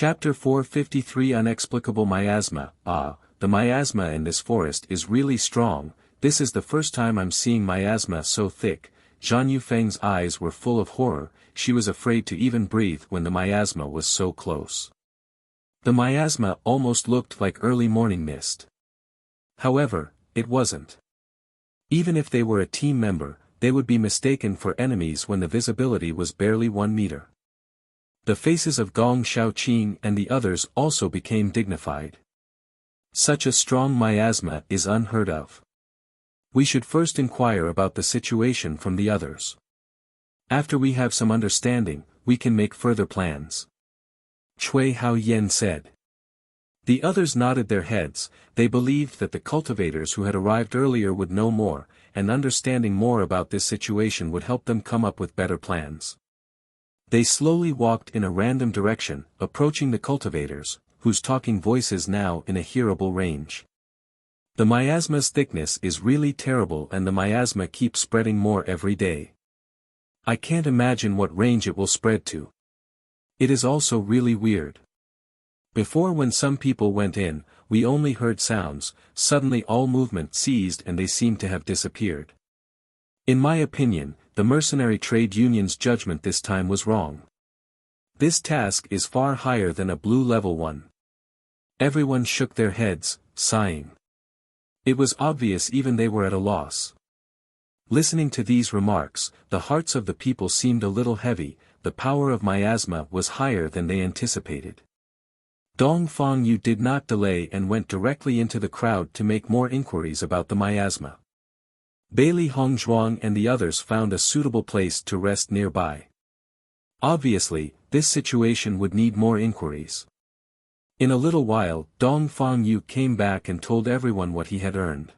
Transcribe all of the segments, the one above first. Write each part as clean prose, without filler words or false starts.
Chapter 453 Unexplicable Miasma. The miasma in this forest is really strong. This is the first time I'm seeing miasma so thick. Zhan Yufeng's eyes were full of horror, she was afraid to even breathe when the miasma was so close. The miasma almost looked like early morning mist. However, it wasn't. Even if they were a team member, they would be mistaken for enemies when the visibility was barely 1 meter. The faces of Gong Xiaoqing and the others also became dignified. Such a strong miasma is unheard of. We should first inquire about the situation from the others. After we have some understanding, we can make further plans. Cui Haoyan said. The others nodded their heads. They believed that the cultivators who had arrived earlier would know more, and understanding more about this situation would help them come up with better plans. They slowly walked in a random direction, approaching the cultivators, whose talking voices now in a hearable range. The miasma's thickness is really terrible and the miasma keeps spreading more every day. I can't imagine what range it will spread to. It is also really weird. Before, when some people went in, we only heard sounds, suddenly all movement ceased and they seemed to have disappeared. In my opinion, the mercenary trade union's judgment this time was wrong. This task is far higher than a blue level one. Everyone shook their heads, sighing. It was obvious even they were at a loss. Listening to these remarks, the hearts of the people seemed a little heavy. The power of miasma was higher than they anticipated. Dong Fangyu did not delay and went directly into the crowd to make more inquiries about the miasma. Bailey Hongzhuang and the others found a suitable place to rest nearby. Obviously, this situation would need more inquiries. In a little while, Dong Fangyu came back and told everyone what he had earned.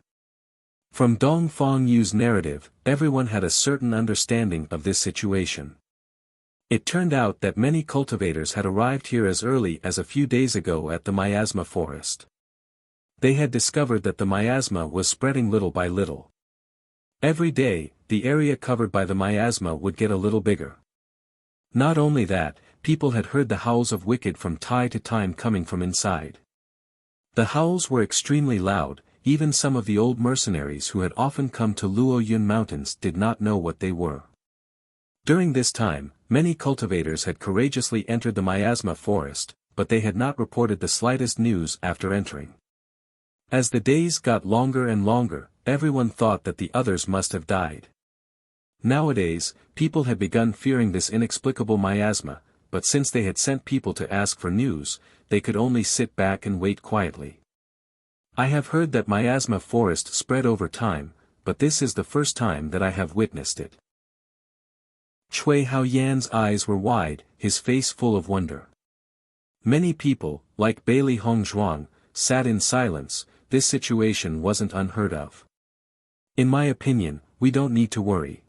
From Dong Fangyu's narrative, everyone had a certain understanding of this situation. It turned out that many cultivators had arrived here as early as a few days ago at the miasma forest. They had discovered that the miasma was spreading little by little. Every day, the area covered by the miasma would get a little bigger. Not only that, people had heard the howls of wicked from time to time coming from inside. The howls were extremely loud. Even some of the old mercenaries who had often come to Luoyun Mountains did not know what they were. During this time, many cultivators had courageously entered the miasma forest, but they had not reported the slightest news after entering. As the days got longer and longer, everyone thought that the others must have died. Nowadays, people had begun fearing this inexplicable miasma, but since they had sent people to ask for news, they could only sit back and wait quietly. I have heard that miasma forest spread over time, but this is the first time that I have witnessed it. Cui Haoyan's eyes were wide, his face full of wonder. Many people, like Bailey Hongzhuang, sat in silence. This situation wasn't unheard of. In my opinion, we don't need to worry.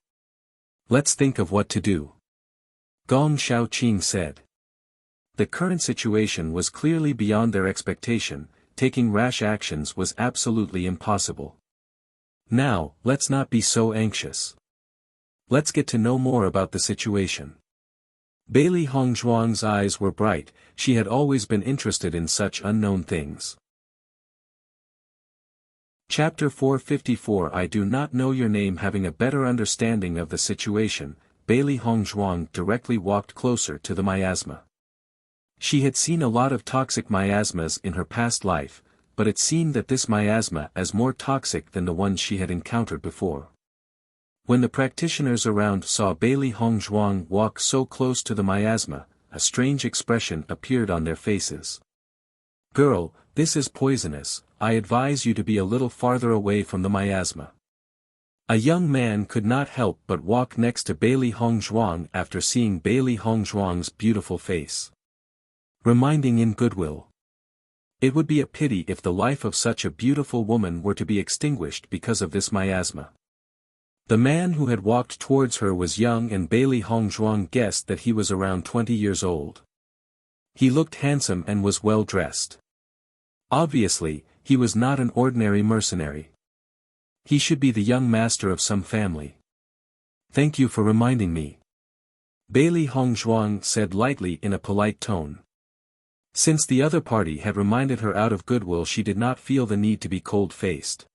Let's think of what to do. Gong Xiaoqing said. The current situation was clearly beyond their expectation. Taking rash actions was absolutely impossible. Now, let's not be so anxious. Let's get to know more about the situation. Bailey Hongzhuang's eyes were bright. She had always been interested in such unknown things. Chapter 454 I do not know your name. Having a better understanding of the situation, Bailey Hongzhuang directly walked closer to the miasma. She had seen a lot of toxic miasmas in her past life, but it seemed that this miasma is more toxic than the ones she had encountered before. When the practitioners around saw Bailey Hongzhuang walk so close to the miasma, a strange expression appeared on their faces. Girl, this is poisonous. I advise you to be a little farther away from the miasma. A young man could not help but walk next to Bailey Hongzhuang after seeing Bailey Hongzhuang's beautiful face. Reminding in goodwill. It would be a pity if the life of such a beautiful woman were to be extinguished because of this miasma. The man who had walked towards her was young and Bailey Hongzhuang guessed that he was around 20 years old. He looked handsome and was well dressed. Obviously, he was not an ordinary mercenary. He should be the young master of some family. Thank you for reminding me. Bailey Hongzhuang said lightly in a polite tone. Since the other party had reminded her out of goodwill, she did not feel the need to be cold-faced.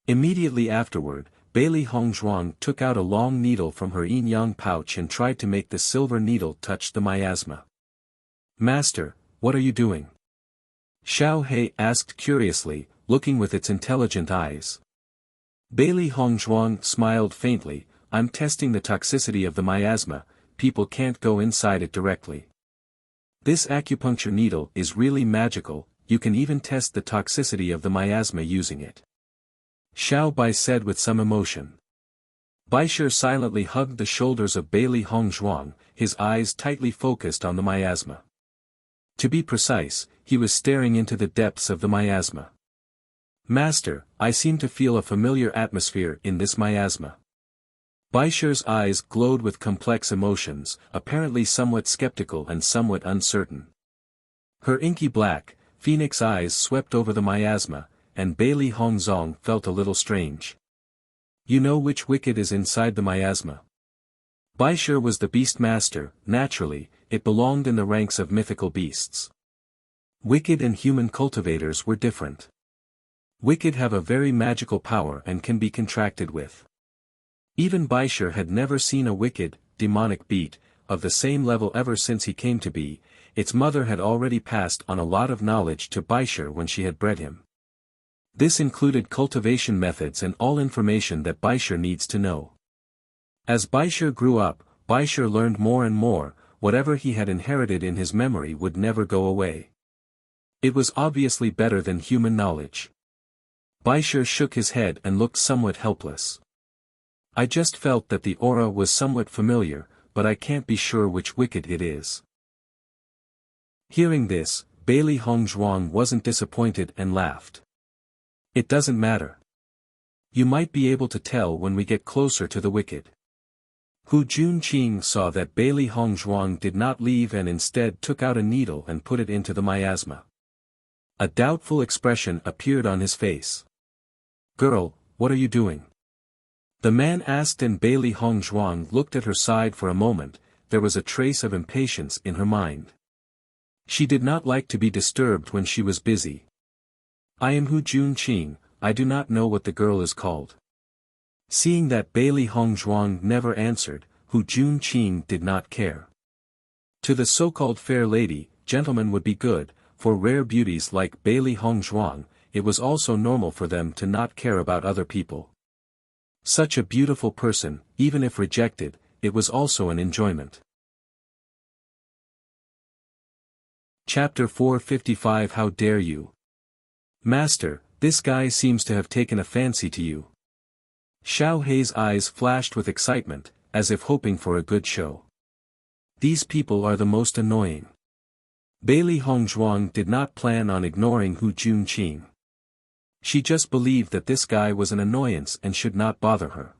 Immediately afterward, Bailey Hongzhuang took out a long needle from her yin-yang pouch and tried to make the silver needle touch the miasma. "Master, what are you doing?" Xiao He asked curiously, looking with its intelligent eyes. Bailey Hongzhuang smiled faintly. "I'm testing the toxicity of the miasma. People can't go inside it directly. This acupuncture needle is really magical, you can even test the toxicity of the miasma using it," Xiao Bai said with some emotion. Baisher silently hugged the shoulders of Bailey Hongzhuang, his eyes tightly focused on the miasma. To be precise, he was staring into the depths of the miasma. "Master, I seem to feel a familiar atmosphere in this miasma." Baisher's eyes glowed with complex emotions, apparently somewhat skeptical and somewhat uncertain. Her inky black, phoenix eyes swept over the miasma, and Bailey Hongzhuang felt a little strange. "You know which wicked is inside the miasma?" Baisher was the beast master. Naturally, it belonged in the ranks of mythical beasts. Wicked and human cultivators were different. Wicked have a very magical power and can be contracted with. Even Baisher had never seen a wicked, demonic beast, of the same level ever since he came to be. Its mother had already passed on a lot of knowledge to Baisher when she had bred him. This included cultivation methods and all information that Baisher needs to know. As Baisher grew up, Baisher learned more and more. Whatever he had inherited in his memory would never go away. It was obviously better than human knowledge. Baisher shook his head and looked somewhat helpless. "I just felt that the aura was somewhat familiar, but I can't be sure which wicked it is." Hearing this, Bailey Hongzhuang wasn't disappointed and laughed. "It doesn't matter. You might be able to tell when we get closer to the wicked." Hu Junqing saw that Bailey Hongzhuang did not leave and instead took out a needle and put it into the miasma. A doubtful expression appeared on his face. "Girl, what are you doing?" the man asked, and Bailey Hongzhuang looked at her side for a moment. There was a trace of impatience in her mind. She did not like to be disturbed when she was busy. "I am Hu Junqing, I do not know what the girl is called." Seeing that Bailey Hongzhuang never answered, Hu Junqing did not care. To the so-called fair lady, gentlemen would be good. For rare beauties like Bailey Hongzhuang, it was also normal for them to not care about other people. Such a beautiful person, even if rejected, it was also an enjoyment. Chapter 455. How dare you? "Master, this guy seems to have taken a fancy to you." Xiao Hei's eyes flashed with excitement, as if hoping for a good show. "These people are the most annoying." Bailey Hongzhuang did not plan on ignoring Hu Junqing. She just believed that this guy was an annoyance and should not bother her.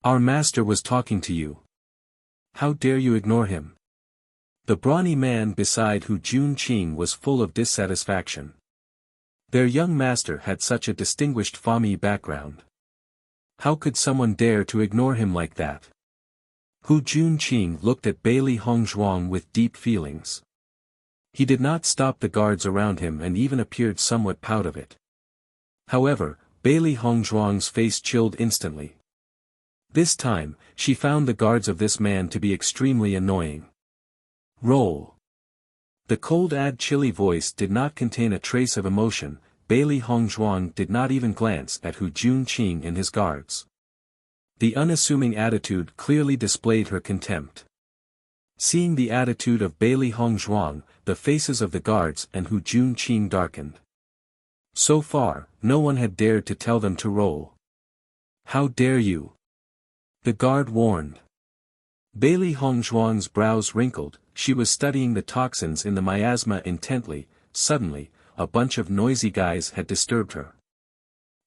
"Our master was talking to you. How dare you ignore him?" The brawny man beside Hu Junqing was full of dissatisfaction. Their young master had such a distinguished Fami background. How could someone dare to ignore him like that? Hu Junqing looked at Bailey Hongzhuang with deep feelings. He did not stop the guards around him and even appeared somewhat proud of it. However, Bailey Hongzhuang's face chilled instantly. This time, she found the guards of this man to be extremely annoying. "Roll." The cold chilly voice did not contain a trace of emotion. Bailey Hongzhuang did not even glance at Hu Junqing and his guards. The unassuming attitude clearly displayed her contempt. Seeing the attitude of Bailey Hongzhuang, the faces of the guards and Hu Junqing darkened. So far, no one had dared to tell them to roll. "How dare you?" the guard warned. Bailey Hongzhuang's brows wrinkled. She was studying the toxins in the miasma intently. Suddenly, a bunch of noisy guys had disturbed her.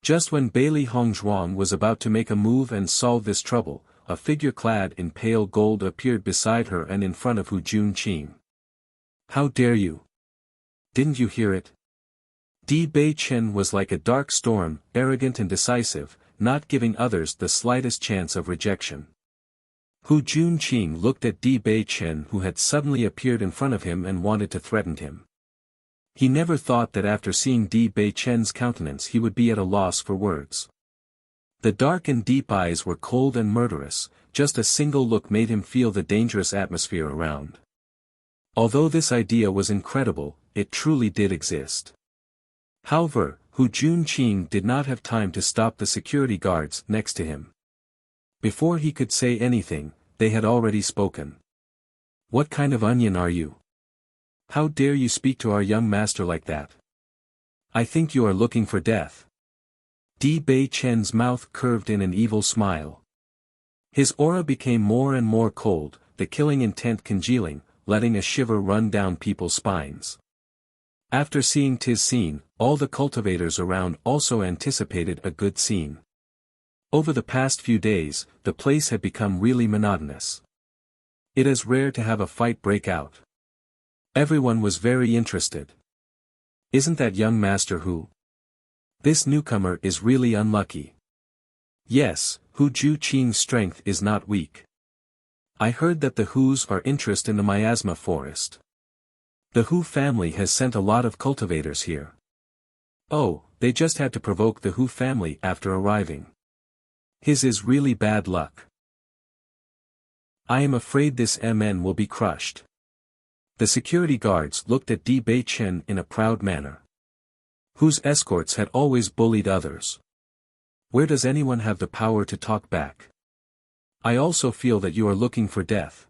Just when Bailey Hongzhuang was about to make a move and solve this trouble, a figure clad in pale gold appeared beside her and in front of Hu Junqing. "How dare you? Didn't you hear it?" Di Bei Chen was like a dark storm, arrogant and decisive, not giving others the slightest chance of rejection. Hu Junqing looked at Di Beichen, who had suddenly appeared in front of him and wanted to threaten him. He never thought that after seeing Di Beichen's countenance he would be at a loss for words. The dark and deep eyes were cold and murderous, just a single look made him feel the dangerous atmosphere around. Although this idea was incredible, it truly did exist. However, Hu Junqing did not have time to stop the security guards next to him. Before he could say anything, they had already spoken. "What kind of onion are you? How dare you speak to our young master like that? I think you are looking for death." Di Beichen's mouth curved in an evil smile. His aura became more and more cold, the killing intent congealing, letting a shiver run down people's spines. After seeing this scene, all the cultivators around also anticipated a good scene. Over the past few days, the place had become really monotonous. It is rare to have a fight break out. Everyone was very interested. "Isn't that young master Hu? This newcomer is really unlucky." "Yes, Hu Junqing's strength is not weak. I heard that the Hus are interested in the miasma forest. The Hu family has sent a lot of cultivators here. Oh, they just had to provoke the Hu family after arriving. His is really bad luck. I am afraid this MN will be crushed." The security guards looked at Di Beichen in a proud manner. Whose escorts had always bullied others. Where does anyone have the power to talk back? I also feel that you are looking for death.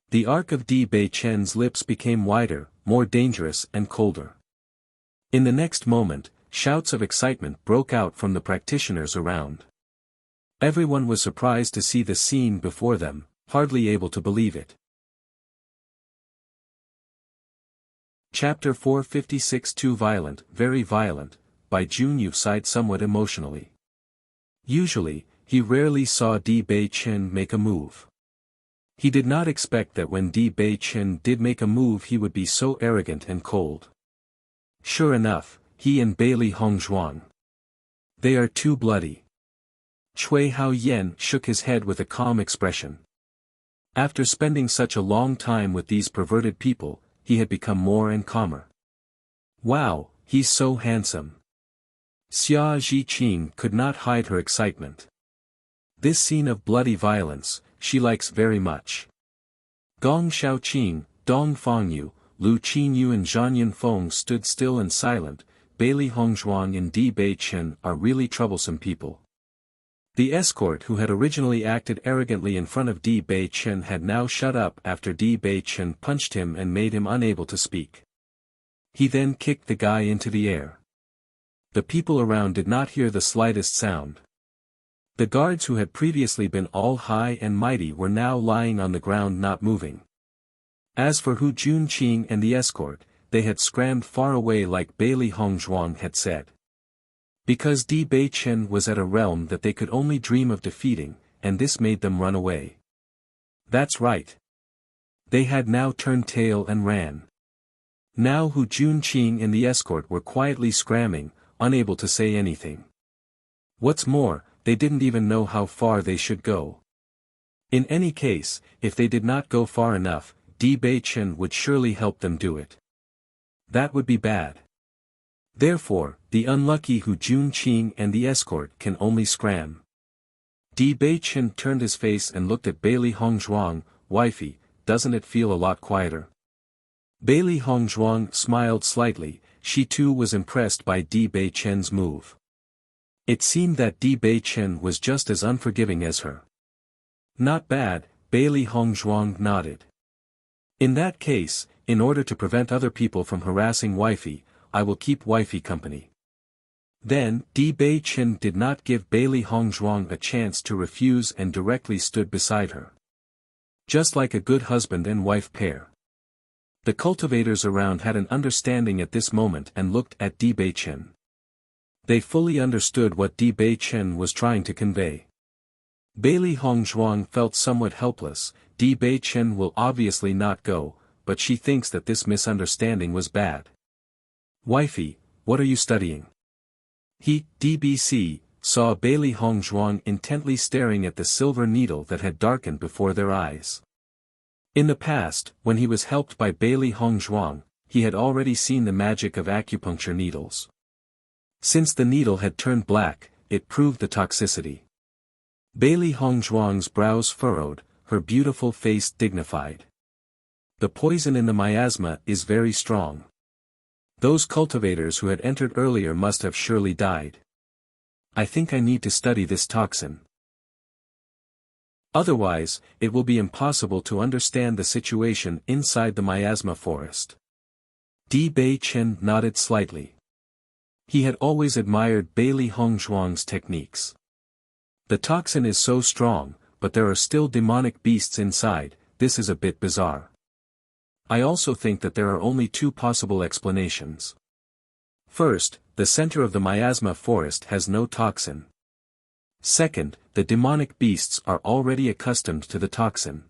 The arc of Di Beichen's lips became wider, more dangerous and colder. In the next moment, shouts of excitement broke out from the practitioners around. Everyone was surprised to see the scene before them, hardly able to believe it. Chapter 456 Too Violent, Very Violent, by Jun Yu sighed somewhat emotionally. Usually, he rarely saw Di Beichen make a move. He did not expect that when Di Beichen did make a move he would be so arrogant and cold. Sure enough, he and Bailey Hongzhuang. They are too bloody. Cui Hao Yen shook his head with a calm expression. After spending such a long time with these perverted people, he had become more and calmer. Wow, he's so handsome. Xia Zhiqing could not hide her excitement. This scene of bloody violence, she likes very much. Gong Shaoqing, Dong Fangyu, Lu Qinyu and Zhang Yunfeng stood still and silent. Bailey Hongzhuang and Di Beichen are really troublesome people. The escort who had originally acted arrogantly in front of Di Beichen had now shut up after Di Beichen punched him and made him unable to speak. He then kicked the guy into the air. The people around did not hear the slightest sound. The guards who had previously been all high and mighty were now lying on the ground not moving. As for Hu Junqing and the escort, they had scrammed far away like Bailey Hongzhuang had said. Because Di Beichen was at a realm that they could only dream of defeating, and this made them run away. That's right. They had now turned tail and ran. Now Hu Junqing and the escort were quietly scrambling, unable to say anything. What's more, they didn't even know how far they should go. In any case, if they did not go far enough, Di Beichen would surely help them do it. That would be bad. Therefore, the unlucky Hu Junqing and the escort can only scram. Di Beichen turned his face and looked at Bailey Hongzhuang. Wifey, doesn't it feel a lot quieter? Bailey Hongzhuang smiled slightly, she too was impressed by Di Beichen's move. It seemed that Di Beichen was just as unforgiving as her. Not bad, Bailey Hongzhuang nodded. In that case, in order to prevent other people from harassing wifey, I will keep wifey company. Then, Di Beichen did not give Bailey Hongzhuang a chance to refuse and directly stood beside her. Just like a good husband and wife pair. The cultivators around had an understanding at this moment and looked at Di Beichen. They fully understood what Di Beichen was trying to convey. Bailey Hongzhuang felt somewhat helpless. Di Beichen will obviously not go, but she thinks that this misunderstanding was bad. Wifey, what are you studying? He, DBC, saw Bailey Hongzhuang intently staring at the silver needle that had darkened before their eyes. In the past, when he was helped by Bailey Hongzhuang, he had already seen the magic of acupuncture needles. Since the needle had turned black, it proved the toxicity. Bailey Hongzhuang's brows furrowed, her beautiful face dignified. The poison in the miasma is very strong. Those cultivators who had entered earlier must have surely died. I think I need to study this toxin. Otherwise, it will be impossible to understand the situation inside the miasma forest. Di Bei Chen nodded slightly. He had always admired Bailey Hongzhuang's techniques. The toxin is so strong, but there are still demonic beasts inside. This is a bit bizarre. I also think that there are only two possible explanations. First, the center of the miasma forest has no toxin. Second, the demonic beasts are already accustomed to the toxin.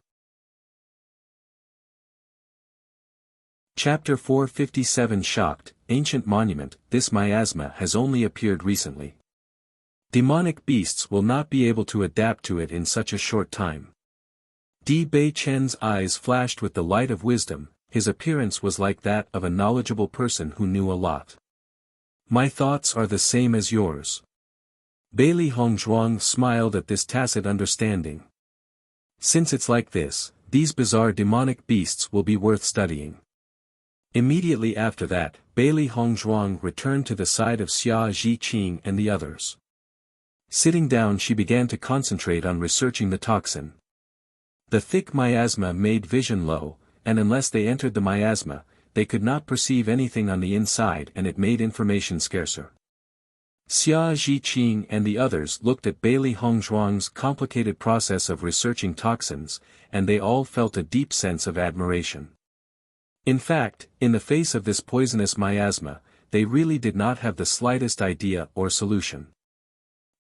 Chapter 457 Shocked, Ancient Monument. This miasma has only appeared recently. Demonic beasts will not be able to adapt to it in such a short time. Di Bei Chen's eyes flashed with the light of wisdom. His appearance was like that of a knowledgeable person who knew a lot. My thoughts are the same as yours. Bailey Hongzhuang smiled at this tacit understanding. Since it's like this, these bizarre demonic beasts will be worth studying. Immediately after that, Bailey Hongzhuang returned to the side of Xia Zhiqing and the others. Sitting down, she began to concentrate on researching the toxin. The thick miasma made vision low, and unless they entered the miasma, they could not perceive anything on the inside, and it made information scarcer. Xia Zhiqing and the others looked at Bailey Hongzhuang's complicated process of researching toxins, and they all felt a deep sense of admiration. In fact, in the face of this poisonous miasma, they really did not have the slightest idea or solution.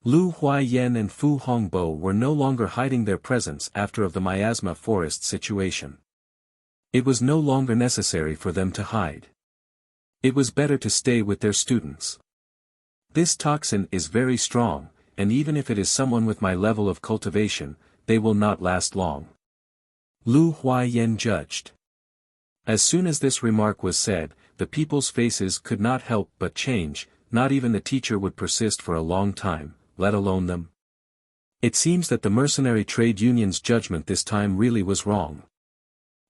Lu Huaiyan and Fu Hongbo were no longer hiding their presence after of the miasma forest situation. It was no longer necessary for them to hide. It was better to stay with their students. This toxin is very strong, and even if it is someone with my level of cultivation, they will not last long. Lu Huaiyan judged. As soon as this remark was said, the people's faces could not help but change. Not even the teacher would persist for a long time, let alone them. It seems that the mercenary trade union's judgment this time really was wrong.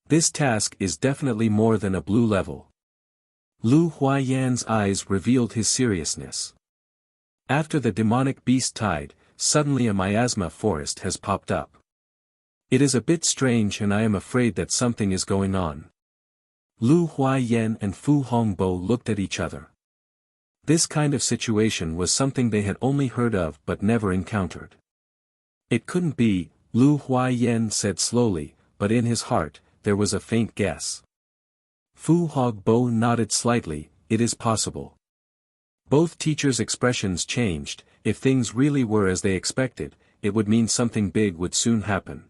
This task is definitely more than a blue level. Lu Huaiyan's eyes revealed his seriousness. After the demonic beast tide, suddenly a miasma forest has popped up. It is a bit strange, and I am afraid that something is going on. Lu Huaiyan and Fu Hongbo looked at each other. This kind of situation was something they had only heard of but never encountered. It couldn't be, Lu Huaiyan said slowly, but in his heart, there was a faint guess. Fu Hongbo nodded slightly. It is possible. Both teachers' expressions changed. If things really were as they expected, it would mean something big would soon happen.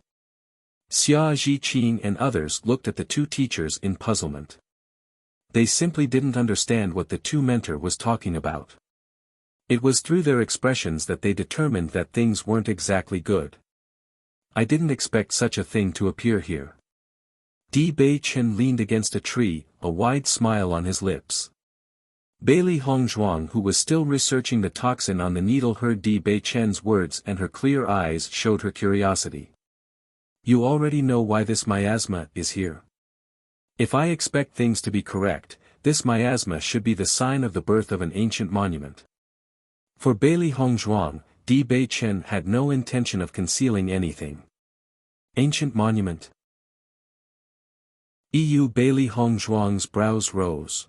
Xia Zhiqing and others looked at the two teachers in puzzlement. They simply didn't understand what the two mentor was talking about. It was through their expressions that they determined that things weren't exactly good. I didn't expect such a thing to appear here. Di Bei Chen leaned against a tree, a wide smile on his lips. Bailey Hongzhuang, who was still researching the toxin on the needle, heard Di Bei Chen's words, and her clear eyes showed her curiosity. You already know why this miasma is here. If I expect things to be correct, this miasma should be the sign of the birth of an ancient monument. For Bailey Hongzhuang, Di Bei Chen had no intention of concealing anything. Ancient monument? Bailey Hongzhuang's brows rose.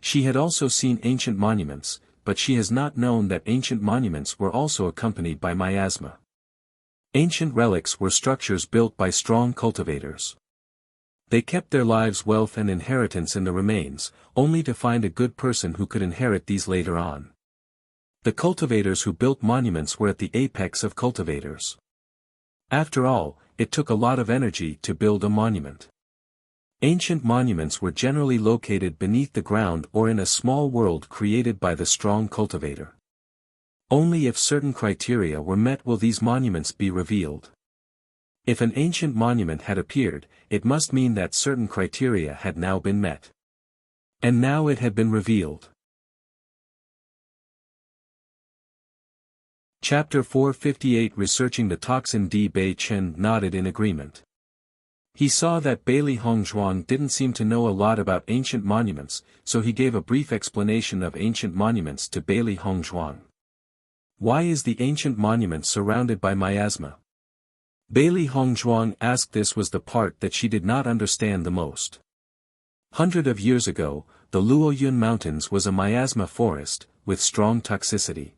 She had also seen ancient monuments, but she has not known that ancient monuments were also accompanied by miasma. Ancient relics were structures built by strong cultivators. They kept their lives, wealth and inheritance in the remains, only to find a good person who could inherit these later on. The cultivators who built monuments were at the apex of cultivators. After all, it took a lot of energy to build a monument. Ancient monuments were generally located beneath the ground or in a small world created by the strong cultivator. Only if certain criteria were met will these monuments be revealed. If an ancient monument had appeared, it must mean that certain criteria had now been met. And now it had been revealed. Chapter 458 Researching the toxin. Di Bei Chen nodded in agreement. He saw that Bailey Hongzhuang didn't seem to know a lot about ancient monuments, so he gave a brief explanation of ancient monuments to Bailey Hongzhuang. Why is the ancient monument surrounded by miasma? Bailey Hongzhuang asked. This was the part that she did not understand the most. Hundreds of years ago, the Luoyun Mountains was a miasma forest, with strong toxicity.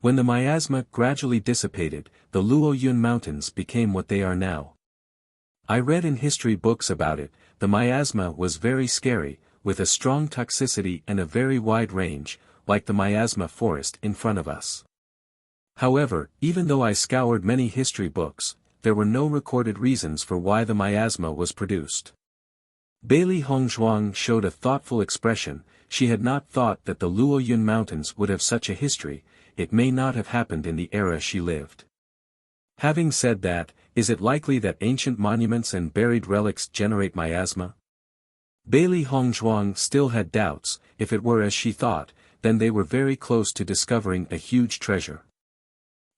When the miasma gradually dissipated, the Luoyun Mountains became what they are now. I read in history books about it. The miasma was very scary, with a strong toxicity and a very wide range, like the miasma forest in front of us. However, even though I scoured many history books, there were no recorded reasons for why the miasma was produced. Bailey Hongzhuang showed a thoughtful expression. She had not thought that the Luoyun Mountains would have such a history. It may not have happened in the era she lived. Having said that, is it likely that ancient monuments and buried relics generate miasma? Bailey Hongzhuang still had doubts. If it were as she thought, then they were very close to discovering a huge treasure.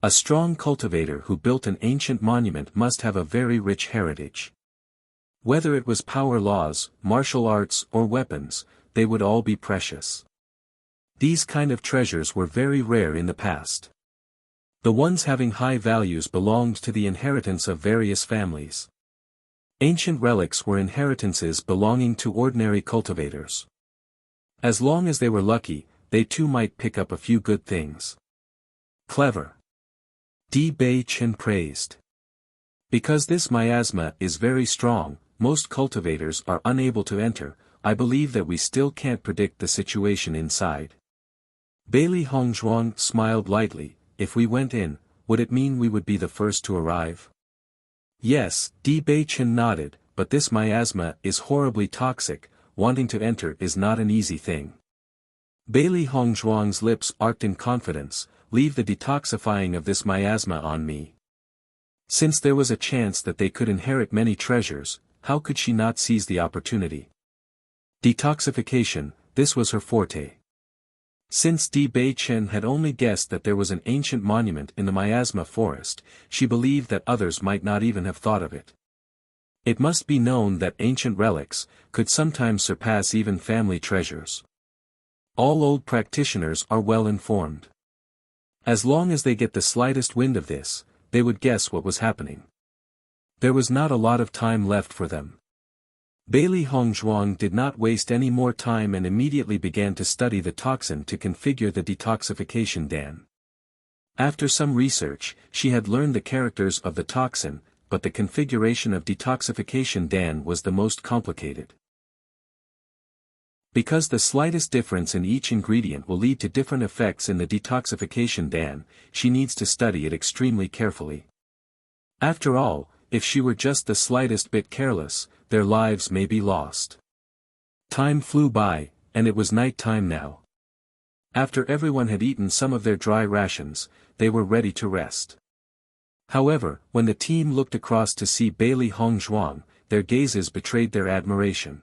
A strong cultivator who built an ancient monument must have a very rich heritage. Whether it was power laws, martial arts, or weapons, they would all be precious. These kind of treasures were very rare in the past. The ones having high values belonged to the inheritance of various families. Ancient relics were inheritances belonging to ordinary cultivators. As long as they were lucky, they too might pick up a few good things. Clever. Di Bei Chen praised. Because this miasma is very strong, most cultivators are unable to enter. I believe that we still can't predict the situation inside. Bailey Hongzhuang smiled lightly. If we went in, would it mean we would be the first to arrive? Yes, Di Bei Chen nodded, but this miasma is horribly toxic. Wanting to enter is not an easy thing. Bailey Hongzhuang's lips arched in confidence. Leave the detoxifying of this miasma on me. Since there was a chance that they could inherit many treasures, how could she not seize the opportunity? Detoxification, this was her forte. Since Di Bei Chen had only guessed that there was an ancient monument in the miasma forest, she believed that others might not even have thought of it. It must be known that ancient relics could sometimes surpass even family treasures. All old practitioners are well informed. As long as they get the slightest wind of this, they would guess what was happening. There was not a lot of time left for them. Bailey Hongzhuang did not waste any more time and immediately began to study the toxin to configure the detoxification dan. After some research, she had learned the characters of the toxin, but the configuration of detoxification dan was the most complicated. Because the slightest difference in each ingredient will lead to different effects in the detoxification dan, she needs to study it extremely carefully. After all, if she were just the slightest bit careless, their lives may be lost. Time flew by, and it was night time now. After everyone had eaten some of their dry rations, they were ready to rest. However, when the team looked across to see Bailey Hongzhuang, their gazes betrayed their admiration.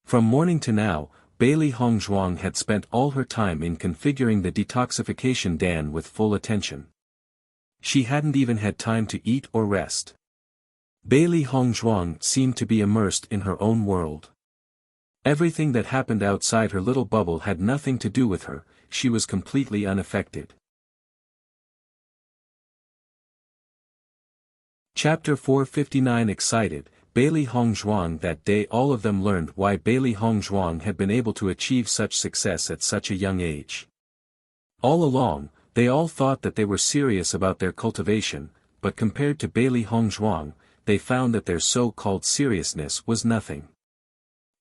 From morning to now, Bailey Hongzhuang had spent all her time in configuring the detoxification dan with full attention. She hadn't even had time to eat or rest. Bailey Hongzhuang seemed to be immersed in her own world. Everything that happened outside her little bubble had nothing to do with her. She was completely unaffected. Chapter 459 Excited, Bailey Hongzhuang. That day all of them learned why Bailey Hongzhuang had been able to achieve such success at such a young age. All along, they all thought that they were serious about their cultivation, but compared to Bailey Hongzhuang, they found that their so-called seriousness was nothing.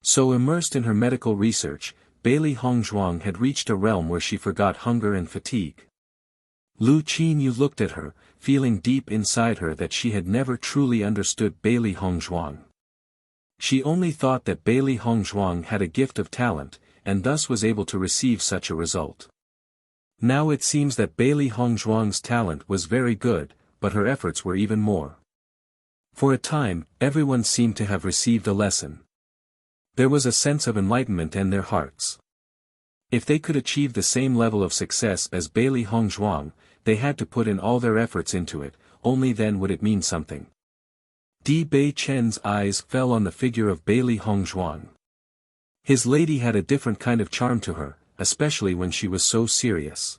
So immersed in her medical research, Bailey Hongzhuang had reached a realm where she forgot hunger and fatigue. Lu Qinyu looked at her, feeling deep inside her that she had never truly understood Bailey Hongzhuang. She only thought that Bailey Hongzhuang had a gift of talent, and thus was able to receive such a result. Now it seems that Bailey Hongzhuang's talent was very good, but her efforts were even more. For a time, everyone seemed to have received a lesson. There was a sense of enlightenment in their hearts. If they could achieve the same level of success as Bailey Hongzhuang, they had to put in all their efforts into it, only then would it mean something. Di Bei Chen's eyes fell on the figure of Bailey Hongzhuang. His lady had a different kind of charm to her, especially when she was so serious.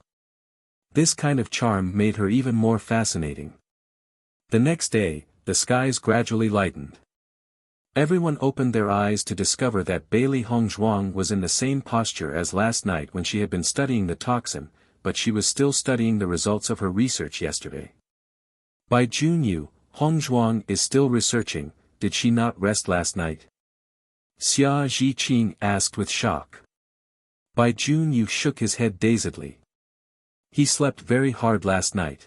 This kind of charm made her even more fascinating. The next day, the skies gradually lightened. Everyone opened their eyes to discover that Bailey Hongzhuang was in the same posture as last night when she had been studying the toxin, but she was still studying the results of her research yesterday. By Junyu, Hongzhuang is still researching, did she not rest last night? Xia Zhiqing asked with shock. Bai Junyu shook his head dazedly. He slept very hard last night.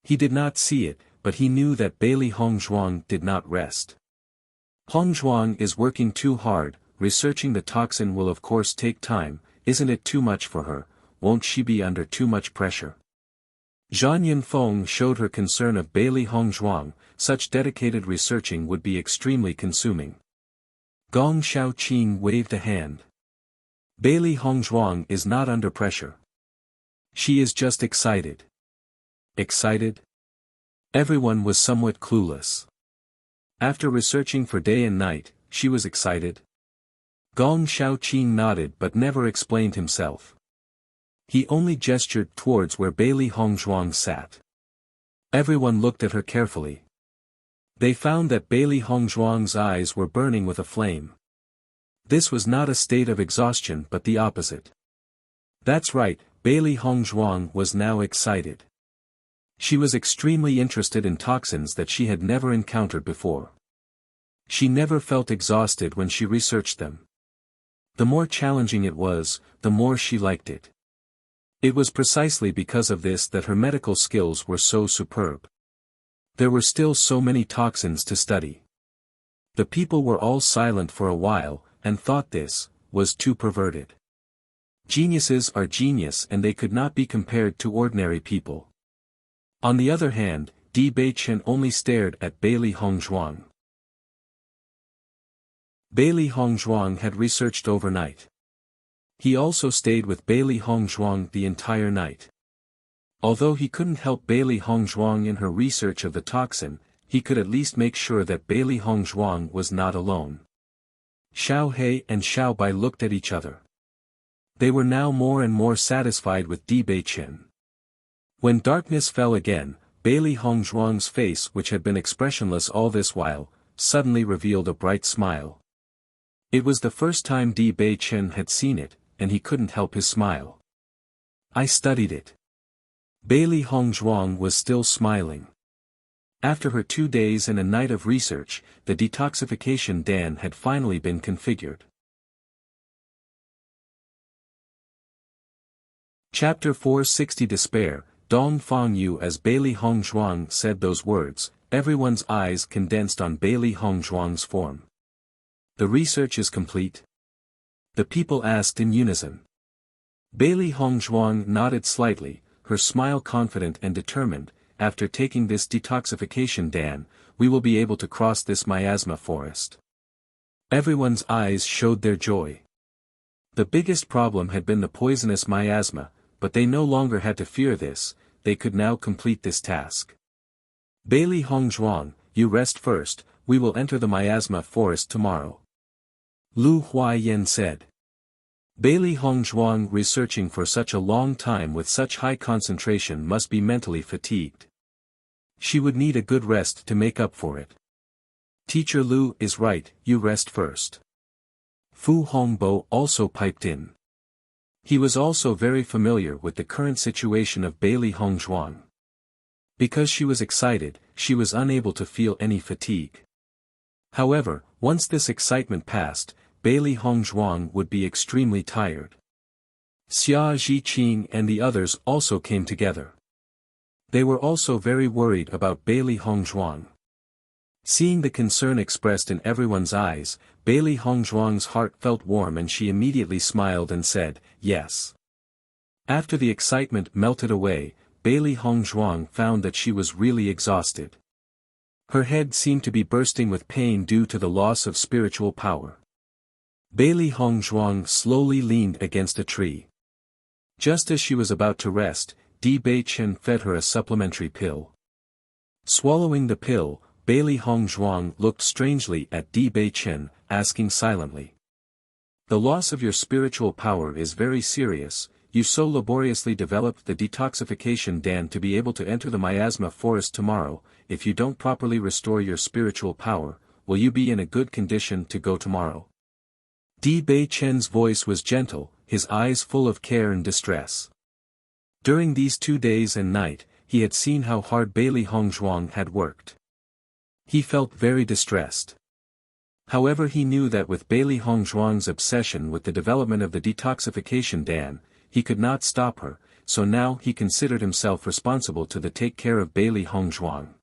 He did not see it, but he knew that Bailey Hongzhuang did not rest. Hongzhuang is working too hard, researching the toxin will of course take time, isn't it too much for her, won't she be under too much pressure? Zhan Yunfeng showed her concern of Bailey Hongzhuang, such dedicated researching would be extremely consuming. Gong Xiaoqing waved a hand. Bailey Hongzhuang is not under pressure. She is just excited. Excited? Everyone was somewhat clueless. After researching for day and night, she was excited. Gong Xiaoqing nodded but never explained himself. He only gestured towards where Bailey Hongzhuang sat. Everyone looked at her carefully. They found that Bailey Hongzhuang's eyes were burning with a flame. This was not a state of exhaustion but the opposite. That's right, Bailey Hongzhuang was now excited. She was extremely interested in toxins that she had never encountered before. She never felt exhausted when she researched them. The more challenging it was, the more she liked it. It was precisely because of this that her medical skills were so superb. There were still so many toxins to study. The people were all silent for a while, and thought this was too perverted. Geniuses are genius and they could not be compared to ordinary people. On the other hand, Di Beichen only stared at Bailey Hongzhuang. Bailey Hongzhuang had researched overnight. He also stayed with Bailey Hongzhuang the entire night. Although he couldn't help Bailey Hongzhuang in her research of the toxin, he could at least make sure that Bailey Hongzhuang was not alone. Xiao He and Xiao Bai looked at each other. They were now more and more satisfied with Di Beichen. When darkness fell again, Bailey Hongzhuang's face, which had been expressionless all this while, suddenly revealed a bright smile. It was the first time Di Beichen had seen it, and he couldn't help his smile. I studied it. Bailey Hongzhuang was still smiling. After her 2 days and a night of research, the detoxification dan had finally been configured. Chapter 460 Despair. Dong Fangyu. As Bailey Hongzhuang said those words, everyone's eyes condensed on Bailey Hongzhuang's form. The research is complete? The people asked in unison. Bailey Hongzhuang nodded slightly, her smile confident and determined. After taking this detoxification dan, we will be able to cross this miasma forest. Everyone's eyes showed their joy. The biggest problem had been the poisonous miasma, but they no longer had to fear this, they could now complete this task. Bailey Hongzhuang, you rest first, we will enter the miasma forest tomorrow. Lu Huaiyan said. Bailey Hongzhuang researching for such a long time with such high concentration must be mentally fatigued. She would need a good rest to make up for it. Teacher Lu is right, you rest first. Fu Hongbo also piped in. He was also very familiar with the current situation of Bailey Hongzhuang. Because she was excited, she was unable to feel any fatigue. However, once this excitement passed, Bailey Hongzhuang would be extremely tired. Xia Zhiqing and the others also came together. They were also very worried about Bailey Hongzhuang. Seeing the concern expressed in everyone's eyes, Bailey Hongzhuang's heart felt warm and she immediately smiled and said, yes. After the excitement melted away, Bailey Hongzhuang found that she was really exhausted. Her head seemed to be bursting with pain due to the loss of spiritual power. Bailey Hongzhuang slowly leaned against a tree. Just as she was about to rest, Di Beichen fed her a supplementary pill. Swallowing the pill, Bailey Hongzhuang looked strangely at Di Beichen, asking silently. The loss of your spiritual power is very serious. You so laboriously developed the detoxification Dan to be able to enter the miasma forest tomorrow. If you don't properly restore your spiritual power, will you be in a good condition to go tomorrow? Di Beichen's voice was gentle, his eyes full of care and distress. During these 2 days and night, he had seen how hard Bailey Hongzhuang had worked. He felt very distressed. However, he knew that with Bailey Hongzhuang's obsession with the development of the detoxification Dan, he could not stop her, so now he considered himself responsible to take care of Bailey Hongzhuang.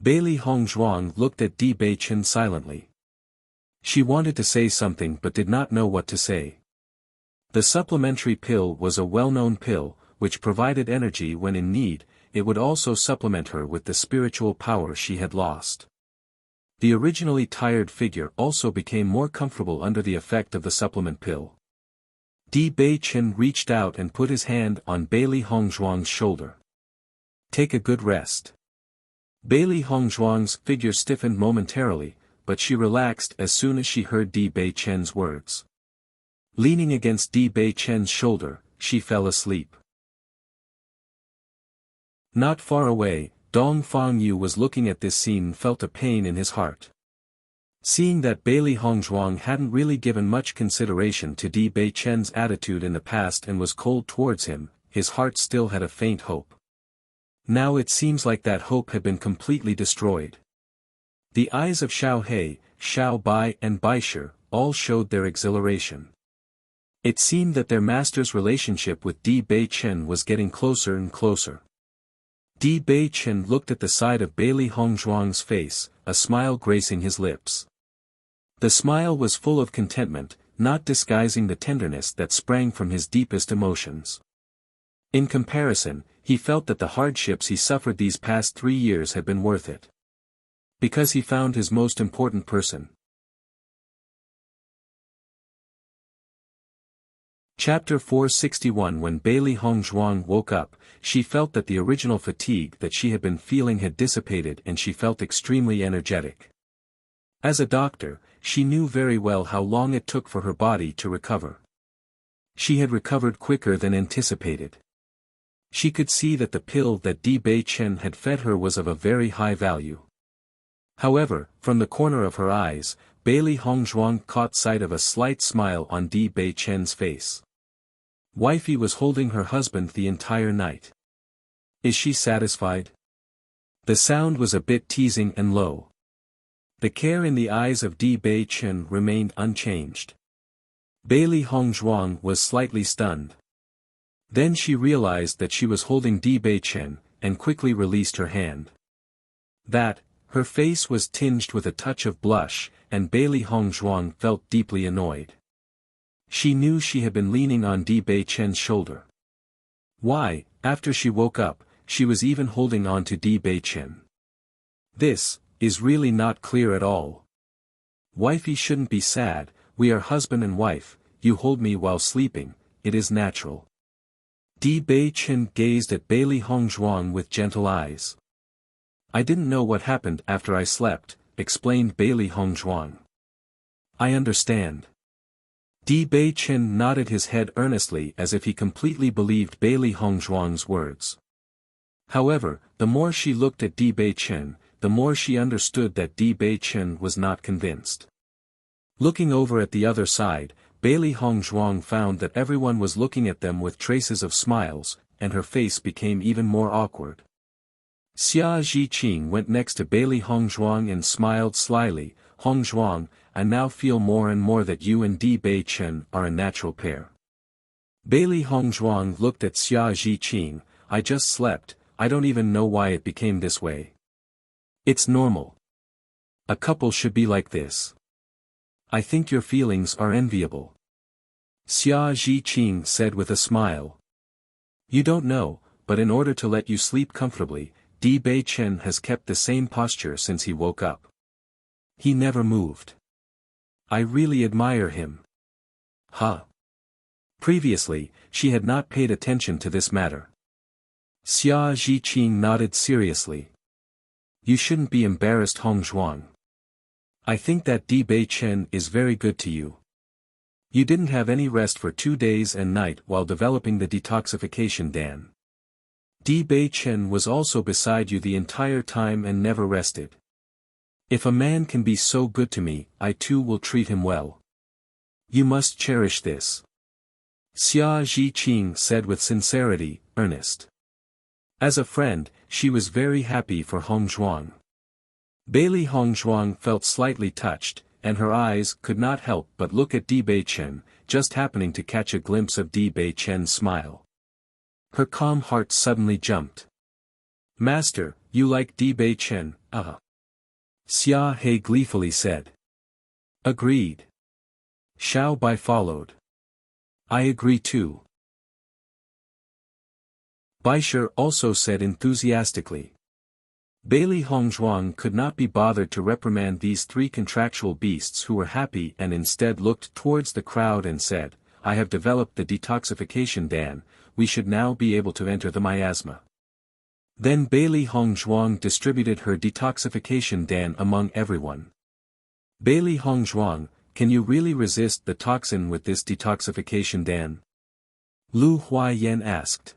Bailey Hongzhuang looked at Di Beichen silently. She wanted to say something but did not know what to say. The supplementary pill was a well-known pill, which provided energy when in need. It would also supplement her with the spiritual power she had lost. The originally tired figure also became more comfortable under the effect of the supplement pill. Di Beichen reached out and put his hand on Bailey Hongzhuang's shoulder. Take a good rest. Bailey Hongzhuang's figure stiffened momentarily, but she relaxed as soon as she heard Di Beichen's words. Leaning against Di Beichen's shoulder, she fell asleep. Not far away, Dong Fangyu was looking at this scene and felt a pain in his heart. Seeing that Bailey Hongzhuang hadn't really given much consideration to Di Beichen's attitude in the past and was cold towards him, his heart still had a faint hope. Now it seems like that hope had been completely destroyed. The eyes of Xiao He, Xiao Bai and Baisher all showed their exhilaration. It seemed that their master's relationship with Di Beichen was getting closer and closer. Di Beichen looked at the side of Bailey Hongzhuang's face, a smile gracing his lips. The smile was full of contentment, not disguising the tenderness that sprang from his deepest emotions. In comparison, he felt that the hardships he suffered these past 3 years had been worth it. Because he found his most important person. Chapter 461 When Bailey Hongzhuang woke up, she felt that the original fatigue that she had been feeling had dissipated and she felt extremely energetic. As a doctor, she knew very well how long it took for her body to recover. She had recovered quicker than anticipated. She could see that the pill that Di Beichen had fed her was of a very high value. However, from the corner of her eyes, Bailey Hongzhuang caught sight of a slight smile on Di Beichen's face. Wifey was holding her husband the entire night. Is she satisfied? The sound was a bit teasing and low. The care in the eyes of Di Beichen remained unchanged. Bailey Hongzhuang was slightly stunned. Then she realized that she was holding Di Beichen, and quickly released her hand. Her face was tinged with a touch of blush, and Bailey Hongzhuang felt deeply annoyed. She knew she had been leaning on Di Beichen's shoulder. Why, after she woke up, she was even holding on to Di Beichen. This is really not clear at all. Wifey shouldn't be sad, we are husband and wife, you hold me while sleeping, it is natural. Di Beichen gazed at Bailey Hongzhuang with gentle eyes. I didn't know what happened after I slept, explained Bailey Hongzhuang. I understand. Di Beichen nodded his head earnestly as if he completely believed Bailey Hongzhuang's words. However, the more she looked at Di Beichen, the more she understood that Di Beichen was not convinced. Looking over at the other side, Bailey Hongzhuang found that everyone was looking at them with traces of smiles, and her face became even more awkward. Xia Zhiqing went next to Bailey Hongzhuang and smiled slyly. Hongzhuang, I now feel more and more that you and Di Beichen are a natural pair. Bailey Hongzhuang looked at Xia Zhiqing. I just slept, I don't even know why it became this way. It's normal. A couple should be like this. I think your feelings are enviable. Xia Zhiqing said with a smile. You don't know, but in order to let you sleep comfortably, Di Bei Chen has kept the same posture since he woke up. He never moved. I really admire him. Huh. Previously, she had not paid attention to this matter. Xia Zhiqing nodded seriously. You shouldn't be embarrassed, Hong Zhuang. I think that Di Bei Chen is very good to you. You didn't have any rest for 2 days and night while developing the detoxification dan. Di Bei Chen was also beside you the entire time and never rested. If a man can be so good to me, I too will treat him well. You must cherish this. Xia Zhiqing said with sincerity, earnest. As a friend, she was very happy for Hong Zhuang. Bailey Hong Zhuang felt slightly touched, and her eyes could not help but look at Di Bei Chen, just happening to catch a glimpse of Di Bei Chen's smile. Her calm heart suddenly jumped. Master, you like Di Bei Chen, Xia He gleefully said. Agreed. Xiao Bai followed. I agree too. Baisher also said enthusiastically. Bailey Hong Zhuang could not be bothered to reprimand these 3 contractual beasts who were happy and instead looked towards the crowd and said, I have developed the detoxification dan, we should now be able to enter the miasma. Then Bailey Hong Zhuang distributed her detoxification dan among everyone. Bailey Hong Zhuang, can you really resist the toxin with this detoxification dan? Lu Huaiyan asked.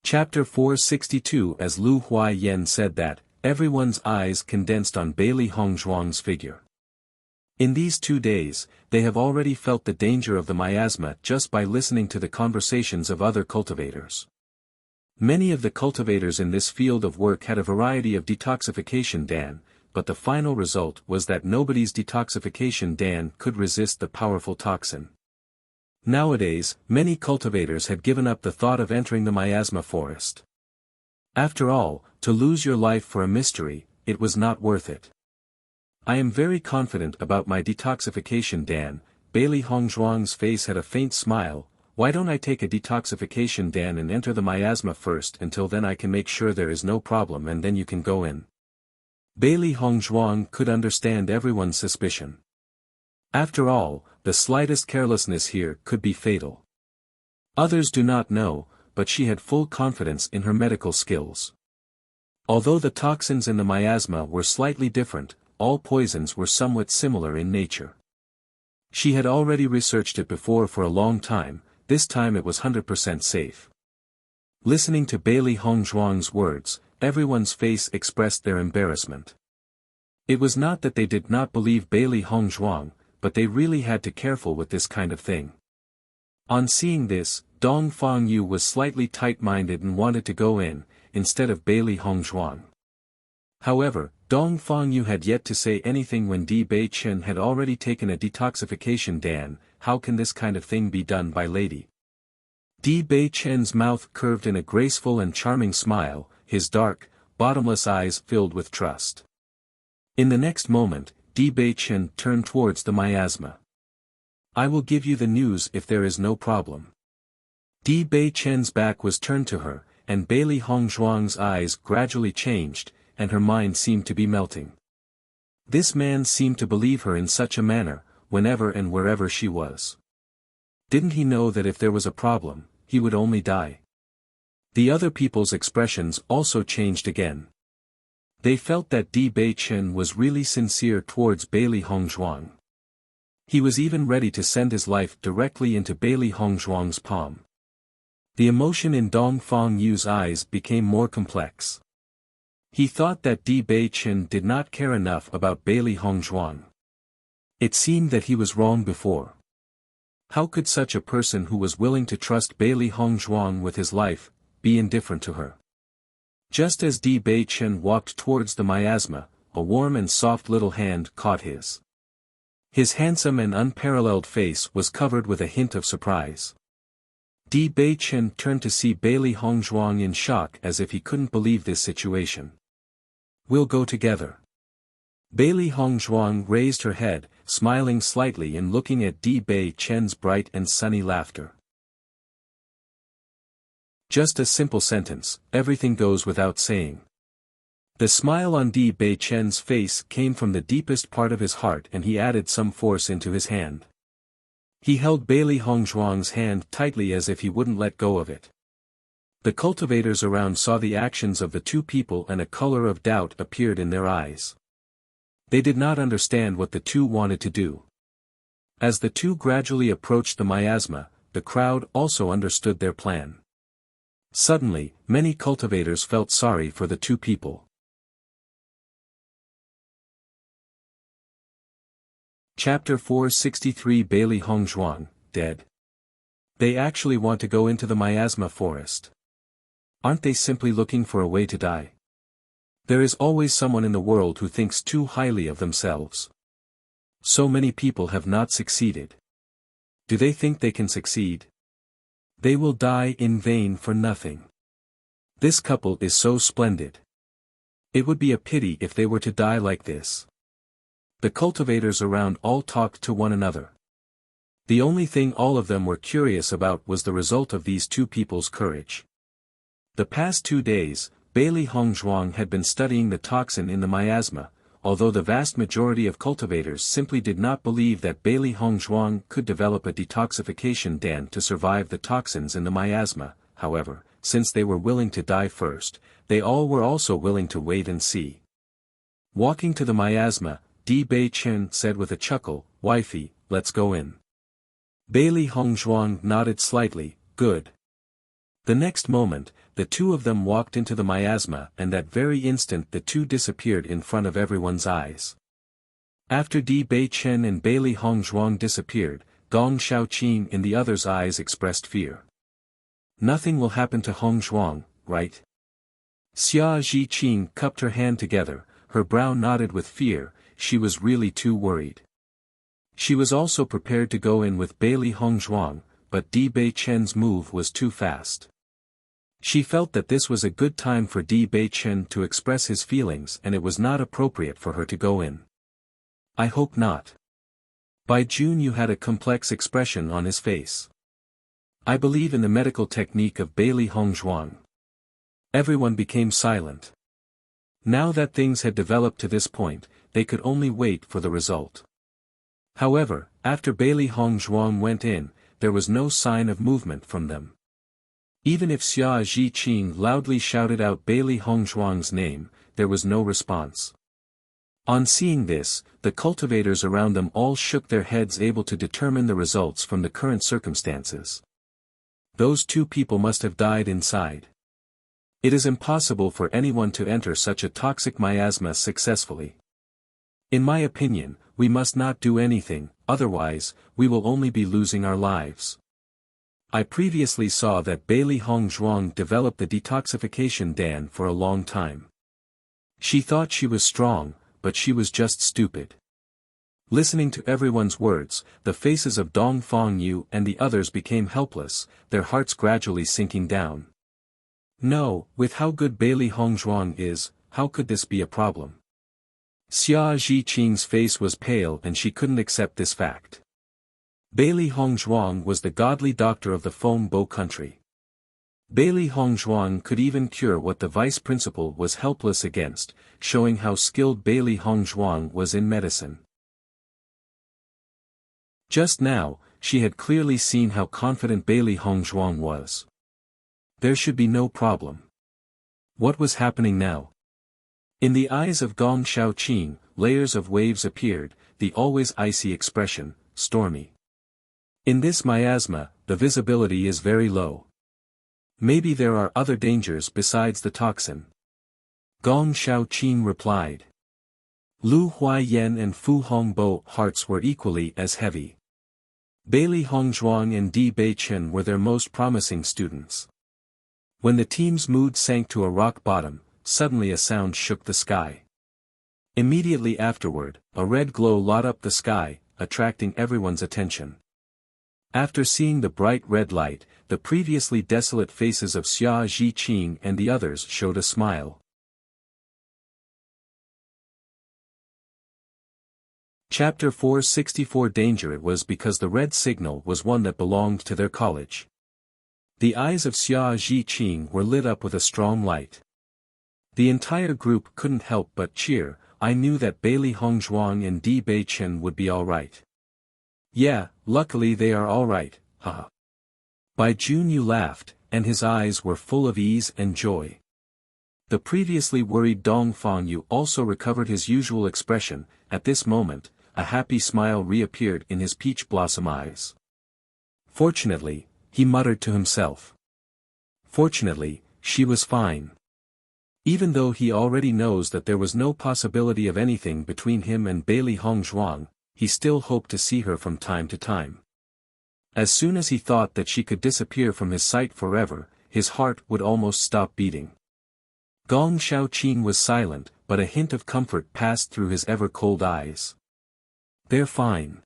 Chapter 462. As Lu Huaiyan said that, everyone's eyes condensed on Bailey Hong Zhuang's figure. In these 2 days, they have already felt the danger of the miasma just by listening to the conversations of other cultivators. Many of the cultivators in this field of work had a variety of detoxification dan, but the final result was that nobody's detoxification dan could resist the powerful toxin. Nowadays, many cultivators had given up the thought of entering the miasma forest. After all, to lose your life for a mystery, it was not worth it. I am very confident about my detoxification dan. Bailey Hong Zhuang's face had a faint smile. Why don't I take a detoxification dan and enter the miasma first? Until then I can make sure there is no problem and then you can go in. Bailey Hong Zhuang could understand everyone's suspicion. After all, the slightest carelessness here could be fatal. Others do not know, but she had full confidence in her medical skills. Although the toxins in the miasma were slightly different, all poisons were somewhat similar in nature. She had already researched it before for a long time, this time it was 100% safe. Listening to Bailey Hong Zhuang's words, everyone's face expressed their embarrassment. It was not that they did not believe Bailey Hong Zhuang, but they really had to be careful with this kind of thing. On seeing this, Dong Fangyu was slightly tight-minded and wanted to go in, instead of Bailey Hong Zhuang. However, Dong Fangyu had yet to say anything when Di Bei Chen had already taken a detoxification dan. How can this kind of thing be done by lady? Di Bei Chen's mouth curved in a graceful and charming smile, his dark, bottomless eyes filled with trust. In the next moment, Di Bei Chen turned towards the miasma. I will give you the news if there is no problem. Di Bei Chen's back was turned to her, and Bailey Hong Zhuang's eyes gradually changed, and her mind seemed to be melting. This man seemed to believe her in such a manner, whenever and wherever she was. Didn't he know that if there was a problem, he would only die? The other people's expressions also changed again. They felt that Di Bei Chen was really sincere towards Bailey Hong Zhuang. He was even ready to send his life directly into Bailey Hong Zhuang's palm. The emotion in Dong Fangyu's eyes became more complex. He thought that Di Bei Chen did not care enough about Bailey Hong Zhuang. It seemed that he was wrong before. How could such a person who was willing to trust Bailey Hong Zhuang with his life, be indifferent to her? Just as Di Bei Chen walked towards the miasma, a warm and soft little hand caught his. His handsome and unparalleled face was covered with a hint of surprise. Di Bei Chen turned to see Bailey Hong Zhuang in shock as if he couldn't believe this situation. We'll go together. Bailey Hongzhuang raised her head, smiling slightly and looking at Di Bei Chen's bright and sunny laughter. Just a simple sentence, everything goes without saying. The smile on Di Bei Chen's face came from the deepest part of his heart, and he added some force into his hand. He held Bailey Hongzhuang's hand tightly as if he wouldn't let go of it. The cultivators around saw the actions of the two people, and a color of doubt appeared in their eyes. They did not understand what the two wanted to do. As the two gradually approached the miasma, the crowd also understood their plan. Suddenly, many cultivators felt sorry for the two people. Chapter 463 Bailey Hongzhuang, dead. They actually want to go into the miasma forest. Aren't they simply looking for a way to die? There is always someone in the world who thinks too highly of themselves. So many people have not succeeded. Do they think they can succeed? They will die in vain for nothing. This couple is so splendid. It would be a pity if they were to die like this. The cultivators around all talked to one another. The only thing all of them were curious about was the result of these two people's courage. The past 2 days, Bailey Hongzhuang had been studying the toxin in the miasma, although the vast majority of cultivators simply did not believe that Bailey Hongzhuang could develop a detoxification dan to survive the toxins in the miasma. However, since they were willing to die first, they all were also willing to wait and see. Walking to the miasma, Di Bei Chen said with a chuckle, "Wifey, let's go in." Bailey Hongzhuang nodded slightly, "Good." The next moment, the two of them walked into the miasma, and that very instant the two disappeared in front of everyone's eyes. After Di Bei Chen and Bailey Hongzhuang disappeared, Gong Shaoqing in the other's eyes expressed fear. Nothing will happen to Hongzhuang, right? Xia Zhiqing cupped her hand together, her brow knotted with fear. She was really too worried. She was also prepared to go in with Bailey Hongzhuang, but Di Bei Chen's move was too fast. She felt that this was a good time for Di Bei Chen to express his feelings, and it was not appropriate for her to go in. "I hope not." Bai Jun Yu had a complex expression on his face. "I believe in the medical technique of Bailey Hongzhuang." Everyone became silent. Now that things had developed to this point, they could only wait for the result. However, after Bailey Hongzhuang went in, there was no sign of movement from them. Even if Xia Zhiqing loudly shouted out Bailey Hongzhuang's name, there was no response. On seeing this, the cultivators around them all shook their heads, able to determine the results from the current circumstances. Those two people must have died inside. It is impossible for anyone to enter such a toxic miasma successfully. In my opinion, we must not do anything, otherwise, we will only be losing our lives. I previously saw that Bailey Hongzhuang developed the detoxification dan for a long time. She thought she was strong, but she was just stupid. Listening to everyone's words, the faces of Dong Fangyu and the others became helpless, their hearts gradually sinking down. No, with how good Bailey Hongzhuang is, how could this be a problem? Xia Zhiqing's face was pale and she couldn't accept this fact. Bailey Hongzhuang was the godly doctor of the Feng Bo country. Bailey Hongzhuang could even cure what the vice principal was helpless against, showing how skilled Bailey Hongzhuang was in medicine. Just now, she had clearly seen how confident Bailey Hongzhuang was. There should be no problem. What was happening now? In the eyes of Gong Shaoqing, layers of waves appeared, the always icy expression, stormy. In this miasma, the visibility is very low. Maybe there are other dangers besides the toxin. Gong Shaoqing replied. Lu Huaiyan and Fu Hongbo hearts were equally as heavy. Bailey Hongzhuang and Di Bei Chen were their most promising students. When the team's mood sank to a rock bottom, suddenly a sound shook the sky. Immediately afterward, a red glow lit up the sky, attracting everyone's attention. After seeing the bright red light, the previously desolate faces of Xia Zhiqing and the others showed a smile. Chapter 464 Danger. It was because the red signal was one that belonged to their college. The eyes of Xia Zhiqing were lit up with a strong light. The entire group couldn't help but cheer. I knew that Bailey Hongzhuang and Di Beichen would be alright. Yeah, luckily they are alright, haha. Bai Junyu laughed, and his eyes were full of ease and joy. The previously worried Dong Fangyu also recovered his usual expression. At this moment, a happy smile reappeared in his peach blossom eyes. Fortunately, he muttered to himself. Fortunately, she was fine. Even though he already knows that there was no possibility of anything between him and Bailey Hongzhuang, he still hoped to see her from time to time. As soon as he thought that she could disappear from his sight forever, his heart would almost stop beating. Gong Shaoqing was silent, but a hint of comfort passed through his ever-cold eyes. They're fine.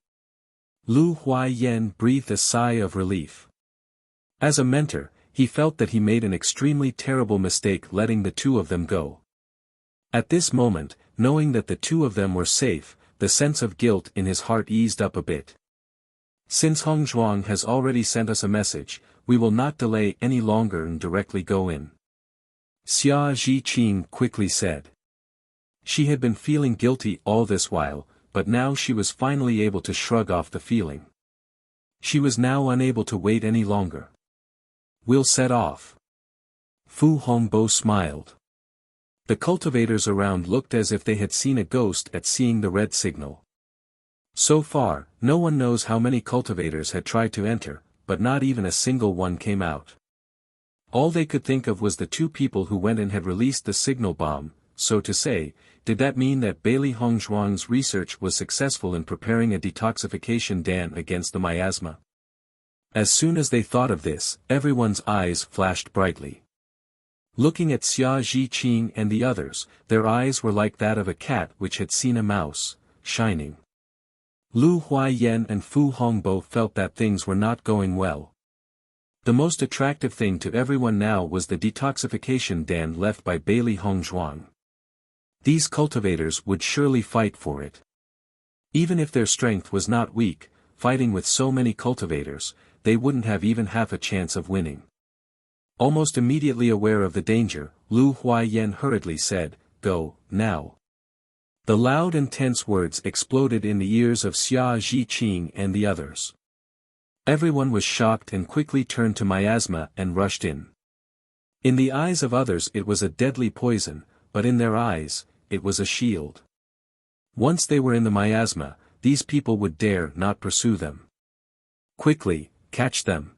Lu Huaiyan breathed a sigh of relief. As a mentor, he felt that he made an extremely terrible mistake letting the two of them go. At this moment, knowing that the two of them were safe, the sense of guilt in his heart eased up a bit. Since Hongzhuang has already sent us a message, we will not delay any longer and directly go in. Xia Zhiqing quickly said. She had been feeling guilty all this while, but now she was finally able to shrug off the feeling. She was now unable to wait any longer. We'll set off. Fu Hongbo smiled. The cultivators around looked as if they had seen a ghost at seeing the red signal. So far, no one knows how many cultivators had tried to enter, but not even a single one came out. All they could think of was the two people who went and had released the signal bomb. So to say, did that mean that Bailey Hongzhuang's research was successful in preparing a detoxification dam against the miasma? As soon as they thought of this, everyone's eyes flashed brightly. Looking at Xia Zhiqing and the others, their eyes were like that of a cat which had seen a mouse, shining. Lu Huaiyan and Fu Hongbo felt that things were not going well. The most attractive thing to everyone now was the detoxification dam left by Bailey Hongzhuang. These cultivators would surely fight for it. Even if their strength was not weak, fighting with so many cultivators, they wouldn't have even half a chance of winning. Almost immediately aware of the danger, Lu Huaiyan hurriedly said, "Go, now." The loud and tense words exploded in the ears of Xia Zhiqing and the others. Everyone was shocked and quickly turned to miasma and rushed in. In the eyes of others it was a deadly poison, but in their eyes, it was a shield. Once they were in the miasma, these people would dare not pursue them. Quickly, catch them!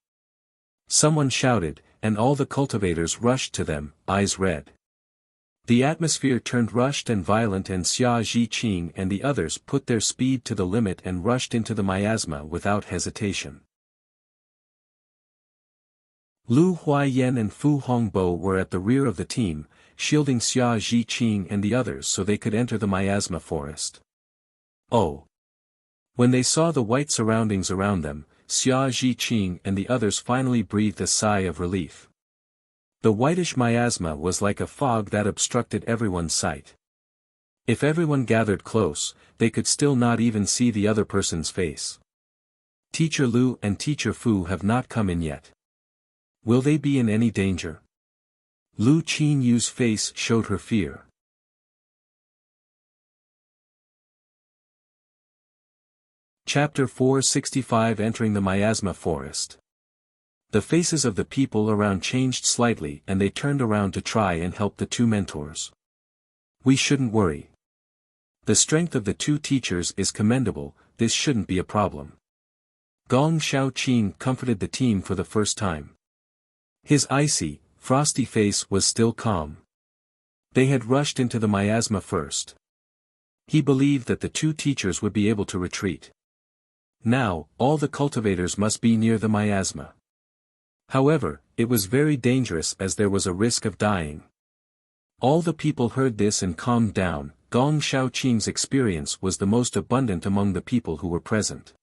Someone shouted, and all the cultivators rushed to them, eyes red. The atmosphere turned rushed and violent, and Xia Zhiqing and the others put their speed to the limit and rushed into the miasma without hesitation. Lu Huaiyan and Fu Hongbo were at the rear of the team, shielding Xia Zhiqing and the others so they could enter the miasma forest. Oh! When they saw the white surroundings around them, Xia Zhiqing and the others finally breathed a sigh of relief. The whitish miasma was like a fog that obstructed everyone's sight. If everyone gathered close, they could still not even see the other person's face. Teacher Lu and Teacher Fu have not come in yet. Will they be in any danger? Lu Qinyu's face showed her fear. Chapter 465 Entering the Miasma Forest. The faces of the people around changed slightly and they turned around to try and help the two mentors. We shouldn't worry. The strength of the two teachers is commendable, this shouldn't be a problem. Gong Shaoqing comforted the team for the first time. His icy, frosty face was still calm. They had rushed into the miasma first. He believed that the two teachers would be able to retreat. Now, all the cultivators must be near the miasma. However, it was very dangerous as there was a risk of dying. All the people heard this and calmed down. Gong Shaoqing's experience was the most abundant among the people who were present.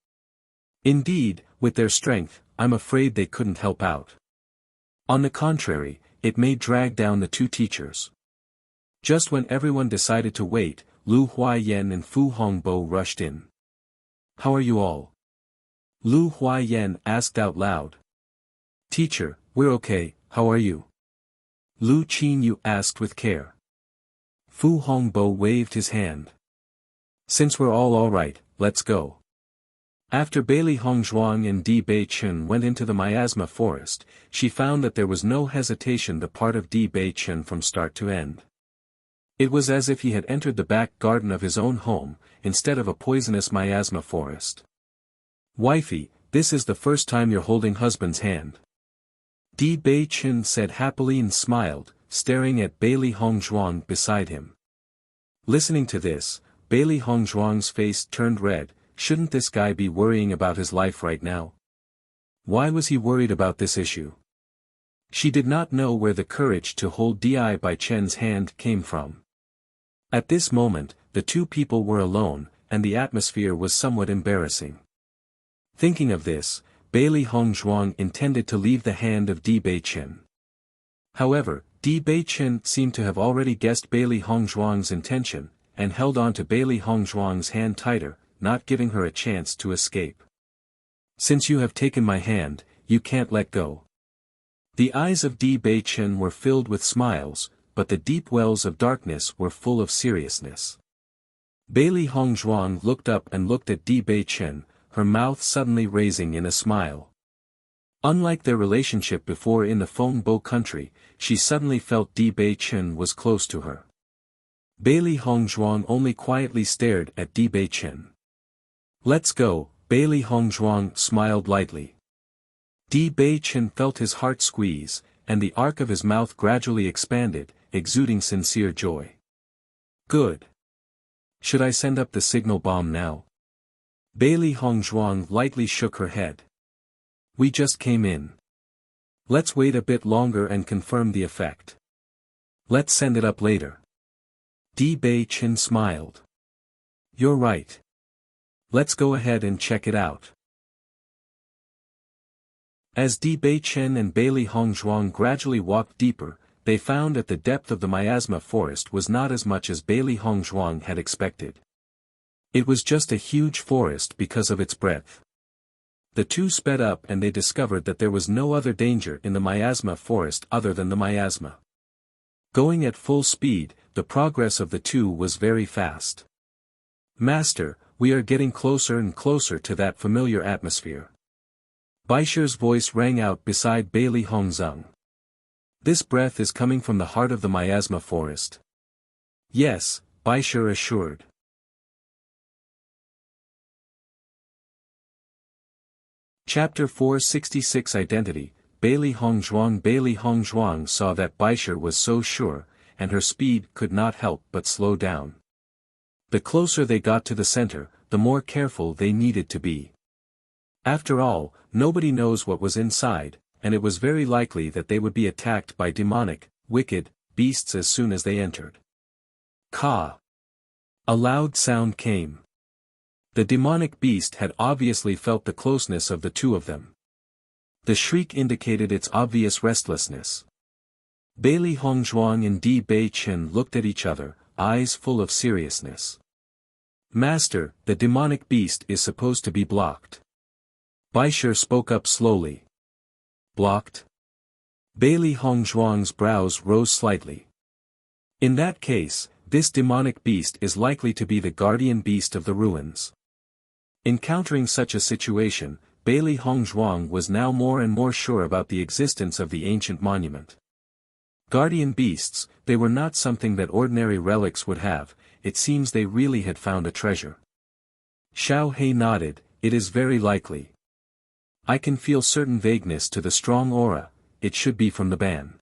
Indeed, with their strength, I'm afraid they couldn't help out. On the contrary, it may drag down the two teachers. Just when everyone decided to wait, Lu Huaiyan and Fu Hongbo rushed in. How are you all? Lu Huaiyan asked out loud. Teacher, we're okay, how are you? Lu Qinyu asked with care. Fu Hongbo waved his hand. Since we're all alright, let's go. After Bailey Hongzhuang and Di Beichun went into the miasma forest, she found that there was no hesitation the part of Di Beichun from start to end. It was as if he had entered the back garden of his own home, instead of a poisonous miasma forest. Wifey, this is the first time you're holding husband's hand. Di Beichun said happily and smiled, staring at Bailey Hongzhuang beside him. Listening to this, Bailey Hongzhuang's face turned red. Shouldn't this guy be worrying about his life right now? Why was he worried about this issue? She did not know where the courage to hold Di Baichen's hand came from. At this moment, the two people were alone, and the atmosphere was somewhat embarrassing. Thinking of this, Bailey Hongzhuang intended to leave the hand of Di Beichen. However, Di Beichen seemed to have already guessed Bailey Hongzhuang's intention, and held on to Bailey Hongzhuang's hand tighter, not giving her a chance to escape. Since you have taken my hand, you can't let go. The eyes of Di Beichen were filled with smiles, but the deep wells of darkness were full of seriousness. Bailey Hongzhuang looked up and looked at Di Beichen, her mouth suddenly raising in a smile. Unlike their relationship before in the Fengbo country, she suddenly felt Di Beichen was close to her. Bailey Hongzhuang only quietly stared at Di Beichen. Let's go, Bailey Hongzhuang smiled lightly. Di Beichen felt his heart squeeze, and the arc of his mouth gradually expanded, exuding sincere joy. Good. Should I send up the signal bomb now? Bailey Hongzhuang lightly shook her head. We just came in. Let's wait a bit longer and confirm the effect. Let's send it up later. Di Beichen smiled. You're right. Let's go ahead and check it out. As Di Beichen and Bailey Hongzhuang gradually walked deeper, they found that the depth of the miasma forest was not as much as Bailey Hongzhuang had expected. It was just a huge forest because of its breadth. The two sped up and they discovered that there was no other danger in the miasma forest other than the miasma. Going at full speed, the progress of the two was very fast. Master, we are getting closer and closer to that familiar atmosphere. Baisher's voice rang out beside Bailey Hongzhuang. This breath is coming from the heart of the miasma forest. Yes, Baisher assured. Chapter 466 Identity. Bailey Hongzhuang saw that Baisher was so sure, and her speed could not help but slow down. The closer they got to the center, the more careful they needed to be. After all, nobody knows what was inside, and it was very likely that they would be attacked by demonic, wicked, beasts as soon as they entered. Ka! A loud sound came. The demonic beast had obviously felt the closeness of the two of them. The shriek indicated its obvious restlessness. Bailey Hongzhuang and Di Beichen looked at each other, eyes full of seriousness. Master, the demonic beast is supposed to be blocked. Baisher spoke up slowly. Blocked? Bailey Hongzhuang's brows rose slightly. In that case, this demonic beast is likely to be the guardian beast of the ruins. Encountering such a situation, Bailey Hongzhuang was now more and more sure about the existence of the ancient monument. Guardian beasts, they were not something that ordinary relics would have, it seems they really had found a treasure. Xiao He nodded, it is very likely. I can feel certain vagueness to the strong aura, it should be from the ban.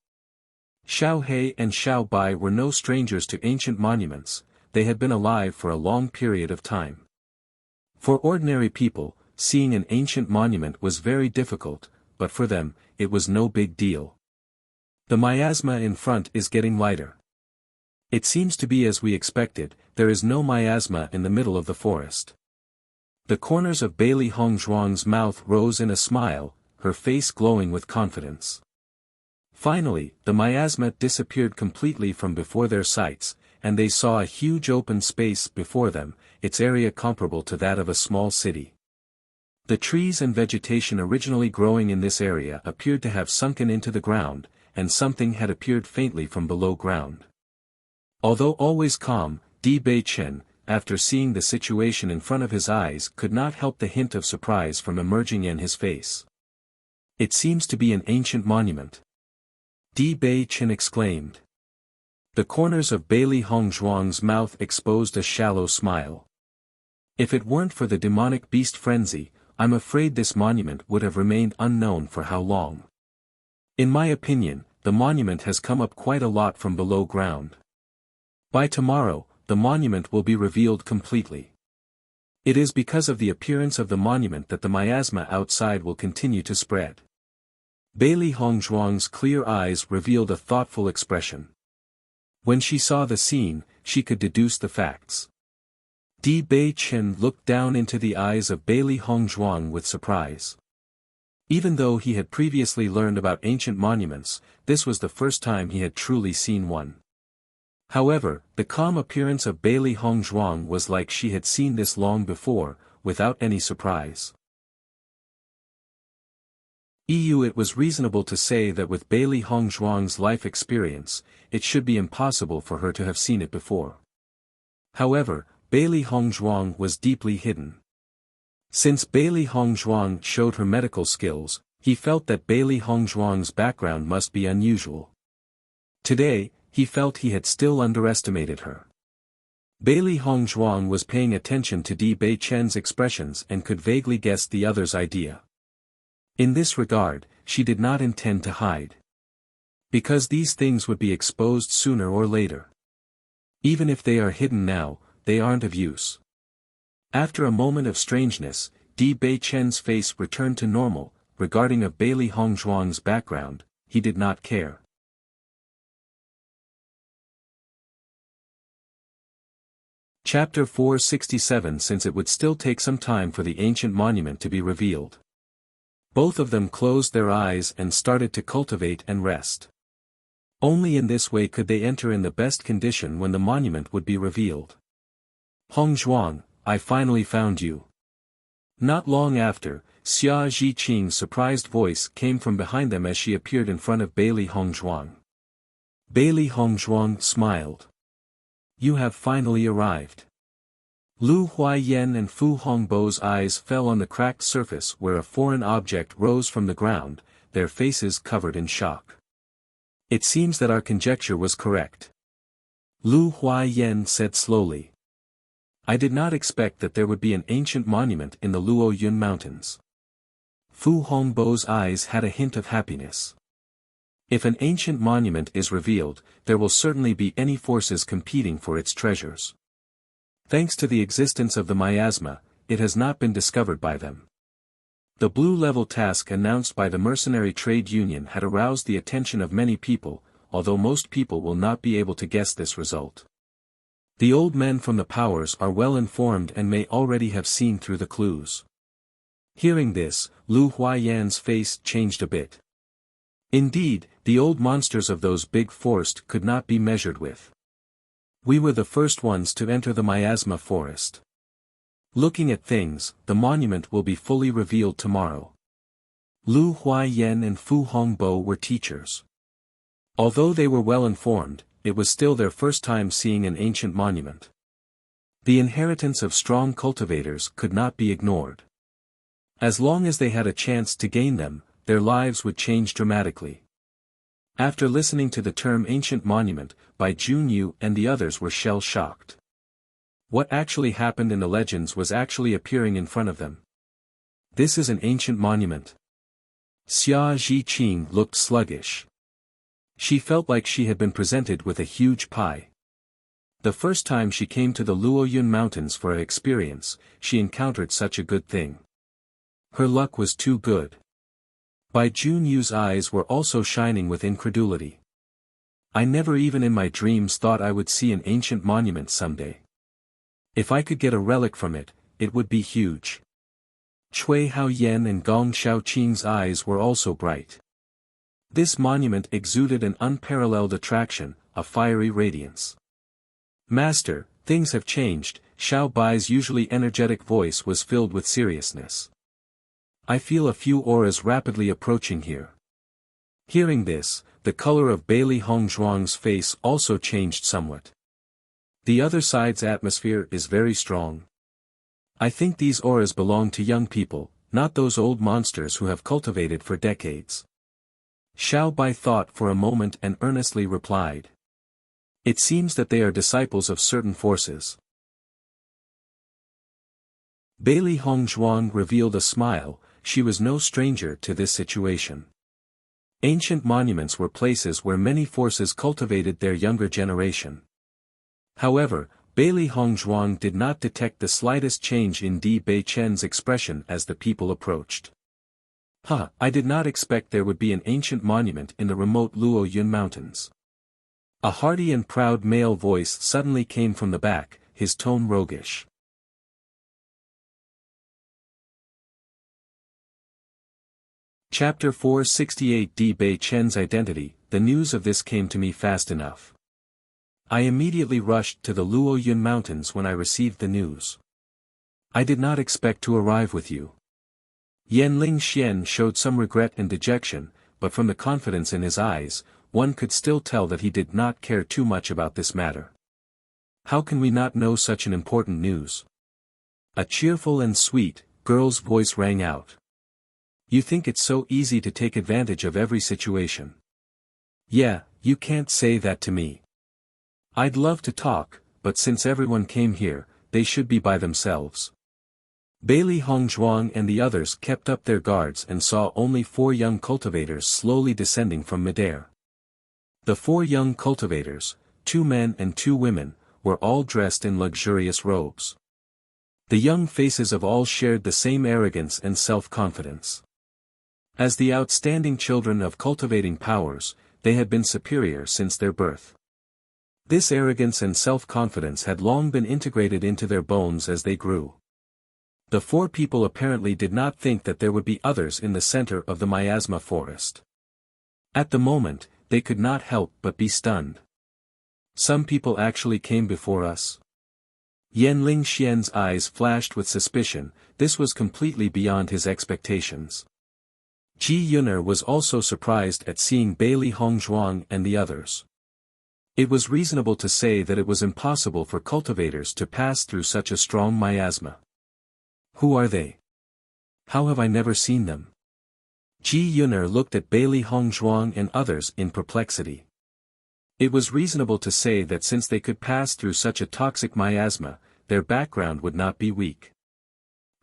Xiao He and Xiao Bai were no strangers to ancient monuments, they had been alive for a long period of time. For ordinary people, seeing an ancient monument was very difficult, but for them, it was no big deal. The miasma in front is getting lighter. It seems to be as we expected, there is no miasma in the middle of the forest. The corners of Bailey Hongzhuang's mouth rose in a smile, her face glowing with confidence. Finally, the miasma disappeared completely from before their sights, and they saw a huge open space before them, its area comparable to that of a small city. The trees and vegetation originally growing in this area appeared to have sunken into the ground, and something had appeared faintly from below ground. Although always calm, Di Bei-chen, after seeing the situation in front of his eyes, could not help the hint of surprise from emerging in his face. "It seems to be an ancient monument," Di Bei-chen exclaimed. The corners of Bailey Hongzhuang's mouth exposed a shallow smile. "If it weren't for the demonic beast frenzy, I'm afraid this monument would have remained unknown for how long. In my opinion, the monument has come up quite a lot from below ground. By tomorrow, the monument will be revealed completely. It is because of the appearance of the monument that the miasma outside will continue to spread." Bailey Hongzhuang's clear eyes revealed a thoughtful expression. When she saw the scene, she could deduce the facts. Di Bei-chen looked down into the eyes of Bailey Hongzhuang with surprise. Even though he had previously learned about ancient monuments, this was the first time he had truly seen one. However, the calm appearance of Bailey Hongzhuang was like she had seen this long before, without any surprise. It was reasonable to say that with Bailey Hongzhuang's life experience, it should be impossible for her to have seen it before. However, Bailey Hongzhuang was deeply hidden. Since Bailey Hongzhuang showed her medical skills, he felt that Bailey Hongzhuang's background must be unusual. Today, he felt he had still underestimated her. Bailey Hongzhuang was paying attention to Di Bei-chen's expressions and could vaguely guess the other's idea. In this regard, she did not intend to hide. Because these things would be exposed sooner or later. Even if they are hidden now, they aren't of use. After a moment of strangeness, Di Bei-chen's face returned to normal. Regarding of Bailey Hongzhuang's background, he did not care. Chapter 467. Since it would still take some time for the ancient monument to be revealed. Both of them closed their eyes and started to cultivate and rest. Only in this way could they enter in the best condition when the monument would be revealed. "Hongzhuang, I finally found you." Not long after, Xia Zhiqing's surprised voice came from behind them as she appeared in front of Bailey Hongzhuang. Bailey Hongzhuang smiled. "You have finally arrived." Lu Huaiyan and Fu Hongbo's eyes fell on the cracked surface where a foreign object rose from the ground, their faces covered in shock. "It seems that our conjecture was correct," Lu Huaiyan said slowly. "I did not expect that there would be an ancient monument in the Luoyun Mountains." Fu Hongbo's eyes had a hint of happiness. If an ancient monument is revealed, there will certainly be any forces competing for its treasures. Thanks to the existence of the miasma, it has not been discovered by them. The blue-level task announced by the mercenary trade union had aroused the attention of many people, although most people will not be able to guess this result. The old men from the powers are well informed and may already have seen through the clues. Hearing this, Lu Huaiyan's face changed a bit. Indeed, the old monsters of those big forests could not be measured with. "We were the first ones to enter the miasma forest. Looking at things, the monument will be fully revealed tomorrow." Lu Huaiyan and Fu Hongbo were teachers. Although they were well informed, it was still their first time seeing an ancient monument. The inheritance of strong cultivators could not be ignored. As long as they had a chance to gain them, their lives would change dramatically. After listening to the term ancient monument, Bai Junyu and the others were shell-shocked. What actually happened in the legends was actually appearing in front of them. This is an ancient monument. Xia Zhiqing looked sluggish. She felt like she had been presented with a huge pie. The first time she came to the Luoyun Mountains for an experience, she encountered such a good thing. Her luck was too good. Bai Junyu's eyes were also shining with incredulity. "I never even in my dreams thought I would see an ancient monument someday. If I could get a relic from it, it would be huge." Cui Haoyan and Gong Shaoqing's eyes were also bright. This monument exuded an unparalleled attraction, a fiery radiance. "Master, things have changed." Xiao Bai's usually energetic voice was filled with seriousness. "I feel a few auras rapidly approaching here." Hearing this, the color of Bailey Hongzhuang's face also changed somewhat. "The other side's atmosphere is very strong. I think these auras belong to young people, not those old monsters who have cultivated for decades." Xiao Bai thought for a moment and earnestly replied. "It seems that they are disciples of certain forces." Bailey Hongzhuang revealed a smile. She was no stranger to this situation. Ancient monuments were places where many forces cultivated their younger generation. However, Bailey Hongzhuang did not detect the slightest change in Di Beichen's expression as the people approached. I did not expect there would be an ancient monument in the remote Luoyun Mountains." A hearty and proud male voice suddenly came from the back, his tone roguish. Chapter 468 Di Beichen's identity. The news of this came to me fast enough. I immediately rushed to the Luoyun Mountains when I received the news. I did not expect to arrive with you. Yanling Xian showed some regret and dejection, but from the confidence in his eyes, one could still tell that he did not care too much about this matter. "How can we not know such an important news?" A cheerful and sweet, girl's voice rang out. "You think it's so easy to take advantage of every situation." "Yeah, you can't say that to me. I'd love to talk, but since everyone came here, they should be by themselves." Bailey Hongzhuang and the others kept up their guards and saw only 4 young cultivators slowly descending from midair. The 4 young cultivators, 2 men and 2 women, were all dressed in luxurious robes. The young faces of all shared the same arrogance and self-confidence. As the outstanding children of cultivating powers, they had been superior since their birth. This arrogance and self-confidence had long been integrated into their bones as they grew. The 4 people apparently did not think that there would be others in the center of the miasma forest. At the moment, they could not help but be stunned. "Some people actually came before us?" Yanling Xian's eyes flashed with suspicion. This was completely beyond his expectations. Ji Yuner was also surprised at seeing Bailey Hongzhuang and the others. It was reasonable to say that it was impossible for cultivators to pass through such a strong miasma. "Who are they? How have I never seen them?" Ji Yuner looked at Bailey Hongzhuang and others in perplexity. It was reasonable to say that since they could pass through such a toxic miasma, their background would not be weak.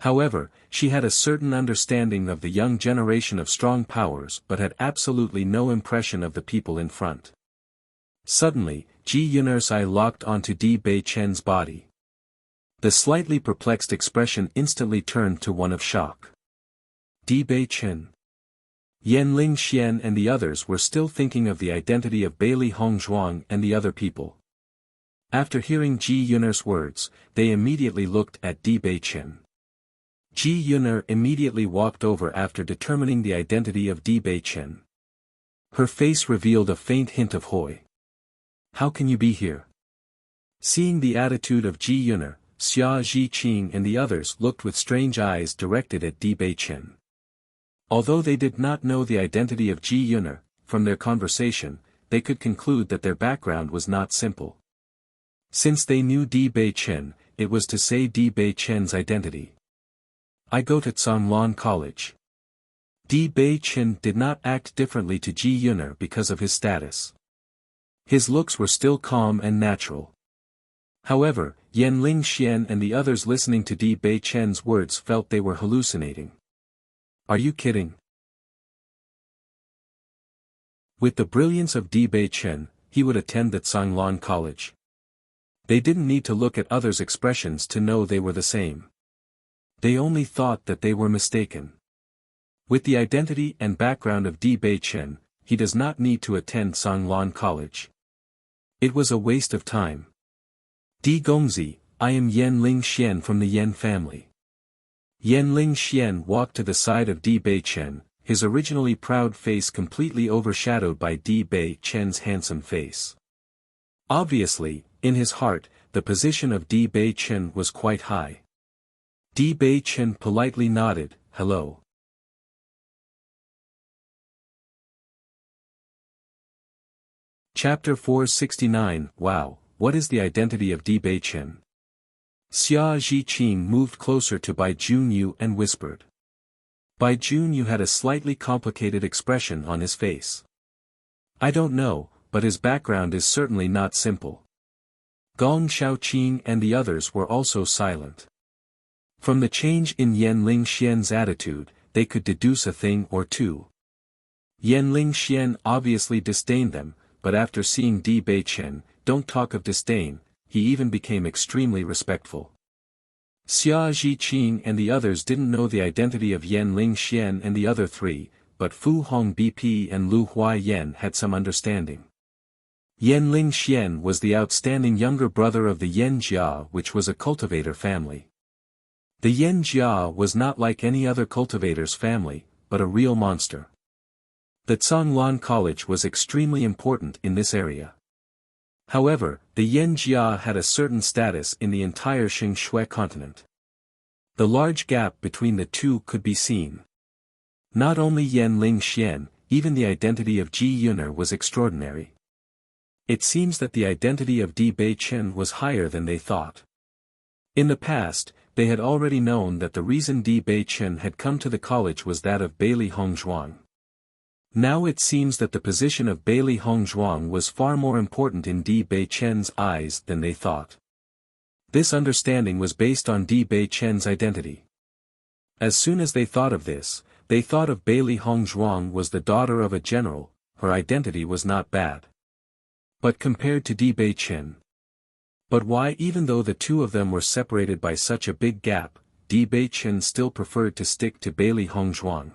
However, she had a certain understanding of the young generation of strong powers but had absolutely no impression of the people in front. Suddenly, Ji Yuner's eye locked onto Di Beichen's body. The slightly perplexed expression instantly turned to one of shock. Di Beichen. Yanling Xian and the others were still thinking of the identity of Bailey Hongzhuang and the other people. After hearing Ji Yuner's words, they immediately looked at Di Beichen. Ji Yuner immediately walked over after determining the identity of Di Beichen. Her face revealed a faint hint of hoy. "How can you be here?" Seeing the attitude of Ji Yuner, Xia Zhiqing and the others looked with strange eyes directed at Di Beichen. Although they did not know the identity of Ji Yuner, from their conversation, they could conclude that their background was not simple. Since they knew Di Beichen, it was to say Di Beichen's identity. "I go to Zhonglong College." Di Beichen did not act differently to Ji Yuner because of his status. His looks were still calm and natural. However, Yanling Xian and the others listening to Di Beichen's words felt they were hallucinating. "Are you kidding?" With the brilliance of Di Beichen, he would attend the Zhonglong College. They didn't need to look at others' expressions to know they were the same. They only thought that they were mistaken. With the identity and background of Di Beichen, he does not need to attend Zhonglong College. It was a waste of time. "Di Gongzi, I am Yanling Xian from the Yan family." Yanling Xian walked to the side of Di Beichen, his originally proud face completely overshadowed by Di Beichen's handsome face. Obviously, in his heart, the position of Di Bei Chen was quite high. Di Bei Chen politely nodded, "Hello." Chapter 469, Wow, what is the identity of Di Bei Chen? Xia Zhiqing moved closer to Bai Junyu and whispered. Bai Junyu had a slightly complicated expression on his face. "I don't know, but his background is certainly not simple." Gong Shaoqing and the others were also silent. From the change in Yan Lingxian's attitude, they could deduce a thing or two. Yan Lingxian obviously disdained them, but after seeing Di Bei Chen, don't talk of disdain, he even became extremely respectful. Xia Zhiqing and the others didn't know the identity of Yan Lingxian and the other three, but Fu Hong BP and Lu Huaiyan had some understanding. Yan Lingxian was the outstanding younger brother of the Yan Jia, which was a cultivator family. The Yan Jia was not like any other cultivator's family, but a real monster. The Zhonglan College was extremely important in this area. However, the Yan Jia had a certain status in the entire Xingshui continent. The large gap between the two could be seen. Not only Yan Lingxian, even the identity of Ji Yuner was extraordinary. It seems that the identity of Di Bei Chen was higher than they thought. In the past, they had already known that the reason Di Bei Chen had come to the college was that of Bailey Hongzhuang. Now it seems that the position of Bailey Hongzhuang was far more important in Di Bei Chen's eyes than they thought. This understanding was based on Di Bei Chen's identity. As soon as they thought of this, they thought of Bailey Hongzhuang was the daughter of a general, her identity was not bad. But compared to Di Bei Chen. But why, even though the two of them were separated by such a big gap, Di Bei Chen still preferred to stick to Bailey Hongzhuang?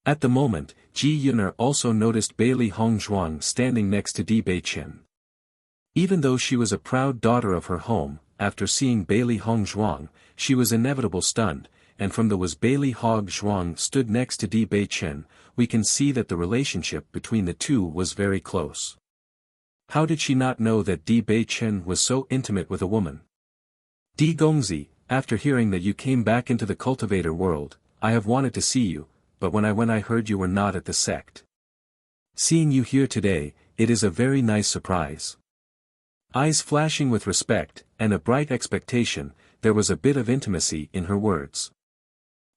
At the moment, Ji Yuner also noticed Bailey Hongzhuang standing next to Di Bei Chen. Even though she was a proud daughter of her home, after seeing Bailey Hongzhuang, she was inevitably stunned, and from the was Bailey Hongzhuang stood next to Di Bei Chen, we can see that the relationship between the two was very close. How did she not know that Di Bei Chen was so intimate with a woman? Di Gongzi, after hearing that you came back into the cultivator world, I have wanted to see you, but when I heard you were not at the sect. Seeing you here today, it is a very nice surprise. Eyes flashing with respect, and a bright expectation, there was a bit of intimacy in her words.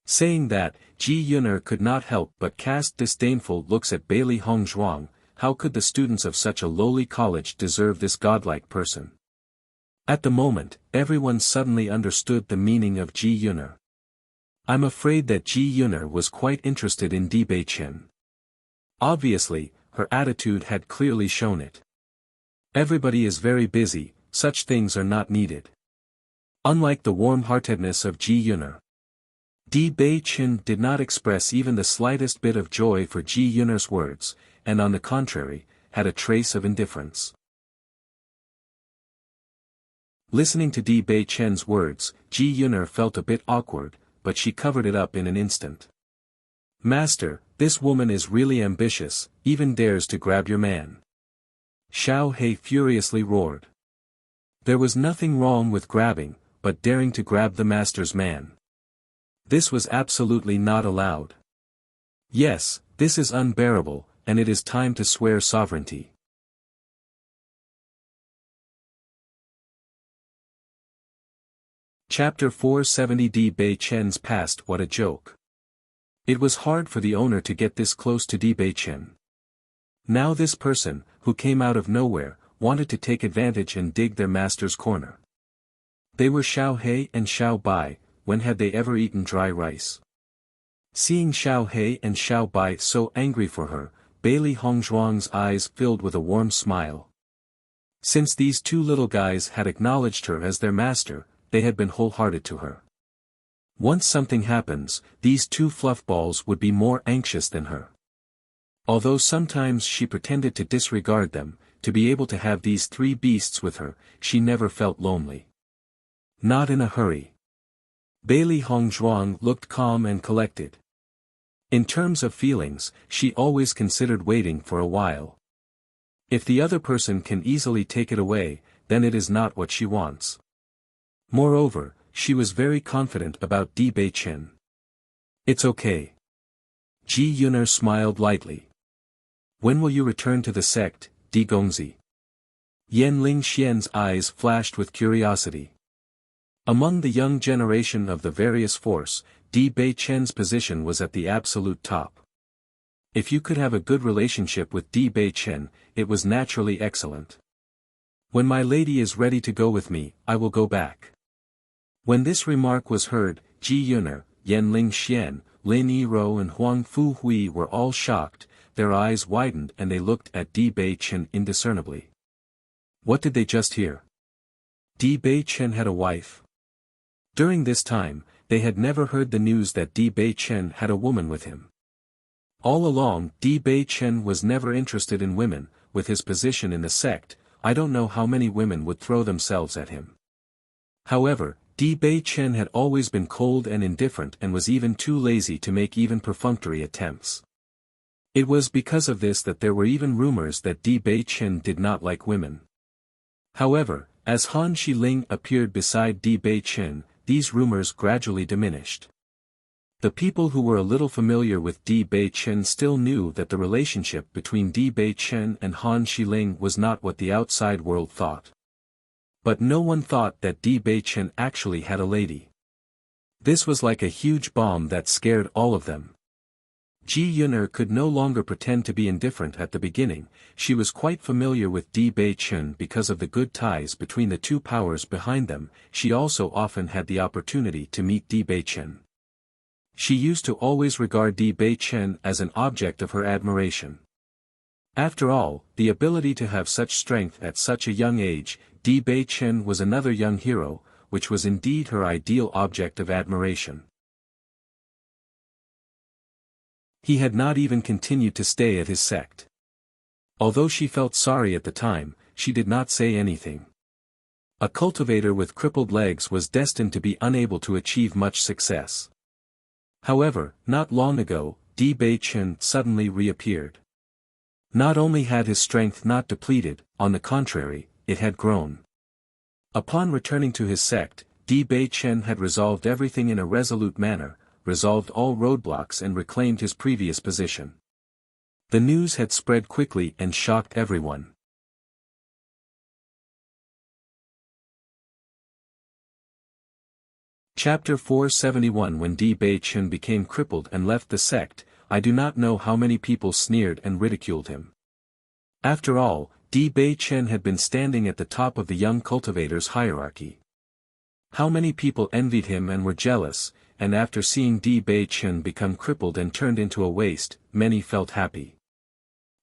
Saying that, Ji Yuner could not help but cast disdainful looks at Bailey Hongzhuang. How could the students of such a lowly college deserve this godlike person? At the moment, everyone suddenly understood the meaning of Ji Yuner. I'm afraid that Ji Yuner was quite interested in Di Bei Chen. Obviously, her attitude had clearly shown it. Everybody is very busy, such things are not needed. Unlike the warm-heartedness of Ji Yuner. Di Bei Chen did not express even the slightest bit of joy for Ji Yuner's words, and on the contrary, had a trace of indifference. Listening to Di Bei Chen's words, Ji Yuner felt a bit awkward, but she covered it up in an instant. Master, this woman is really ambitious, even dares to grab your man. Xiao He furiously roared. There was nothing wrong with grabbing, but daring to grab the master's man. This was absolutely not allowed. Yes, this is unbearable, and it is time to swear sovereignty. Chapter 470 Di Bei Chen's past. What a joke. It was hard for the owner to get this close to Di Bei Chen. Now this person, who came out of nowhere, wanted to take advantage and dig their master's corner. They were Xiao He and Xiao Bai. When had they ever eaten dry rice? Seeing Xiao He and Xiao Bai so angry for her, Bailey Hongzhuang's eyes filled with a warm smile. Since these two little guys had acknowledged her as their master, they had been wholehearted to her. Once something happens, these two fluffballs would be more anxious than her. Although sometimes she pretended to disregard them, to be able to have these three beasts with her, she never felt lonely. Not in a hurry. Bailey Hongzhuang looked calm and collected. In terms of feelings, she always considered waiting for a while. If the other person can easily take it away, then it is not what she wants. Moreover, she was very confident about Di Beichen. It's okay. Ji Yuner smiled lightly. When will you return to the sect, Di Gongzi? Yan Lingxian's eyes flashed with curiosity. Among the young generation of the various force, Di Beichen's position was at the absolute top. If you could have a good relationship with Di Beichen, it was naturally excellent. When my lady is ready to go with me, I will go back. When this remark was heard, Ji Yuner, Yan Lingxian, Lin Yirou and Huang Fuhui were all shocked, their eyes widened and they looked at Di Beichen indiscernibly. What did they just hear? Di Beichen had a wife. During this time, they had never heard the news that Di Beichen had a woman with him. All along, Di Beichen was never interested in women. With his position in the sect, I don't know how many women would throw themselves at him. However, Di Beichen had always been cold and indifferent and was even too lazy to make even perfunctory attempts. It was because of this that there were even rumors that Di Beichen did not like women. However, as Han Shiling appeared beside Di Beichen, these rumors gradually diminished. The people who were a little familiar with Di Beichen still knew that the relationship between Di Beichen and Han Shiling was not what the outside world thought. But no one thought that Di Beichen actually had a lady. This was like a huge bomb that scared all of them. Ji Yuner could no longer pretend to be indifferent at the beginning. She was quite familiar with Di Beichen because of the good ties between the two powers behind them. She also often had the opportunity to meet Di Beichen. She used to always regard Di Beichen as an object of her admiration. After all, the ability to have such strength at such a young age, Di Beichen was another young hero, which was indeed her ideal object of admiration. He had not even continued to stay at his sect. Although she felt sorry at the time, she did not say anything. A cultivator with crippled legs was destined to be unable to achieve much success. However, not long ago, Di Beichen suddenly reappeared. Not only had his strength not depleted, on the contrary, it had grown. Upon returning to his sect, Di Beichen had resolved everything in a resolute manner, resolved all roadblocks and reclaimed his previous position. The news had spread quickly and shocked everyone. Chapter 471 When Di Beichen became crippled and left the sect, I do not know how many people sneered and ridiculed him. After all, Di Beichen had been standing at the top of the young cultivators' hierarchy. How many people envied him and were jealous, and after seeing Di Beichen become crippled and turned into a waste, many felt happy.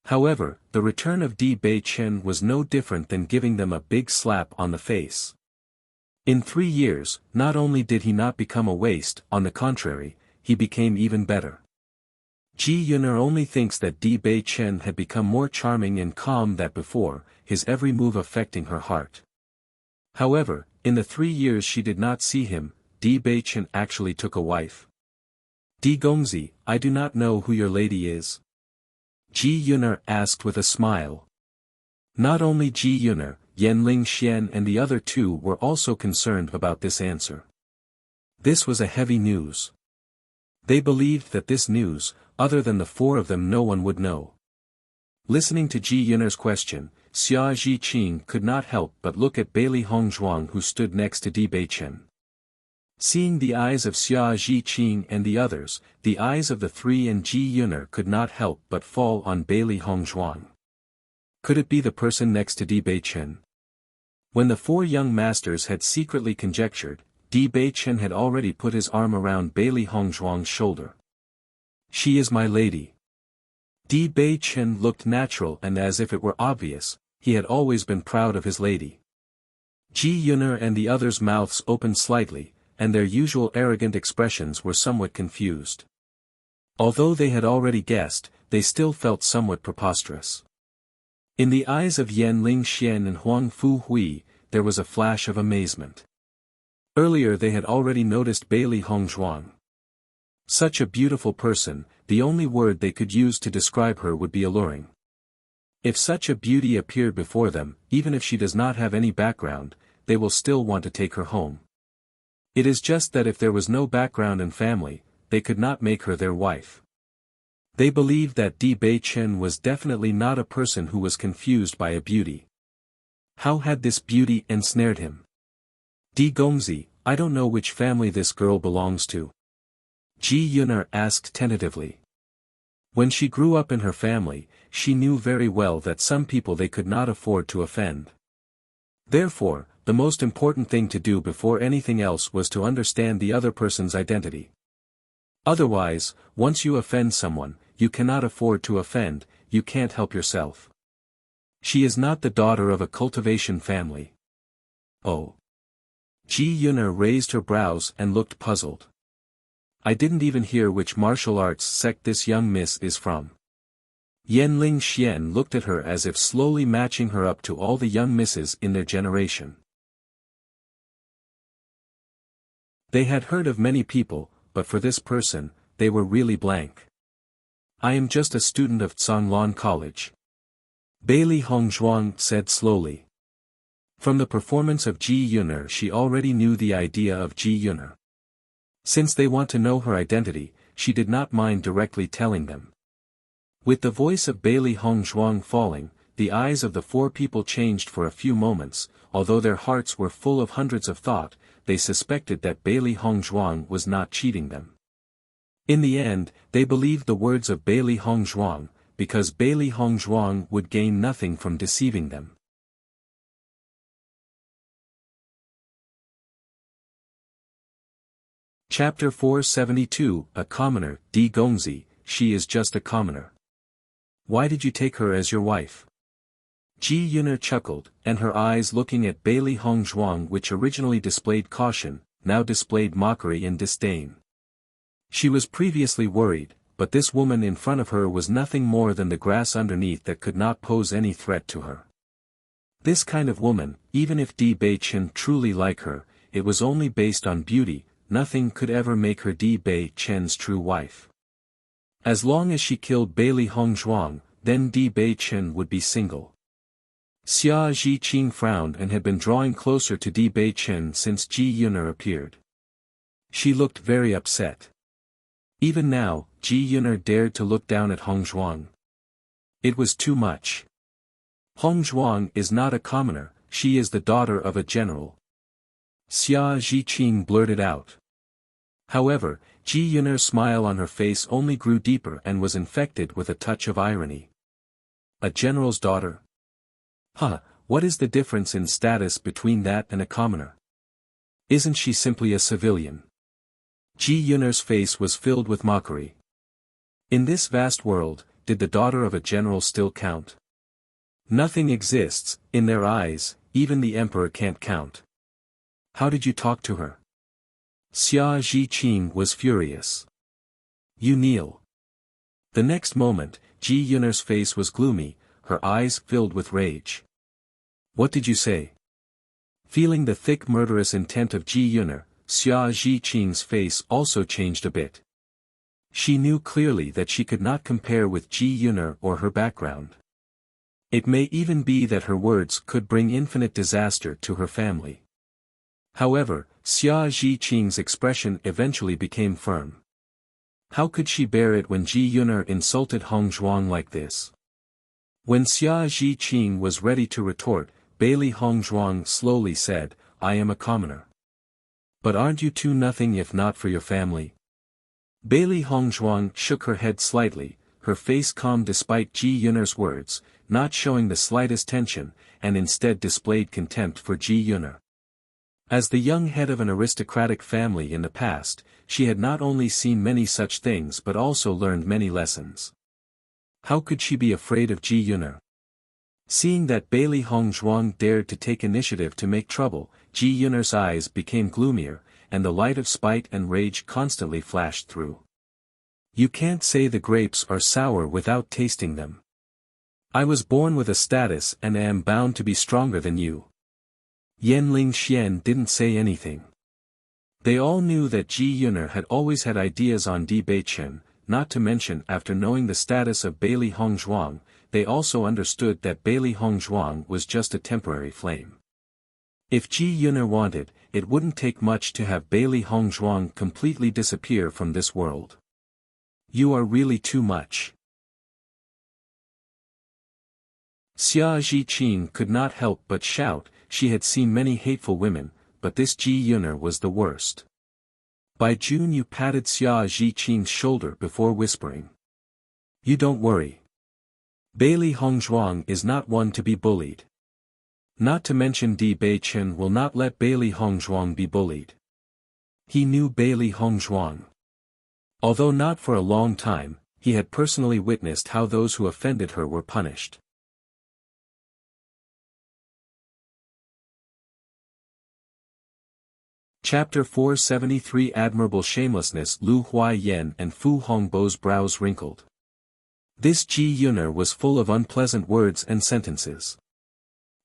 However, the return of Di Beichen was no different than giving them a big slap on the face. In 3 years, not only did he not become a waste, on the contrary, he became even better. Ji Yuner only thinks that Di Beichen had become more charming and calm than before, his every move affecting her heart. However, in the 3 years she did not see him, Di Beichen actually took a wife. Di Gongzi, I do not know who your lady is. Ji Yuner asked with a smile. Not only Ji Yuner, Yan Lingxian and the other two were also concerned about this answer. This was a heavy news. They believed that this news, other than the four of them, no one would know. Listening to Ji Yuner's question, Xia Zhiqing could not help but look at Bailey Hongzhuang who stood next to Di Beichen. Seeing the eyes of Xia Zhiqing and the others, the eyes of the three and Ji Yuner could not help but fall on Bailey Hongzhuang. Could it be the person next to Di Beichen? When the four young masters had secretly conjectured, Di Beichen had already put his arm around Bailey Hongzhuang's shoulder. She is my lady. Di Beichen looked natural and as if it were obvious, he had always been proud of his lady. Ji Yuner and the others' mouths opened slightly, and their usual arrogant expressions were somewhat confused. Although they had already guessed, they still felt somewhat preposterous. In the eyes of Yan Lingxian and Huang Fuhui, there was a flash of amazement. Earlier they had already noticed Bailey Hongzhuang. Such a beautiful person, the only word they could use to describe her would be alluring. If such a beauty appeared before them, even if she does not have any background, they will still want to take her home. It is just that if there was no background and family, they could not make her their wife. They believed that Di Bei-chen was definitely not a person who was confused by a beauty. How had this beauty ensnared him? Di Gongzi, I don't know which family this girl belongs to. Ji Yuner asked tentatively. When she grew up in her family, she knew very well that some people they could not afford to offend. Therefore, the most important thing to do before anything else was to understand the other person's identity. Otherwise, once you offend someone, you cannot afford to offend, you can't help yourself. She is not the daughter of a cultivation family. Oh. Ji Yuner raised her brows and looked puzzled. I didn't even hear which martial arts sect this young miss is from. Yanling Xian looked at her as if slowly matching her up to all the young misses in their generation. They had heard of many people, but for this person, they were really blank. I am just a student of Tsanglan College. Bailey Hongzhuang said slowly. From the performance of Ji Yuner she already knew the idea of Ji Yuner. Since they want to know her identity, she did not mind directly telling them. With the voice of Bailey Hongzhuang falling, the eyes of the four people changed for a few moments, although their hearts were full of hundreds of thought, they suspected that Bailey Hongzhuang was not cheating them. In the end, they believed the words of Bailey Hongzhuang, because Bailey Hongzhuang would gain nothing from deceiving them. Chapter 472, A Commoner, Di Gongzi, she is just a commoner. Why did you take her as your wife? Ji Yuner chuckled, and her eyes looking at Bailey Hongzhuang which originally displayed caution, now displayed mockery and disdain. She was previously worried, but this woman in front of her was nothing more than the grass underneath that could not pose any threat to her. This kind of woman, even if Di Bei-chen truly like her, it was only based on beauty, nothing could ever make her Di Bei-chen's true wife. As long as she killed Bailey Hongzhuang, then Di Bei-chen would be single. Xia Zhiqing frowned and had been drawing closer to Di Bei-chen since Ji Yuner appeared. She looked very upset. Even now, Ji Yuner dared to look down at Hongzhuang. It was too much. Hongzhuang is not a commoner, she is the daughter of a general. Xia Zhiqing blurted out. However, Ji Yuner's smile on her face only grew deeper and was infected with a touch of irony. A general's daughter? Huh, what is the difference in status between that and a commoner? Isn't she simply a civilian? Ji Yuner's face was filled with mockery. In this vast world, did the daughter of a general still count? Nothing exists, in their eyes, even the emperor can't count. How did you talk to her? Xia Zhiqing was furious. You kneel. The next moment, Ji Yuner's face was gloomy, her eyes filled with rage. What did you say? Feeling the thick murderous intent of Ji Yuner, Xia Zhiqing's face also changed a bit. She knew clearly that she could not compare with Ji Yuner or her background. It may even be that her words could bring infinite disaster to her family. However, Xia Zhiqing's expression eventually became firm. How could she bear it when Ji Yuner insulted Hongzhuang like this? When Xia Zhiqing was ready to retort, Bailey Hongzhuang slowly said, I am a commoner. But aren't you two nothing if not for your family? Bailey Hongzhuang shook her head slightly, her face calm despite Ji Yuner's words, not showing the slightest tension, and instead displayed contempt for Ji Yuner. As the young head of an aristocratic family in the past, she had not only seen many such things but also learned many lessons. How could she be afraid of Ji Yuner? Seeing that Bailey Hongzhuang dared to take initiative to make trouble, Ji Yuner's eyes became gloomier, and the light of spite and rage constantly flashed through. You can't say the grapes are sour without tasting them. I was born with a status and am bound to be stronger than you. Yanling Xian didn't say anything. They all knew that Ji Yuner had always had ideas on Di Bei-chen, not to mention after knowing the status of Bailey Hongzhuang, they also understood that Bailey Hongzhuang was just a temporary flame. If Ji Yuner wanted, it wouldn't take much to have Bailey Hongzhuang completely disappear from this world. You are really too much. Xia Zhiqin could not help but shout. She had seen many hateful women, but this Ji Yuner was the worst. Bai Jun Yu patted Xia Zhiqin's shoulder before whispering. You don't worry. Bailey Hongzhuang is not one to be bullied. Not to mention Di Beichen will not let Bailey Hongzhuang be bullied. He knew Bailey Hongzhuang. Although not for a long time, he had personally witnessed how those who offended her were punished. Chapter 473 Admirable Shamelessness. Lu Huaiyan and Fu Hongbo's brows wrinkled. This Ji Yuner was full of unpleasant words and sentences.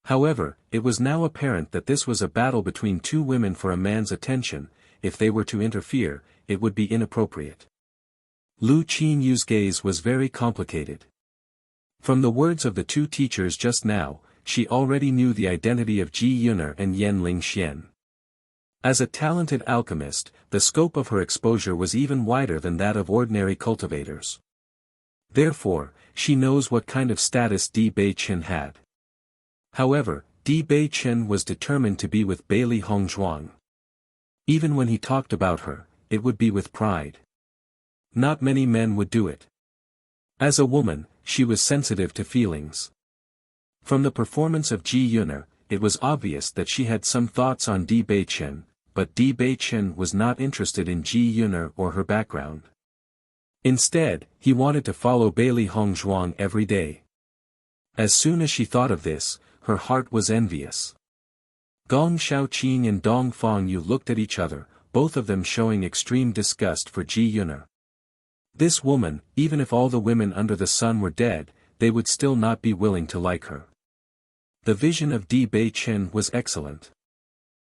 However, it was now apparent that this was a battle between two women for a man's attention. If they were to interfere, it would be inappropriate. Lu Qinyu's gaze was very complicated. From the words of the two teachers just now, she already knew the identity of Ji Yuner and Yan Lingxian. As a talented alchemist, the scope of her exposure was even wider than that of ordinary cultivators. Therefore, she knows what kind of status Di Beichen had. However, Di Beichen was determined to be with Bailey Hongzhuang. Even when he talked about her, it would be with pride. Not many men would do it. As a woman, she was sensitive to feelings. From the performance of Ji Yuner, it was obvious that she had some thoughts on Di Beichen, but Di Beichen was not interested in Ji Yuner or her background. Instead, he wanted to follow Bailey Hongzhuang every day. As soon as she thought of this, her heart was envious. Gong Shaoqing and Dong Fangyu looked at each other, both of them showing extreme disgust for Ji Yuner. This woman, even if all the women under the sun were dead, they would still not be willing to like her. The vision of Di Beichen was excellent.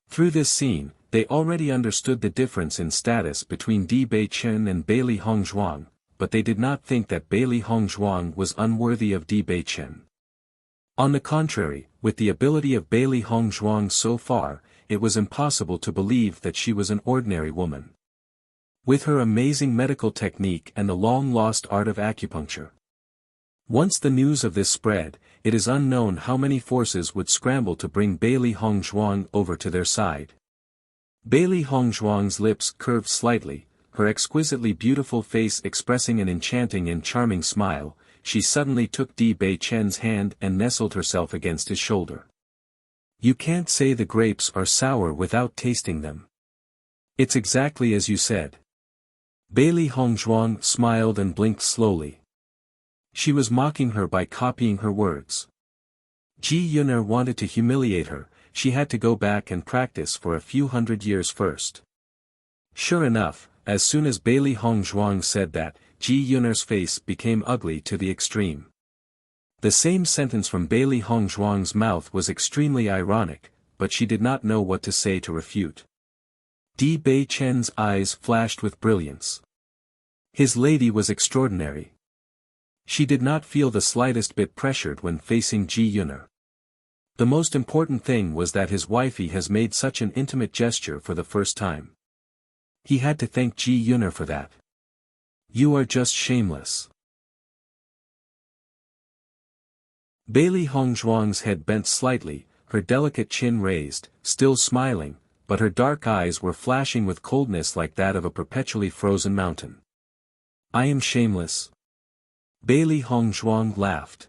Through this scene, they already understood the difference in status between Di Beichen and Bailey Hongzhuang, but they did not think that Bailey Hongzhuang was unworthy of Di Beichen. On the contrary, with the ability of Bailey Hongzhuang so far, it was impossible to believe that she was an ordinary woman. With her amazing medical technique and the long-lost art of acupuncture. Once the news of this spread, it is unknown how many forces would scramble to bring Bailey Hongzhuang over to their side. Bailey Hongzhuang's lips curved slightly, her exquisitely beautiful face expressing an enchanting and charming smile. She suddenly took Di Beichen's hand and nestled herself against his shoulder. You can't say the grapes are sour without tasting them. It's exactly as you said. Bailey Hongzhuang smiled and blinked slowly. She was mocking her by copying her words. Ji Yuner wanted to humiliate her. She had to go back and practice for a few hundred years first. Sure enough, as soon as Bailey Hongzhuang said that, Ji Yuner's face became ugly to the extreme. The same sentence from Bailey Hongzhuang's mouth was extremely ironic, but she did not know what to say to refute. Di Beichen's eyes flashed with brilliance. His lady was extraordinary. She did not feel the slightest bit pressured when facing Ji Yuner. The most important thing was that his wifey has made such an intimate gesture for the first time. He had to thank Ji Yuner for that. You are just shameless. Bailey Hongzhuang's head bent slightly, her delicate chin raised, still smiling, but her dark eyes were flashing with coldness like that of a perpetually frozen mountain. I am shameless. Bailey Hongzhuang laughed.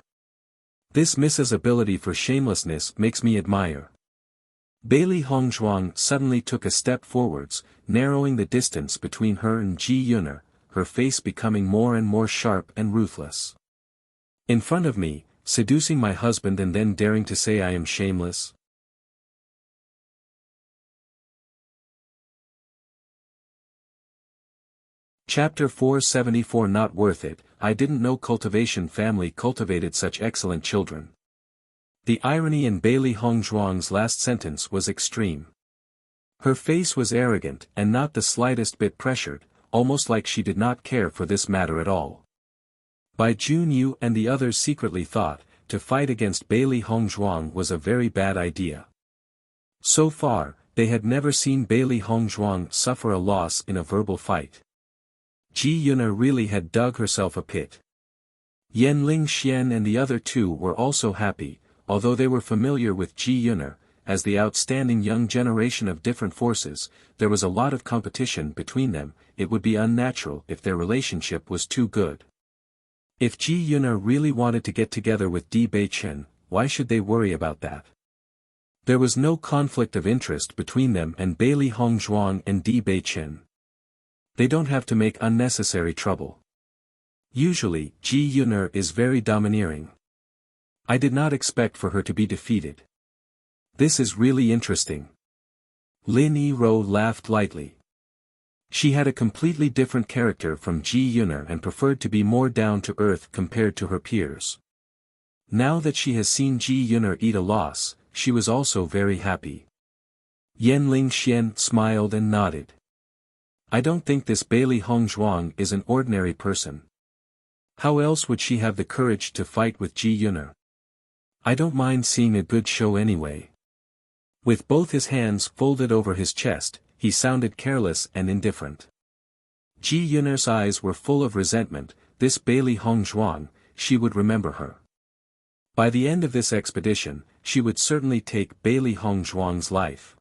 This Mrs. ability for shamelessness makes me admire. Bailey Hongzhuang suddenly took a step forwards, narrowing the distance between her and Ji Yuner, her face becoming more and more sharp and ruthless. In front of me, seducing my husband and then daring to say I am shameless? Chapter 474 Not worth it. I didn't know cultivation family cultivated such excellent children. The irony in Bailey Hongzhuang's last sentence was extreme. Her face was arrogant and not the slightest bit pressured, almost like she did not care for this matter at all. By Jun Yu and the others secretly thought, to fight against Bailey Hongzhuang was a very bad idea. So far, they had never seen Bailey Hongzhuang suffer a loss in a verbal fight. Ji Yuner really had dug herself a pit. Yan Ling Xian and the other two were also happy, although they were familiar with Ji Yuner, as the outstanding young generation of different forces. There was a lot of competition between them. It would be unnatural if their relationship was too good. If Ji Yuner really wanted to get together with Di Beichen, why should they worry about that? There was no conflict of interest between them and Bailey Hongzhuang and Di Beichen. They don't have to make unnecessary trouble. Usually, Ji Yuner is very domineering. I did not expect for her to be defeated. This is really interesting. Lin Yi-ro laughed lightly. She had a completely different character from Ji Yuner and preferred to be more down-to-earth compared to her peers. Now that she has seen Ji Yuner eat a loss, she was also very happy. Yan Ling Xian smiled and nodded. I don't think this Bailey Hongzhuang is an ordinary person. How else would she have the courage to fight with Ji Yuner? I don't mind seeing a good show anyway. With both his hands folded over his chest, he sounded careless and indifferent. Ji Yuner's eyes were full of resentment. This Bailey Hongzhuang, she would remember her. By the end of this expedition, she would certainly take Bailey Hongzhuang's life.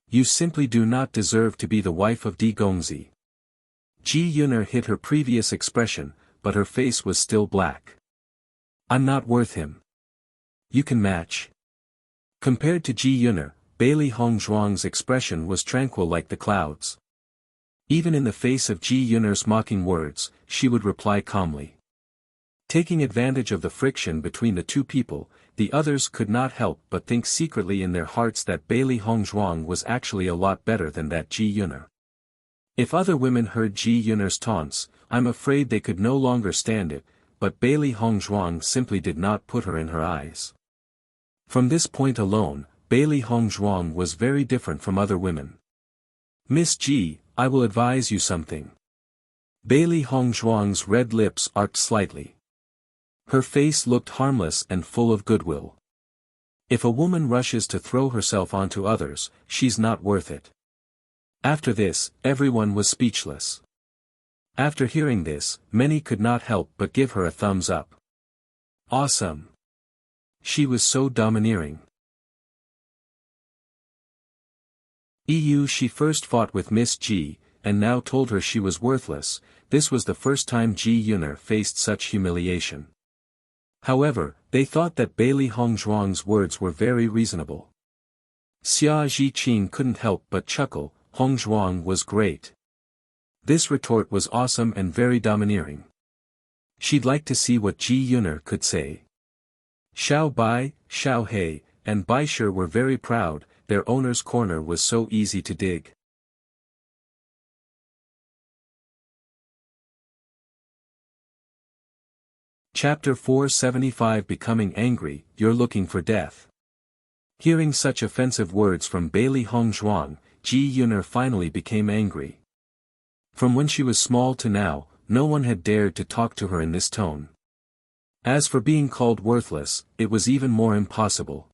You simply do not deserve to be the wife of Di Gongzi. Ji Yuner hid her previous expression, but her face was still black. I'm not worth him. You can match. Compared to Ji Yuner, Bailey Hongzhuang's expression was tranquil like the clouds. Even in the face of Ji Yuner's mocking words, she would reply calmly. Taking advantage of the friction between the two people, the others could not help but think secretly in their hearts that Bailey Hongzhuang was actually a lot better than that Ji Yuner. If other women heard Ji Yuner's taunts, I'm afraid they could no longer stand it, but Bailey Hongzhuang simply did not put her in her eyes. From this point alone, Bailey Hongzhuang was very different from other women. Miss Ji, I will advise you something. Bailey Hongzhuang's red lips arched slightly. Her face looked harmless and full of goodwill. If a woman rushes to throw herself onto others, she's not worth it. After this, everyone was speechless. After hearing this, many could not help but give her a thumbs up. Awesome. She was so domineering. She first fought with Miss Ji, and now told her she was worthless. This was the first time Ji Yuner faced such humiliation. However, they thought that Bailey Hongzhuang's words were very reasonable. Xia Zhiqing couldn't help but chuckle. Hongzhuang was great. This retort was awesome and very domineering. She'd like to see what Ji Yuner could say. Xiao Bai, Xiao He, and Bai Shi were very proud. Their owner's corner was so easy to dig. Chapter 475 Becoming Angry, You're Looking for Death. Hearing such offensive words from Bailey Hongzhuang, Ji Yuner finally became angry. From when she was small to now, no one had dared to talk to her in this tone. As for being called worthless, it was even more impossible.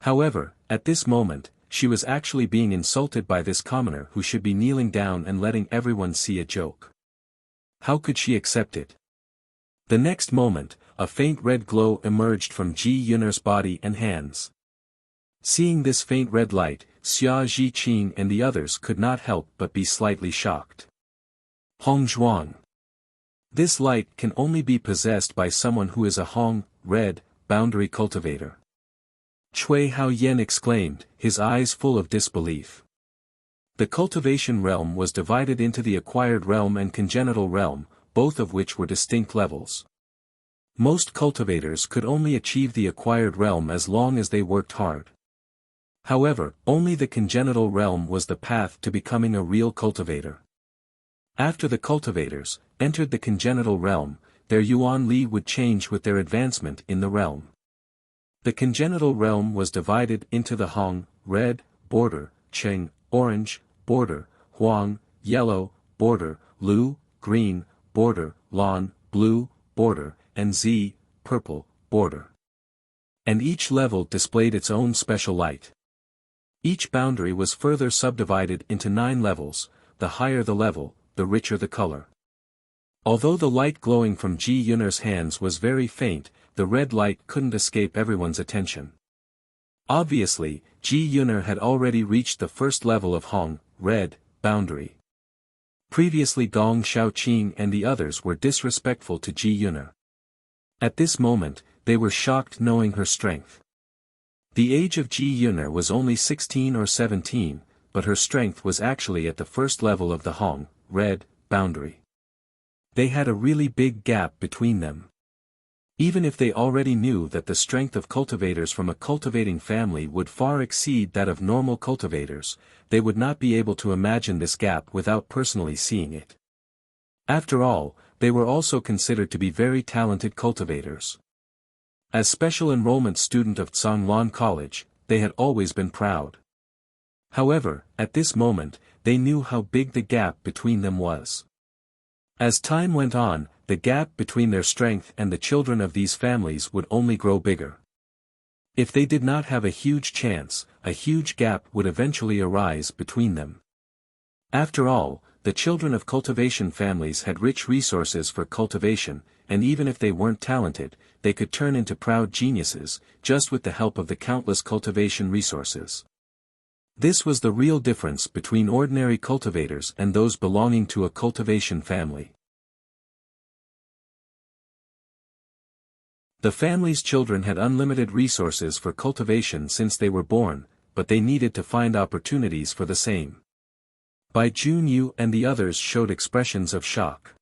However, at this moment, she was actually being insulted by this commoner who should be kneeling down and letting everyone see a joke. How could she accept it? The next moment, a faint red glow emerged from Ji Yuner's body and hands. Seeing this faint red light, Xia Zhiqing and the others could not help but be slightly shocked. Hongzhuang. This light can only be possessed by someone who is a Hong, red, boundary cultivator. Cui Hao Yen exclaimed, his eyes full of disbelief. The cultivation realm was divided into the acquired realm and congenital realm, both of which were distinct levels. Most cultivators could only achieve the acquired realm as long as they worked hard. However, only the congenital realm was the path to becoming a real cultivator. After the cultivators entered the congenital realm, their yuan li would change with their advancement in the realm. The congenital realm was divided into the Hong, red, border, Cheng, orange, border, Huang, yellow, border, Lu, green, border, Lan, blue, border, and Z, purple, border. And each level displayed its own special light. Each boundary was further subdivided into 9 levels, the higher the level, the richer the color. Although the light glowing from Ji Yun'er's hands was very faint, the red light couldn't escape everyone's attention. Obviously, Ji Yun'er had already reached the first level of Hong, red, boundary. Previously Gong Xiaoqing and the others were disrespectful to Ji Yun'er. At this moment, they were shocked knowing her strength. The age of Ji Yun'er was only 16 or 17, but her strength was actually at the first level of the Hong, red, boundary. They had a really big gap between them. Even if they already knew that the strength of cultivators from a cultivating family would far exceed that of normal cultivators, they would not be able to imagine this gap without personally seeing it. After all, they were also considered to be very talented cultivators. As special enrollment student of Tsanglan College, they had always been proud. However, at this moment, they knew how big the gap between them was. As time went on, the gap between their strength and the children of these families would only grow bigger. If they did not have a huge chance, a huge gap would eventually arise between them. After all, the children of cultivation families had rich resources for cultivation, and even if they weren't talented, they could turn into proud geniuses, just with the help of the countless cultivation resources. This was the real difference between ordinary cultivators and those belonging to a cultivation family. The family's children had unlimited resources for cultivation since they were born, but they needed to find opportunities for the same. Bai Junyu and the others showed expressions of shock.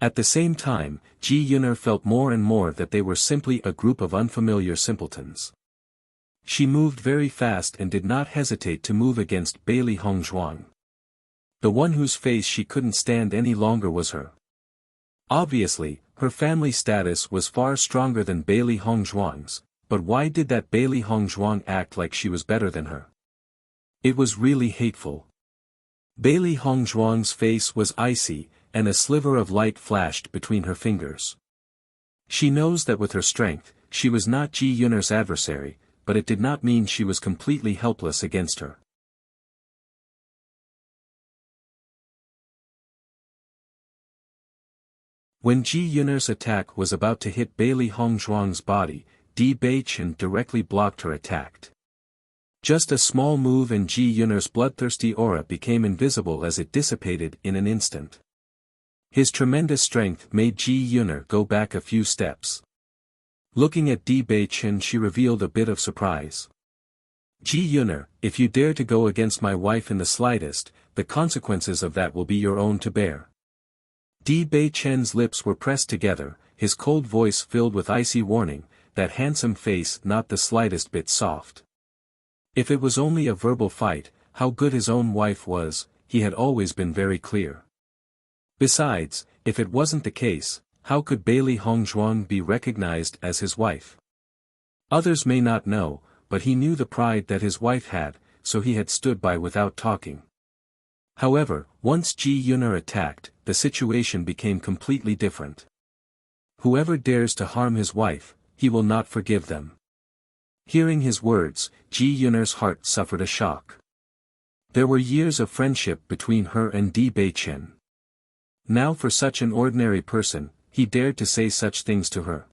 At the same time, Ji Yun'er felt more and more that they were simply a group of unfamiliar simpletons. She moved very fast and did not hesitate to move against Bailey Hongzhuang. The one whose face she couldn't stand any longer was her. Obviously, her family status was far stronger than Bailey Hongzhuang's, but why did that Bailey Hongzhuang act like she was better than her? It was really hateful. Bailey Hongzhuang's face was icy, and a sliver of light flashed between her fingers. She knows that with her strength, she was not Ji Yun'er's adversary, but it did not mean she was completely helpless against her. When Ji Yun'er's attack was about to hit Bailey Hongzhuang's body, Di Beichen directly blocked her attack. Just a small move and Ji Yun'er's bloodthirsty aura became invisible as it dissipated in an instant. His tremendous strength made Ji Yun'er go back a few steps. Looking at Di Beichen, she revealed a bit of surprise. Ji Yun'er, if you dare to go against my wife in the slightest, the consequences of that will be your own to bear. Di Beichen's lips were pressed together, his cold voice filled with icy warning, that handsome face not the slightest bit soft. If it was only a verbal fight, how good his own wife was, he had always been very clear. Besides, if it wasn't the case, how could Bailey Hongzhuang be recognized as his wife? Others may not know, but he knew the pride that his wife had, so he had stood by without talking. However, once Ji Yun'er attacked, the situation became completely different. Whoever dares to harm his wife, he will not forgive them. Hearing his words, Ji Yun'er's heart suffered a shock. There were years of friendship between her and Di Beichen. Now for such an ordinary person, he dared to say such things to her.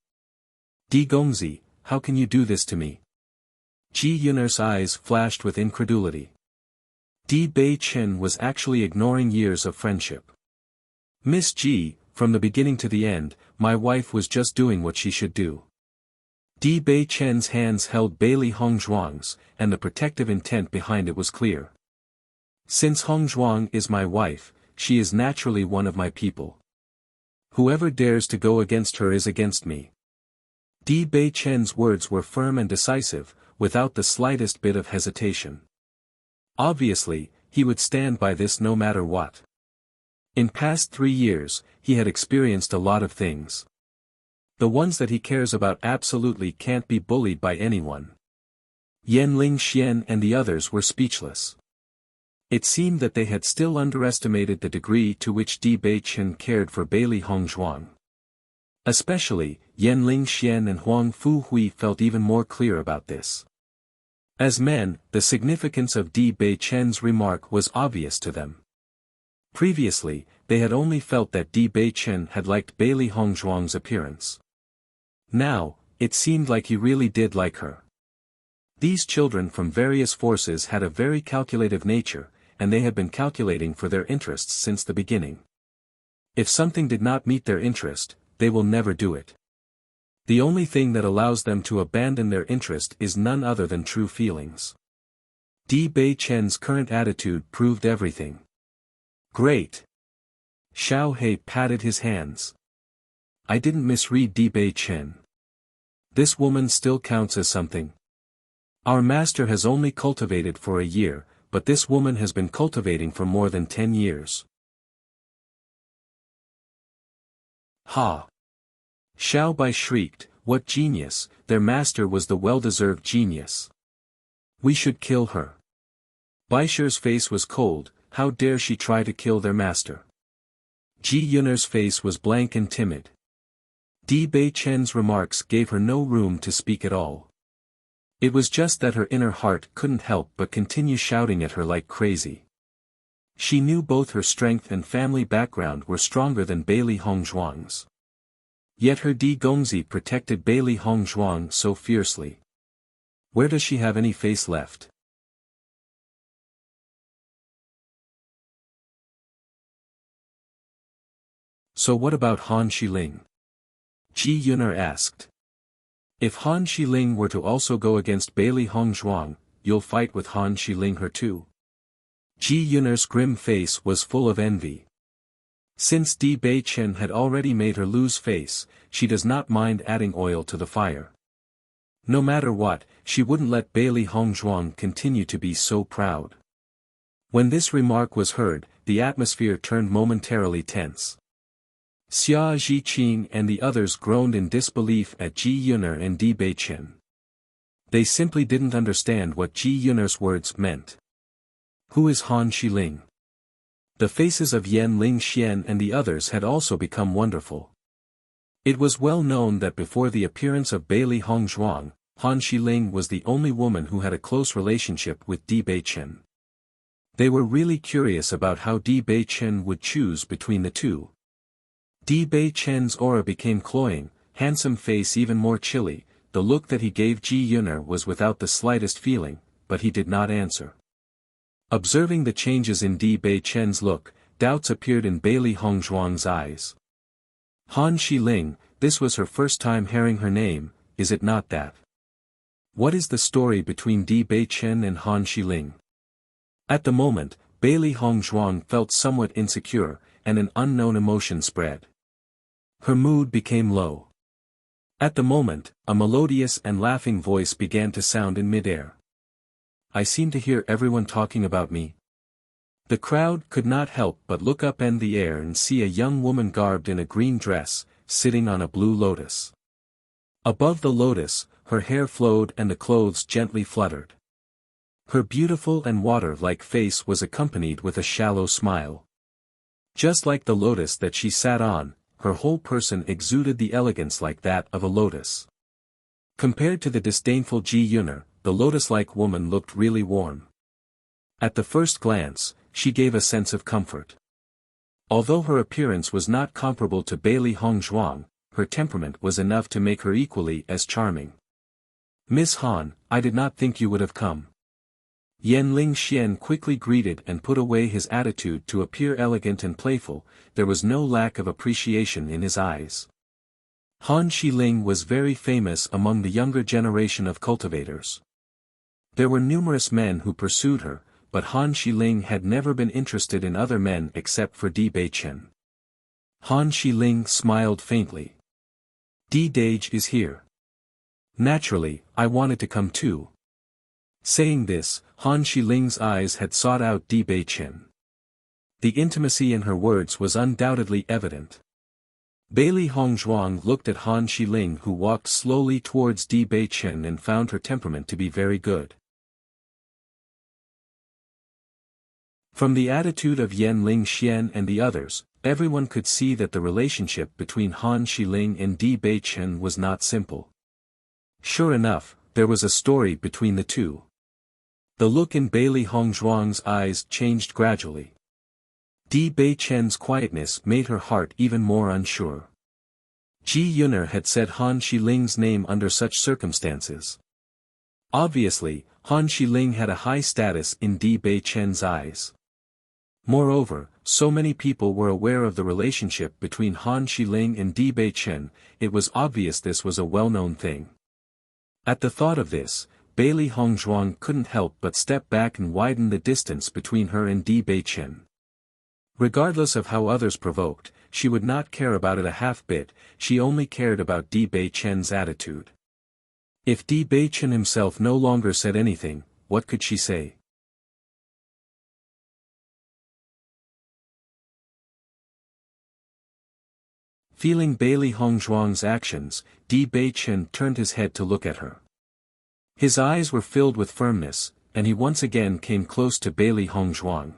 Di Gongzi, how can you do this to me? Ji Yun'er's eyes flashed with incredulity. Di Beichen was actually ignoring years of friendship. Miss Ji, from the beginning to the end, my wife was just doing what she should do. Di Beichen's hands held Bailey Hongzhuang's, and the protective intent behind it was clear. Since Hongzhuang is my wife, she is naturally one of my people. Whoever dares to go against her is against me. Di Beichen's words were firm and decisive, without the slightest bit of hesitation. Obviously, he would stand by this no matter what. In past 3 years, he had experienced a lot of things. The ones that he cares about absolutely can't be bullied by anyone. Yan Lingxian and the others were speechless. It seemed that they had still underestimated the degree to which Di Beichen cared for Bailey Hongzhuang. Especially, Yan Lingxian and Huang Fuhui felt even more clear about this. As men, the significance of Di Beichen's remark was obvious to them. Previously, they had only felt that Di Beichen had liked Bailey Hongzhuang's appearance. Now, it seemed like he really did like her. These children from various forces had a very calculative nature, and they had been calculating for their interests since the beginning. If something did not meet their interest, they will never do it. The only thing that allows them to abandon their interest is none other than true feelings. Di Beichen's current attitude proved everything. Great! Xiao He patted his hands. I didn't misread Di Beichen. This woman still counts as something. Our master has only cultivated for a year, but this woman has been cultivating for more than 10 years. Ha! Xiao Bai shrieked, what genius, their master was the well-deserved genius. We should kill her. Baisher's face was cold, how dare she try to kill their master. Ji Yun'er's face was blank and timid. Di Beichen's remarks gave her no room to speak at all. It was just that her inner heart couldn't help but continue shouting at her like crazy. She knew both her strength and family background were stronger than Bailey Hongzhuang's. Yet her Di Gongzi protected Bailey Hongzhuang so fiercely. Where does she have any face left? So what about Han Shiling? Ji Yun'er asked. If Han Shiling were to also go against Bailey Hongzhuang, you'll fight with Han Shiling her too? Ji Yun'er's grim face was full of envy. Since Di Beichen had already made her lose face, she does not mind adding oil to the fire. No matter what, she wouldn't let Bailey Hongzhuang continue to be so proud. When this remark was heard, the atmosphere turned momentarily tense. Xia Zhiqing and the others groaned in disbelief at Ji Yun'er and Di Beichen. They simply didn't understand what Ji Yun'er's words meant. Who is Han Shiling? The faces of Yan Lingxian and the others had also become wonderful. It was well known that before the appearance of Bailey Hongzhuang, Han Shiling was the only woman who had a close relationship with Di Beichen. They were really curious about how Di Beichen would choose between the two. Di Beichen's aura became cloying, handsome face even more chilly. The look that he gave Ji Yun'er was without the slightest feeling, but he did not answer. Observing the changes in Di Beichen's look, doubts appeared in Bailey Hongzhuang's eyes. Han Shiling, this was her first time hearing her name, is it not that? What is the story between Di Beichen and Han Shiling? At the moment, Bailey Hongzhuang felt somewhat insecure, and an unknown emotion spread. Her mood became low. At the moment, a melodious and laughing voice began to sound in midair. I seem to hear everyone talking about me. The crowd could not help but look up in the air and see a young woman garbed in a green dress, sitting on a blue lotus. Above the lotus, her hair flowed and the clothes gently fluttered. Her beautiful and water-like face was accompanied with a shallow smile. Just like the lotus that she sat on, her whole person exuded the elegance like that of a lotus. Compared to the disdainful Ji Yun'er, the lotus-like woman looked really warm. At the first glance, she gave a sense of comfort. Although her appearance was not comparable to Bailey Hongzhuang, her temperament was enough to make her equally as charming. Miss Han, I did not think you would have come. Yan Lingxian quickly greeted and put away his attitude to appear elegant and playful. There was no lack of appreciation in his eyes. Han Shiling was very famous among the younger generation of cultivators. There were numerous men who pursued her, but Han Shiling had never been interested in other men except for Di Beichen. Han Shiling smiled faintly. Di Dage is here. Naturally, I wanted to come too. Saying this, Han Shiling's eyes had sought out Di Beichen. The intimacy in her words was undoubtedly evident. Bailey Hongzhuang looked at Han Shiling, who walked slowly towards Di Beichen, and found her temperament to be very good. From the attitude of Yan Lingxian and the others, everyone could see that the relationship between Han Shiling and Di Beichen was not simple. Sure enough, there was a story between the two. The look in Bailey Hongzhuang's eyes changed gradually. Di Beichen's quietness made her heart even more unsure. Ji Yuner had said Han Shiling's name under such circumstances. Obviously, Han Shiling had a high status in Di Beichen's eyes. Moreover, so many people were aware of the relationship between Han Shiling and Di Beichen, it was obvious this was a well-known thing. At the thought of this, Bailey Hongzhuang couldn't help but step back and widen the distance between her and Di Beichen. Regardless of how others provoked, she would not care about it a half-bit, she only cared about Di Beichen's attitude. If Di Beichen himself no longer said anything, what could she say? Feeling Bailey Hongzhuang's actions, Di Beichen turned his head to look at her. His eyes were filled with firmness, and he once again came close to Bailey Hongzhuang.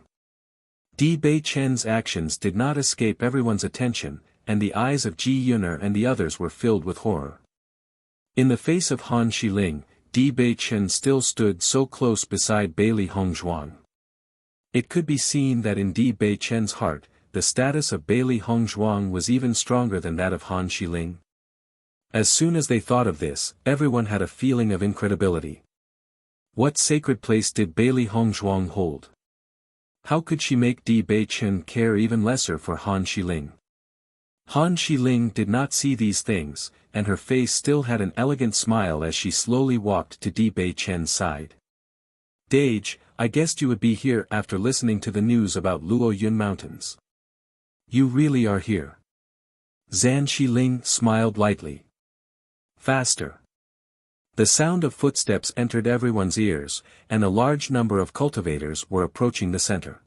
Di Beichen's actions did not escape everyone's attention, and the eyes of Ji Yuner and the others were filled with horror. In the face of Han Shiling, Di Beichen still stood so close beside Bailey Hongzhuang. It could be seen that in Di Beichen's heart, the status of Bailey Hongzhuang was even stronger than that of Han Shiling. As soon as they thought of this, everyone had a feeling of incredibility. What sacred place did Bailey Hongzhuang hold? How could she make Di Beichen care even lesser for Han Shiling? Han Shiling did not see these things, and her face still had an elegant smile as she slowly walked to Di Beichen's side. "Dage, I guessed you would be here after listening to the news about Luoyun Mountains. You really are here." Zhan Shiling smiled lightly. Faster. The sound of footsteps entered everyone's ears, and a large number of cultivators were approaching the center.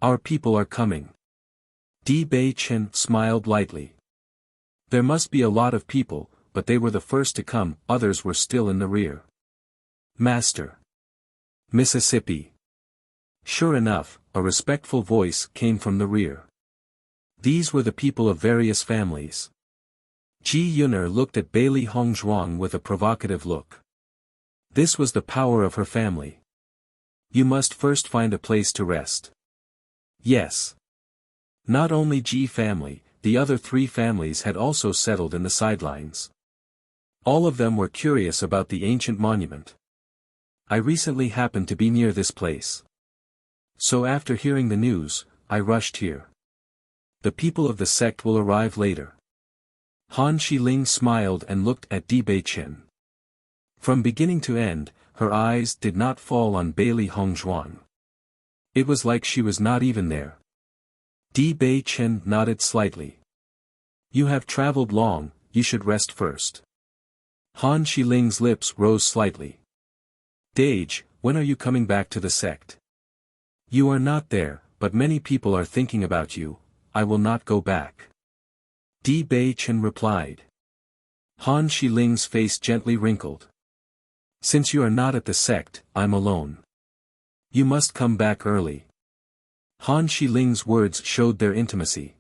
"Our people are coming." Di Beichen smiled lightly. There must be a lot of people, but they were the first to come, others were still in the rear. "Master." "Mississippi." Sure enough, a respectful voice came from the rear. These were the people of various families. Ji Yuner looked at Bailey Hongzhuang with a provocative look. This was the power of her family. "You must first find a place to rest." Yes. Not only Ji family, the other three families had also settled in the sidelines. All of them were curious about the ancient monument. "I recently happened to be near this place. So after hearing the news, I rushed here. The people of the sect will arrive later." Han Shiling smiled and looked at Di Beichen. From beginning to end, her eyes did not fall on Bailey Hongzhuang. It was like she was not even there. Di Beichen nodded slightly. "You have traveled long, you should rest first." Han Shiling's lips rose slightly. "Dage, when are you coming back to the sect?" "You are not there, but many people are thinking about you. I will not go back." Di Beichen replied. Han Shiling's face gently wrinkled. "Since you are not at the sect, I'm alone. You must come back early." Han Shiling's words showed their intimacy.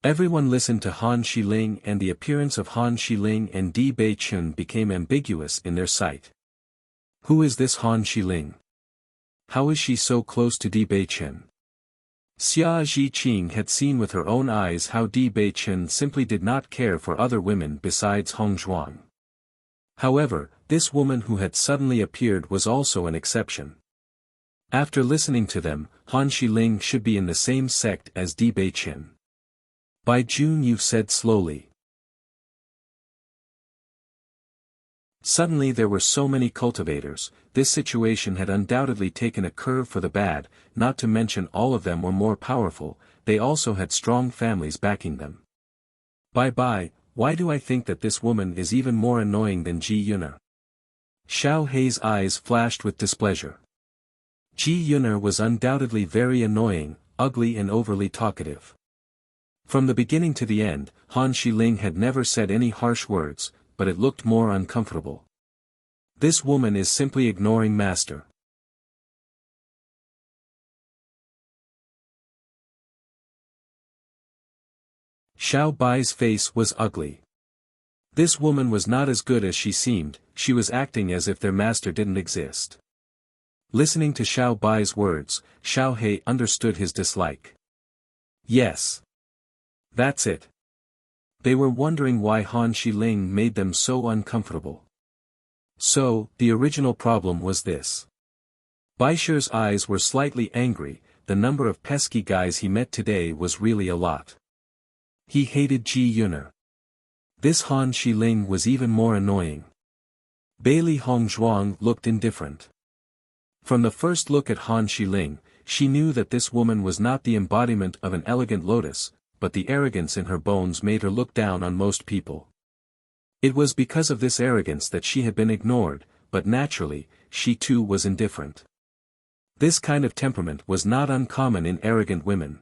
Everyone listened to Han Shiling, and the appearance of Han Shiling and Di Beichen became ambiguous in their sight. Who is this Han Shiling? How is she so close to Di Beichen? Xia Zhiqing had seen with her own eyes how Di Beichen simply did not care for other women besides Hongzhuang. However, this woman who had suddenly appeared was also an exception. After listening to them, Han Shiling should be in the same sect as Di Beichen. "By June, you've said slowly." Suddenly there were so many cultivators, this situation had undoubtedly taken a curve for the bad, not to mention all of them were more powerful, they also had strong families backing them. Bye, why do I think that this woman is even more annoying than Ji Yuner? Xiao Hei's eyes flashed with displeasure. Ji Yuner was undoubtedly very annoying, ugly and overly talkative. From the beginning to the end, Han Shiling had never said any harsh words, but it looked more uncomfortable. This woman is simply ignoring Master. Xiao Bai's face was ugly. This woman was not as good as she seemed, she was acting as if their master didn't exist. Listening to Xiao Bai's words, Xiao He understood his dislike. Yes. That's it. They were wondering why Han Shiling made them so uncomfortable. So, the original problem was this. Baisher's eyes were slightly angry, the number of pesky guys he met today was really a lot. He hated Ji Yuner. This Han Shiling was even more annoying. Bailey Hongzhuang looked indifferent. From the first look at Han Shiling, she knew that this woman was not the embodiment of an elegant lotus, but the arrogance in her bones made her look down on most people. It was because of this arrogance that she had been ignored, but naturally, she too was indifferent. This kind of temperament was not uncommon in arrogant women.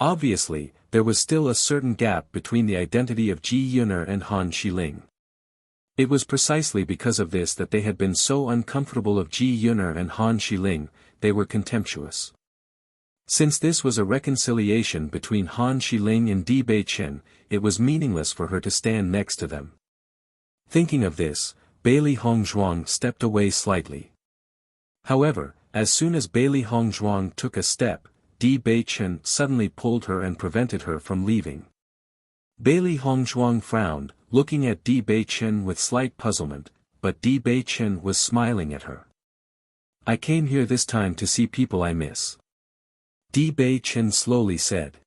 Obviously, there was still a certain gap between the identity of Ji Yuner and Han Shiling. It was precisely because of this that they had been so uncomfortable of Ji Yuner and Han Shiling, they were contemptuous. Since this was a reconciliation between Han Shiling and Di Beichen, it was meaningless for her to stand next to them. Thinking of this, Bailey Hongzhuang stepped away slightly. However, as soon as Bailey Hongzhuang took a step, Di Beichen suddenly pulled her and prevented her from leaving. Bailey Hongzhuang frowned, looking at Di Beichen with slight puzzlement, but Di Beichen was smiling at her. I came here this time to see people I miss. Di Beichen slowly said.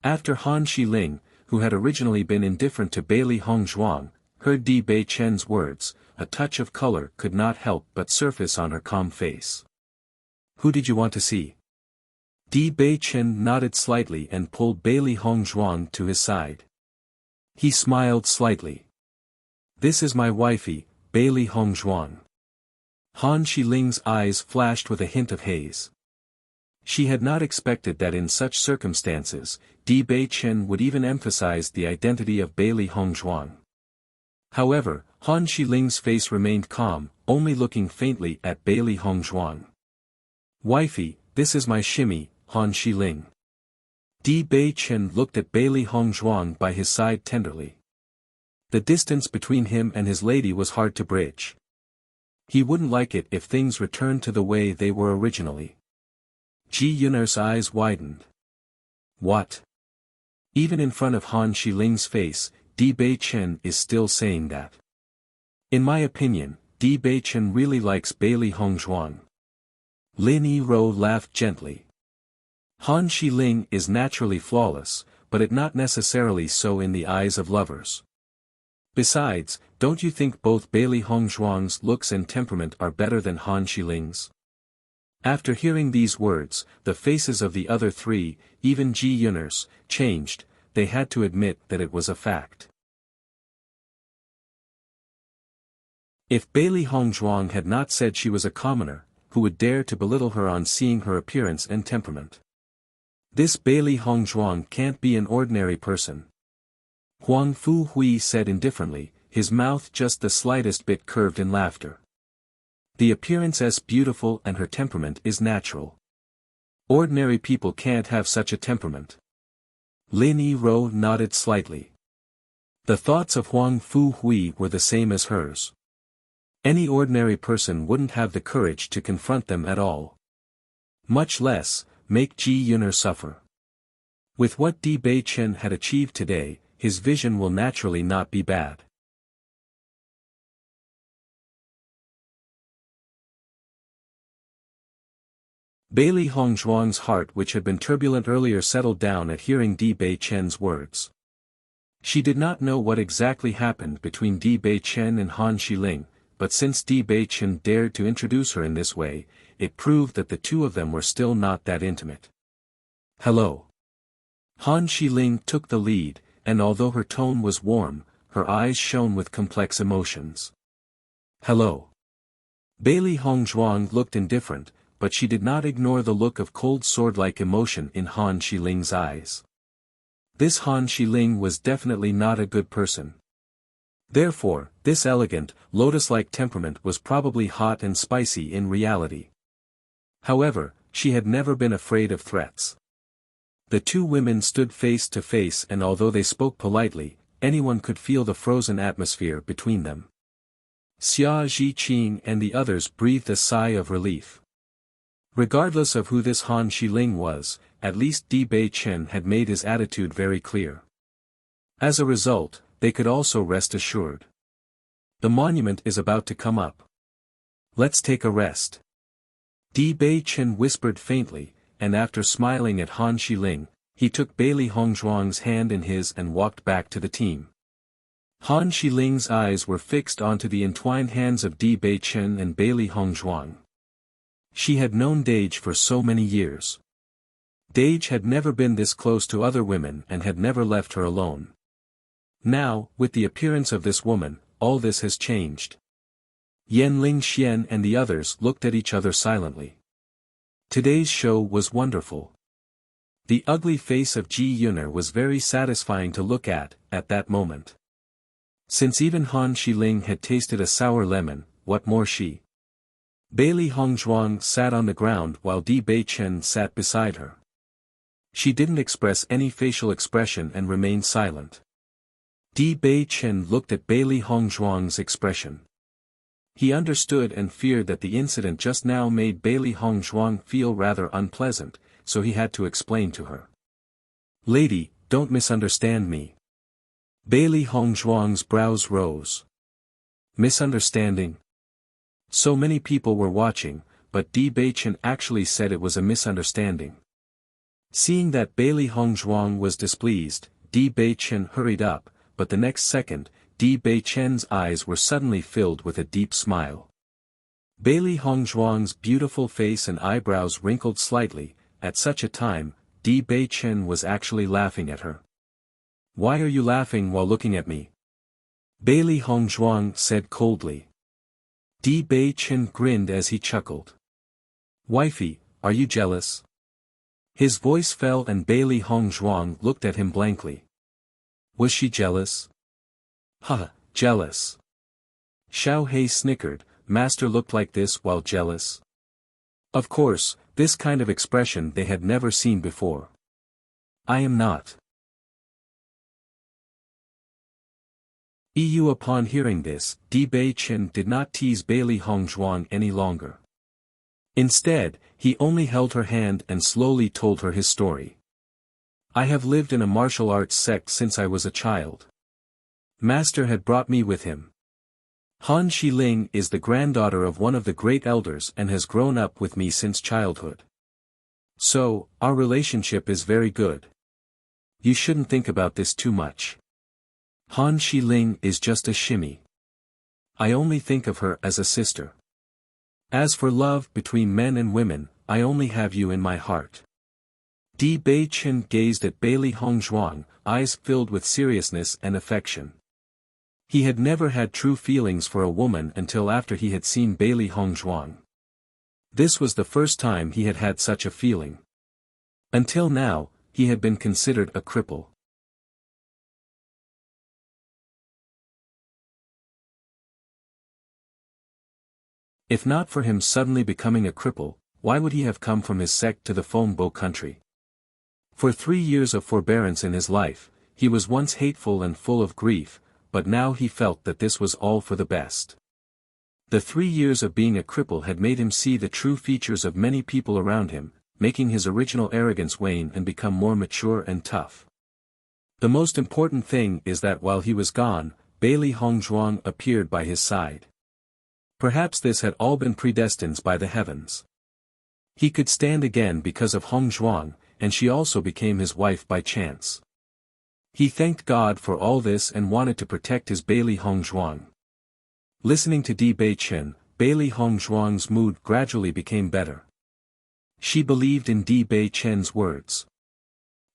After Han Shiling, who had originally been indifferent to Bailey Hongzhuang, heard Di Beichen's words, a touch of color could not help but surface on her calm face. Who did you want to see? Di Beichen nodded slightly and pulled Bailey Hongzhuang to his side. He smiled slightly. This is my wifey, Bailey Hongzhuang. Han Shiling's eyes flashed with a hint of haze. She had not expected that in such circumstances, Di Beichen would even emphasize the identity of Bailey Hongzhuang. However, Han Shiling's face remained calm, only looking faintly at Bailey Hongzhuang. Wifey, this is my shimmy, Han Shiling. Di Beichen looked at Bailey Hongzhuang by his side tenderly. The distance between him and his lady was hard to bridge. He wouldn't like it if things returned to the way they were originally. Ji Yuner's eyes widened. What? Even in front of Han Shiling's face, Di Beichen is still saying that. In my opinion, Di Beichen really likes Bailey Hongzhuang. Lin Yiro laughed gently. Han Shiling is naturally flawless, but it not necessarily so in the eyes of lovers. Besides, don't you think both Bailey Hongzhuang's looks and temperament are better than Han Shiling's? After hearing these words, the faces of the other three, even Ji Yuner's, changed. They had to admit that it was a fact. If Bailey Hongzhuang had not said she was a commoner, who would dare to belittle her on seeing her appearance and temperament? This Bailey Hongzhuang can't be an ordinary person. Huang Fu Hui said indifferently, his mouth just the slightest bit curved in laughter. The appearance is beautiful and her temperament is natural. Ordinary people can't have such a temperament. Lin Yiro nodded slightly. The thoughts of Huang Fu Hui were the same as hers. Any ordinary person wouldn't have the courage to confront them at all. Much less, make Ji Yuner suffer. With what Di Beichen had achieved today, his vision will naturally not be bad. Bailey Hongzhuang's heart, which had been turbulent earlier, settled down at hearing Di Beichen's words. She did not know what exactly happened between Di Beichen and Han Shiling, but since Di Beichen dared to introduce her in this way, it proved that the two of them were still not that intimate. Hello. Han Shiling took the lead, and although her tone was warm, her eyes shone with complex emotions. Hello. Bailey Hongzhuang looked indifferent, but she did not ignore the look of cold sword-like emotion in Han Shiling's eyes. This Han Shiling was definitely not a good person. Therefore, this elegant, lotus-like temperament was probably hot and spicy in reality. However, she had never been afraid of threats. The two women stood face to face, and although they spoke politely, anyone could feel the frozen atmosphere between them. Xia Zhiqing and the others breathed a sigh of relief. Regardless of who this Han Shiling was, at least Di Bei Chen had made his attitude very clear. As a result, they could also rest assured. The monument is about to come up. Let's take a rest. Di Bei Chen whispered faintly, and after smiling at Han Shiling, he took Bailey Hongzhuang's hand in his and walked back to the team. Han Shiling's eyes were fixed onto the entwined hands of Di Bei Chen and Bailey Hongzhuang. She had known Dage for so many years. Dage had never been this close to other women and had never left her alone. Now, with the appearance of this woman, all this has changed. Yan Lingxian and the others looked at each other silently. Today's show was wonderful. The ugly face of Ji Yuner was very satisfying to look at that moment. Since even Han Shiling had tasted a sour lemon, what more she? Bailey Hongzhuang sat on the ground while Di Bei Chen sat beside her. She didn't express any facial expression and remained silent. Di Bei Chen looked at Bailey Hongzhuang's expression. He understood and feared that the incident just now made Bailey Hongzhuang feel rather unpleasant, so he had to explain to her. "Lady, don't misunderstand me." Bailey Hongzhuang's brows rose. Misunderstanding? So many people were watching, but Di Bei Chen actually said it was a misunderstanding. Seeing that Bailey Hongzhuang was displeased, Di Bei Chen hurried up, but the next second, Di Bei Chen's eyes were suddenly filled with a deep smile. Bailey Hongzhuang's beautiful face and eyebrows wrinkled slightly. At such a time, Di Bei Chen was actually laughing at her. "Why are you laughing while looking at me?" Bailey Hongzhuang said coldly. Di Bei Chen grinned as he chuckled. "Wifey, are you jealous?" His voice fell and Bailey Hongzhuang looked at him blankly. Was she jealous? "Huh, jealous." Xiao Hei snickered. Master looked like this while jealous? Of course, this kind of expression they had never seen before. "I am not." Upon hearing this, Di Bei Chen did not tease Bailey Hongzhuang any longer. Instead, he only held her hand and slowly told her his story. "I have lived in a martial arts sect since I was a child. Master had brought me with him. Han Shiling is the granddaughter of one of the great elders and has grown up with me since childhood. So, our relationship is very good. You shouldn't think about this too much. Han Shiling is just a shimmy. I only think of her as a sister. As for love between men and women, I only have you in my heart." Di Bei Chen gazed at Bailey Hongzhuang, eyes filled with seriousness and affection. He had never had true feelings for a woman until after he had seen Bailey Hongzhuang. This was the first time he had had such a feeling. Until now, he had been considered a cripple. If not for him suddenly becoming a cripple, why would he have come from his sect to the Fengbo country? For 3 years of forbearance in his life, he was once hateful and full of grief, but now he felt that this was all for the best. The 3 years of being a cripple had made him see the true features of many people around him, making his original arrogance wane and become more mature and tough. The most important thing is that while he was gone, Bailey Hongzhuang appeared by his side. Perhaps this had all been predestined by the heavens. He could stand again because of Hongzhuang, and she also became his wife by chance. He thanked God for all this and wanted to protect his Bailey Hongzhuang. Listening to Di Bei Chen, Bailey Hongzhuang's mood gradually became better. She believed in Di Bei Chen's words.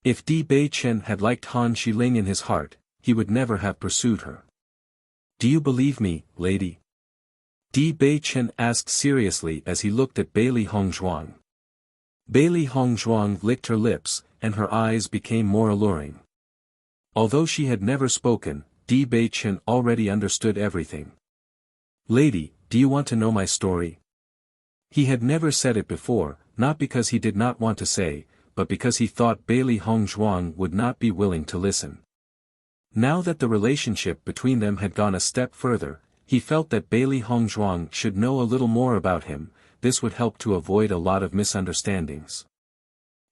If Di Bei Chen had liked Han Shiling in his heart, he would never have pursued her. "Do you believe me, lady?" Di Bei Chen asked seriously as he looked at Bailey Hongzhuang. Bailey Hongzhuang licked her lips, and her eyes became more alluring. Although she had never spoken, Di Bei Chen already understood everything. "Lady, do you want to know my story?" He had never said it before, not because he did not want to say, but because he thought Bailey Hongzhuang would not be willing to listen. Now that the relationship between them had gone a step further, he felt that Bailey Hongzhuang should know a little more about him. This would help to avoid a lot of misunderstandings.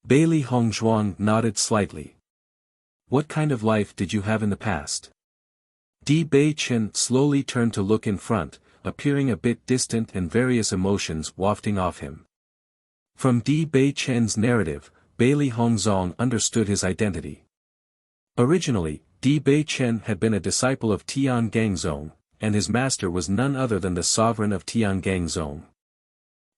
Bailey Hongzhuang nodded slightly. What kind of life did you have in the past? Di Bei Chen slowly turned to look in front, appearing a bit distant and various emotions wafting off him. From Di Bei Chen's narrative, Bailey Hongzhuang understood his identity. Originally, Di Bei Chen had been a disciple of Tian Gangzong, and his master was none other than the sovereign of Tian Gangzong.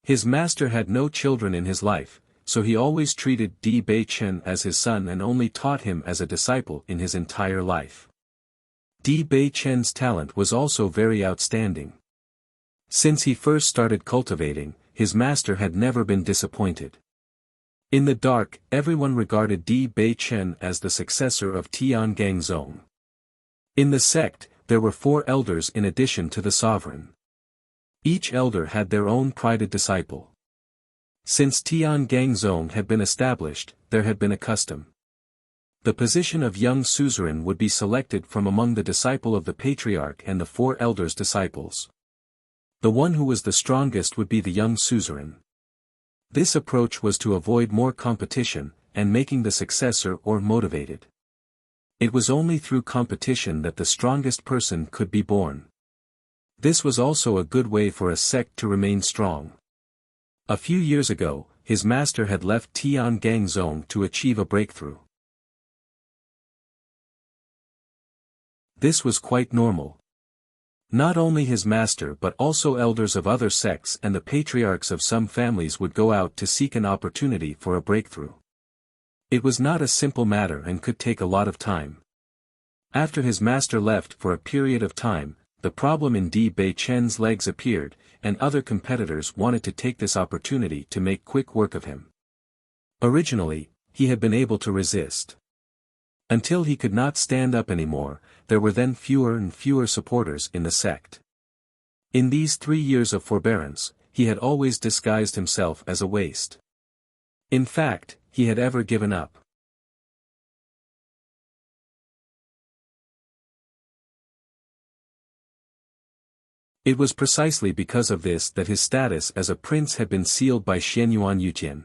His master had no children in his life, so he always treated Di Bei Chen as his son and only taught him as a disciple in his entire life. Di Bei Chen's talent was also very outstanding. Since he first started cultivating, his master had never been disappointed. In the dark, everyone regarded Di Bei Chen as the successor of Tian Gangzong. In the sect, there were 4 elders in addition to the sovereign. Each elder had their own prided disciple. Since Tian Gangzong had been established, there had been a custom. The position of young suzerain would be selected from among the disciple of the patriarch and the 4 elders' disciples. The one who was the strongest would be the young suzerain. This approach was to avoid more competition, and making the successor or motivated. It was only through competition that the strongest person could be born. This was also a good way for a sect to remain strong. A few years ago, his master had left Tian Gangzong to achieve a breakthrough. This was quite normal. Not only his master but also elders of other sects and the patriarchs of some families would go out to seek an opportunity for a breakthrough. It was not a simple matter and could take a lot of time. After his master left for a period of time, the problem in Di Bei Chen's legs appeared, and other competitors wanted to take this opportunity to make quick work of him. Originally, he had been able to resist. Until he could not stand up anymore, there were then fewer and fewer supporters in the sect. In these 3 years of forbearance, he had always disguised himself as a waste. In fact, he had ever given up. It was precisely because of this that his status as a prince had been sealed by Xianyuan Yutian.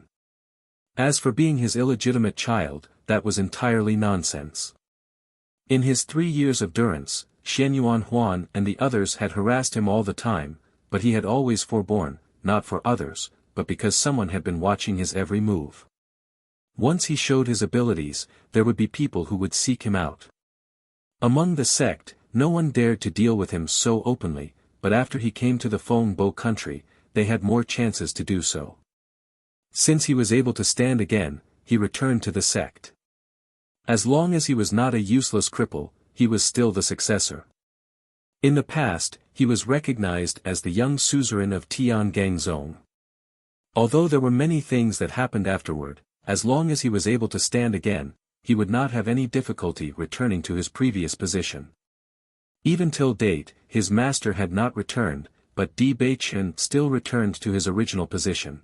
As for being his illegitimate child, that was entirely nonsense. In his 3 years of durance, Xianyuan Huan and the others had harassed him all the time, but he had always forborne, not for others, but because someone had been watching his every move. Once he showed his abilities, there would be people who would seek him out. Among the sect, no one dared to deal with him so openly, but after he came to the Fengbo country, they had more chances to do so. Since he was able to stand again, he returned to the sect. As long as he was not a useless cripple, he was still the successor. In the past, he was recognized as the young suzerain of Tian Gangzong. Although there were many things that happened afterward, as long as he was able to stand again, he would not have any difficulty returning to his previous position. Even till date, his master had not returned, but Di Bei Chen still returned to his original position.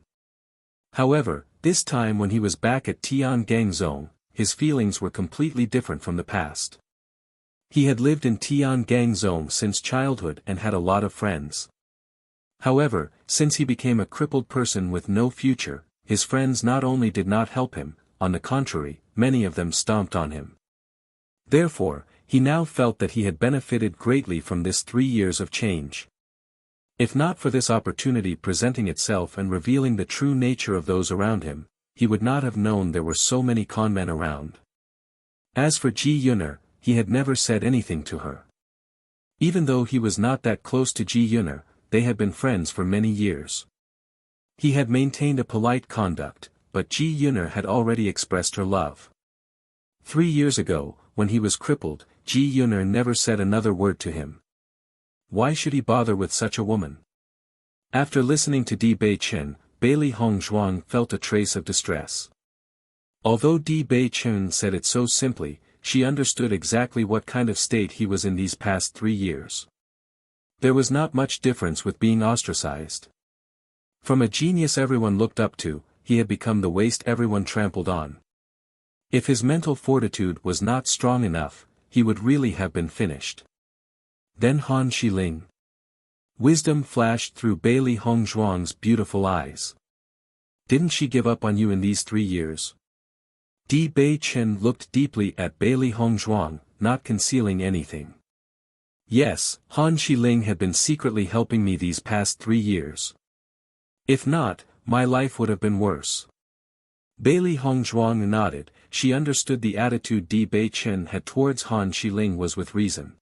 However, this time when he was back at Tian Gangzong, his feelings were completely different from the past. He had lived in Tian Gangzong since childhood and had a lot of friends. However, since he became a crippled person with no future, his friends not only did not help him, on the contrary, many of them stomped on him. Therefore, he now felt that he had benefited greatly from this 3 years of change. If not for this opportunity presenting itself and revealing the true nature of those around him, he would not have known there were so many conmen around. As for Ji Yuner, he had never said anything to her. Even though he was not that close to Ji Yuner, they had been friends for many years. He had maintained a polite conduct, but Ji Yuner had already expressed her love. 3 years ago, when he was crippled, Ji Yuner never said another word to him. Why should he bother with such a woman? After listening to Di Bei Chen, Bailey Hongzhuang felt a trace of distress. Although Di Bei Chen said it so simply, she understood exactly what kind of state he was in these past 3 years. There was not much difference with being ostracized. From a genius everyone looked up to, he had become the waste everyone trampled on. If his mental fortitude was not strong enough, he would really have been finished. Then Han Xiling. Wisdom flashed through Bailey Hongzhuang's beautiful eyes. Didn't she give up on you in these 3 years? Di Bei Chen looked deeply at Bailey Hongzhuang, not concealing anything. Yes, Han Xiling had been secretly helping me these past 3 years. If not, my life would have been worse. Bailey Hongzhuang nodded. She understood the attitude Di Bei Chen had towards Han Xiling was with reason.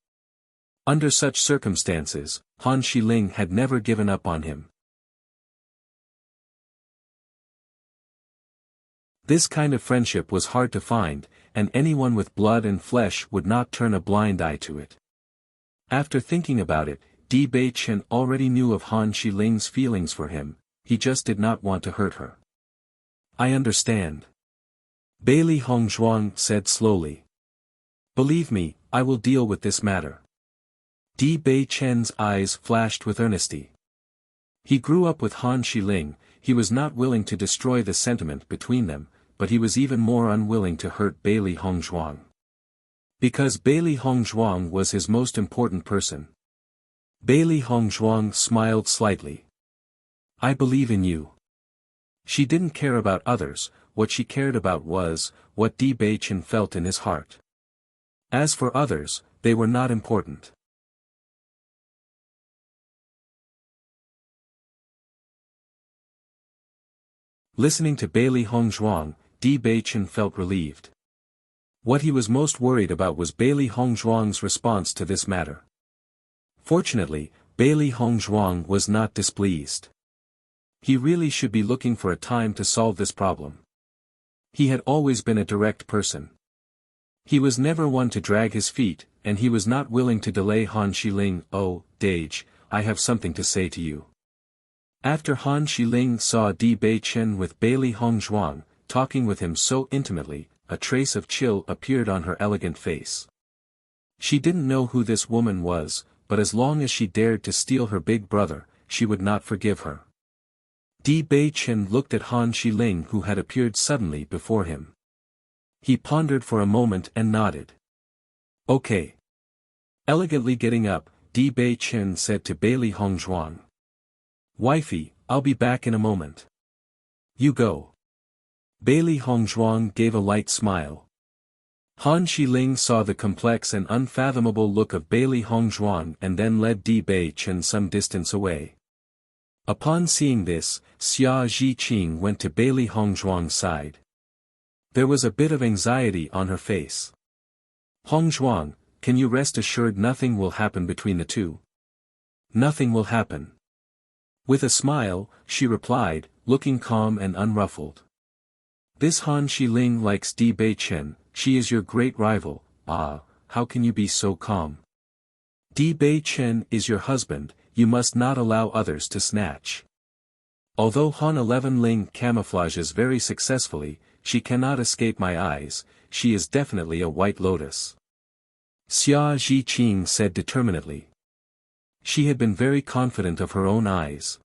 Under such circumstances, Han Xiling had never given up on him. This kind of friendship was hard to find, and anyone with blood and flesh would not turn a blind eye to it. After thinking about it, Di Bei Chen already knew of Han Xiling's feelings for him, he just did not want to hurt her. I understand. Bailey Hongzhuang said slowly. Believe me, I will deal with this matter. Di Bei Chen's eyes flashed with earnestness. He grew up with Han Xiling, he was not willing to destroy the sentiment between them, but he was even more unwilling to hurt Bailey Hongzhuang. Because Bailey Hongzhuang was his most important person. Bailey Hongzhuang smiled slightly. I believe in you. She didn't care about others, what she cared about was, what Di Bei Chen felt in his heart. As for others, they were not important. Listening to Bailey Hongzhuang, Di Bei Chen felt relieved. What he was most worried about was Bailey Hongzhuang's response to this matter. Fortunately, Bailey Hongzhuang was not displeased. He really should be looking for a time to solve this problem. He had always been a direct person. He was never one to drag his feet, and he was not willing to delay Han Xiling. Oh, Dage, I have something to say to you. After Han Xiling saw Di Bei Chen with Bailey Hongzhuang, talking with him so intimately, a trace of chill appeared on her elegant face. She didn't know who this woman was, but as long as she dared to steal her big brother, she would not forgive her. Di Bei Chen looked at Han Xiling who had appeared suddenly before him. He pondered for a moment and nodded. Okay. Elegantly getting up, Di Bei Chen said to Bailey Hongzhuang. Wifey, I'll be back in a moment. You go. Bailey Hongzhuang gave a light smile. Han Xiling saw the complex and unfathomable look of Bailey Hongzhuang and then led Di Bei Chen some distance away. Upon seeing this, Xia Zhiqing went to Bailey Hongzhuang's side. There was a bit of anxiety on her face. Hongzhuang, can you rest assured nothing will happen between the two? Nothing will happen. With a smile, she replied, looking calm and unruffled. This Han Xiling likes Di Bei Chen, she is your great rival. Ah, how can you be so calm? Di Bei Chen is your husband, you must not allow others to snatch. Although Han 11 Ling camouflages very successfully, she cannot escape my eyes, she is definitely a white lotus. Xia Zhiqing said determinedly. She had been very confident of her own eyes.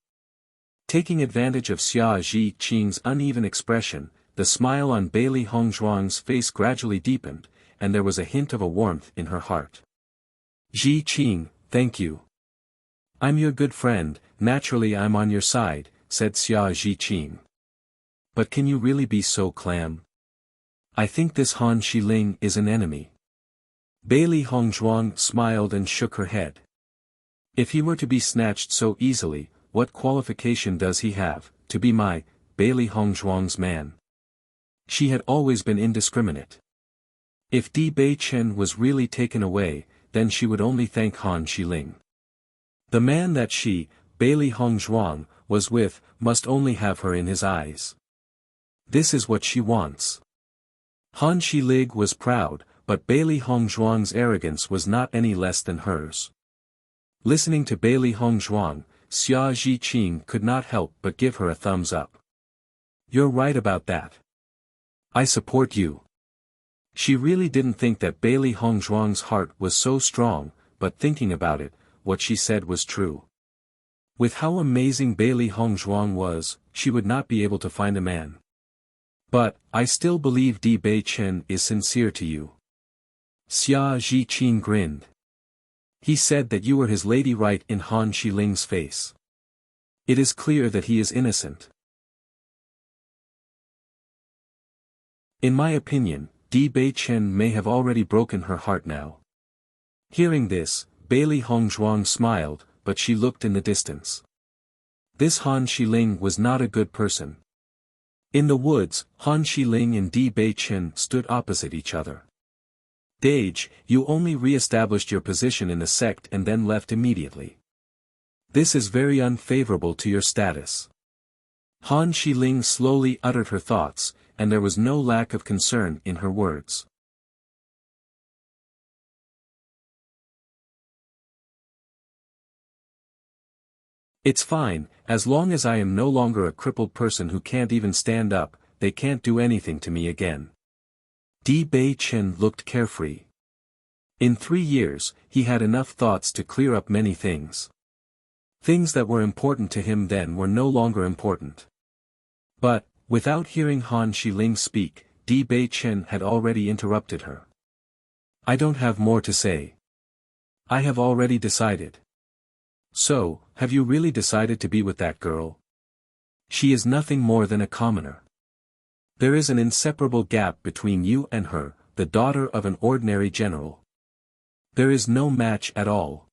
Taking advantage of Xia Zhiqing's uneven expression, the smile on Bailey Hongzhuang's face gradually deepened, and there was a hint of a warmth in her heart. Zhiqing, thank you. I'm your good friend, naturally I'm on your side, said Xia Zhiqing. But can you really be so calm? I think this Han Xiling is an enemy. Bailey Hongzhuang smiled and shook her head. If he were to be snatched so easily, what qualification does he have, to be my, Bailey Hongzhuang's man? She had always been indiscriminate. If Di Bei Chen was really taken away, then she would only thank Han Xiling. The man that she, Bailey Hongzhuang, was with, must only have her in his eyes. This is what she wants. Han Xiling was proud, but Bailey Hongzhuang's arrogance was not any less than hers. Listening to Bailey Hongzhuang, Xia Zhiqing could not help but give her a thumbs up. You're right about that. I support you. She really didn't think that Bailey Hongzhuang's heart was so strong, but thinking about it, what she said was true. With how amazing Bailey Hongzhuang was, she would not be able to find a man. But, I still believe Di Bei Chen is sincere to you. Xia Zhiqin grinned. He said that you were his lady right in Han Shiling's face. It is clear that he is innocent. In my opinion, Di Bei Chen may have already broken her heart now. Hearing this, Bailey Hongzhuang smiled, but she looked in the distance. This Han Shiling was not a good person. In the woods, Han Shiling and Di Bei Chen stood opposite each other. Dage, you only re-established your position in the sect and then left immediately. This is very unfavorable to your status. Han Shiling slowly uttered her thoughts, and there was no lack of concern in her words. It's fine, as long as I am no longer a crippled person who can't even stand up, they can't do anything to me again. Di Bei Chen looked carefree. In 3 years, he had enough thoughts to clear up many things. Things that were important to him then were no longer important. But, without hearing Han Shiling speak, Di Bei Chen had already interrupted her. I don't have more to say. I have already decided. So, have you really decided to be with that girl? She is nothing more than a commoner. There is an inseparable gap between you and her, the daughter of an ordinary general. There is no match at all.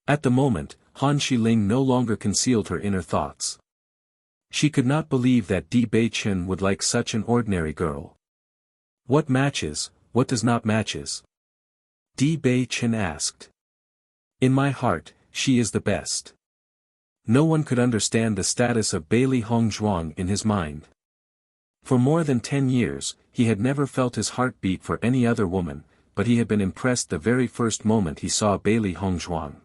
At the moment, Han Shiling no longer concealed her inner thoughts. She could not believe that Di Bei Chen would like such an ordinary girl. What matches, what does not matches? Di Bei Chen asked. In my heart, she is the best. No one could understand the status of Bailey Hongzhuang in his mind. For more than 10 years, he had never felt his heart beat for any other woman, but he had been impressed the very first moment he saw Bailey Hongzhuang.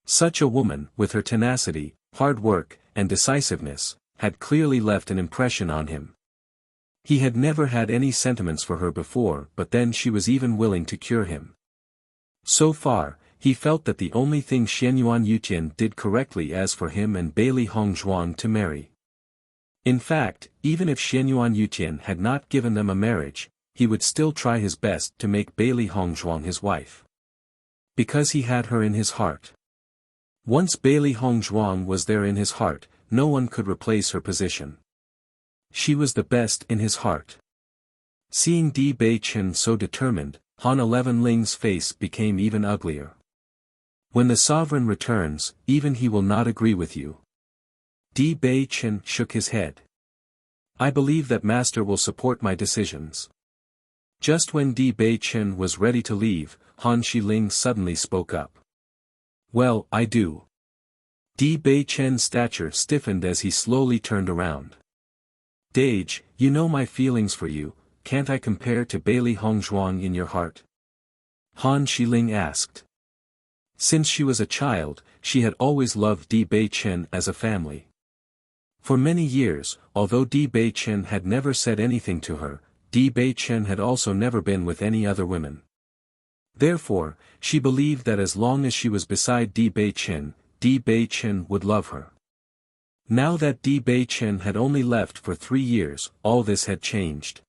Such a woman, with her tenacity, hard work, and decisiveness, had clearly left an impression on him. He had never had any sentiments for her before, but then she was even willing to cure him. So far, he felt that the only thing Xianyuan Yutian did correctly as for him and Bailey Hongzhuang to marry. In fact, even if Xianyuan Yutian had not given them a marriage, he would still try his best to make Bailey Hongzhuang his wife. Because he had her in his heart. Once Bailey Hongzhuang was there in his heart, no one could replace her position. She was the best in his heart. Seeing Di Bei Chen so determined, Han 11 Ling's face became even uglier. When the sovereign returns, even he will not agree with you. Di Bei Chen shook his head. I believe that master will support my decisions. Just when Di Bei Chen was ready to leave, Han Shiling suddenly spoke up. Well, I do. Di Bei Chen's stature stiffened as he slowly turned around. Dage, you know my feelings for you, can't I compare to Bailey Hongzhuang in your heart? Han Shiling asked. Since she was a child, she had always loved Di Bei Chen as a family. For many years, although Di Bei Chen had never said anything to her, Di Bei Chen had also never been with any other women. Therefore, she believed that as long as she was beside Di Bei Chen would love her. Now that Di Bei Chen had only left for 3 years, all this had changed.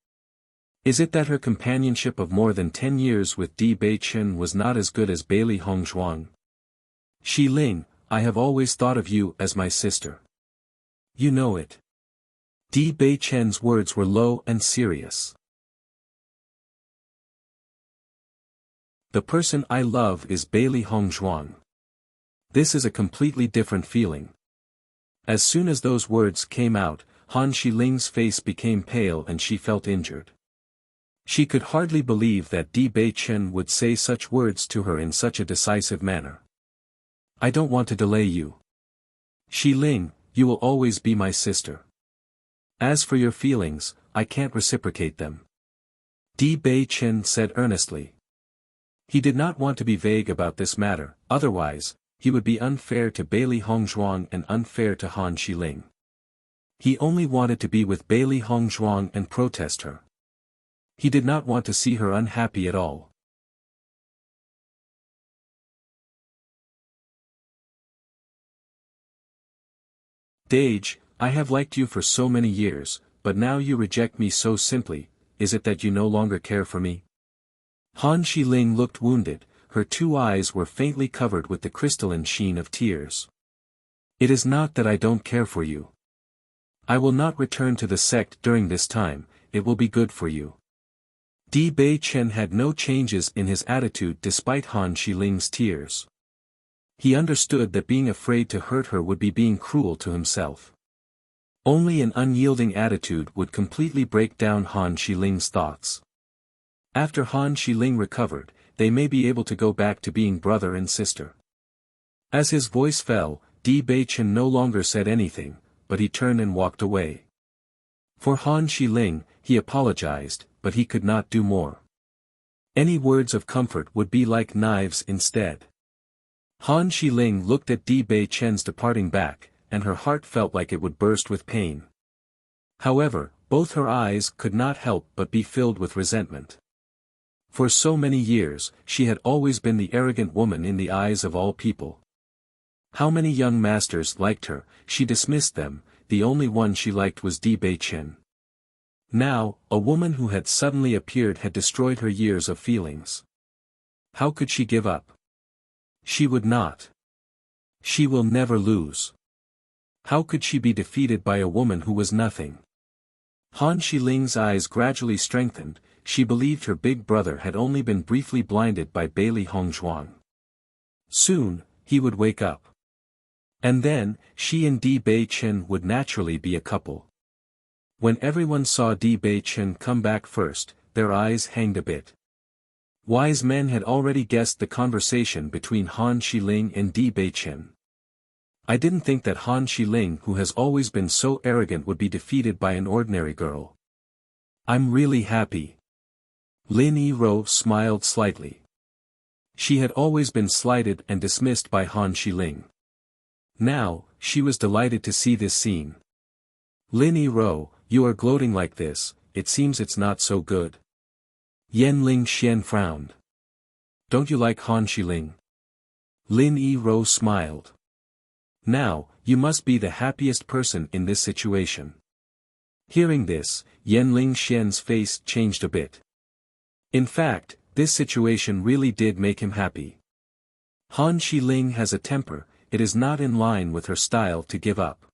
Is it that her companionship of more than 10 years with Di Bei Chen was not as good as Bailey Hongzhuang? Shi Ling, I have always thought of you as my sister. You know it. Di Bei Chen's words were low and serious. The person I love is Bailey Hongzhuang. This is a completely different feeling. As soon as those words came out, Han Shiling's face became pale and she felt injured. She could hardly believe that Di Bei Chen would say such words to her in such a decisive manner. I don't want to delay you. Shi Ling, you will always be my sister. As for your feelings, I can't reciprocate them. Di Bei Chen said earnestly. He did not want to be vague about this matter, otherwise, he would be unfair to Bailey Hongzhuang and unfair to Han Shiling. He only wanted to be with Bailey Hongzhuang and protest her. He did not want to see her unhappy at all. Dage, I have liked you for so many years, but now you reject me so simply. Is it that you no longer care for me? Han Xiling looked wounded, her 2 eyes were faintly covered with the crystalline sheen of tears. It is not that I don't care for you. I will not return to the sect during this time, it will be good for you. Di Bei Chen had no changes in his attitude despite Han Xiling's tears. He understood that being afraid to hurt her would be being cruel to himself. Only an unyielding attitude would completely break down Han Xiling's thoughts. After Han Xiling recovered, they may be able to go back to being brother and sister. As his voice fell, Di Bei Chen no longer said anything, but he turned and walked away. For Han Xiling, he apologized, but he could not do more. Any words of comfort would be like knives instead. Han Xiling looked at Di Bei Chen's departing back, and her heart felt like it would burst with pain. However, both her eyes could not help but be filled with resentment. For so many years, she had always been the arrogant woman in the eyes of all people. How many young masters liked her, she dismissed them, the only one she liked was Di Bei Chen. Now, a woman who had suddenly appeared had destroyed her years of feelings. How could she give up? She would not. She will never lose. How could she be defeated by a woman who was nothing? Han Xiling's eyes gradually strengthened, she believed her big brother had only been briefly blinded by Bailey Hongzhuang. Soon, he would wake up. And then, she and Di Bei Chen would naturally be a couple. When everyone saw Di Bei Chen come back first, their eyes hanged a bit. Wise men had already guessed the conversation between Han Xiling and Di Bei Chen. I didn't think that Han Xiling, who has always been so arrogant, would be defeated by an ordinary girl. I'm really happy. Lin Yiro smiled slightly. She had always been slighted and dismissed by Han Xiling. Now, she was delighted to see this scene. Lin Yiro, you are gloating like this, it seems it's not so good. Yan Ling Xian frowned. Don't you like Han Xiling? Lin Yiro smiled. Now, you must be the happiest person in this situation. Hearing this, Yan Ling Xian's face changed a bit. In fact, this situation really did make him happy. Han Xiling has a temper, it is not in line with her style to give up.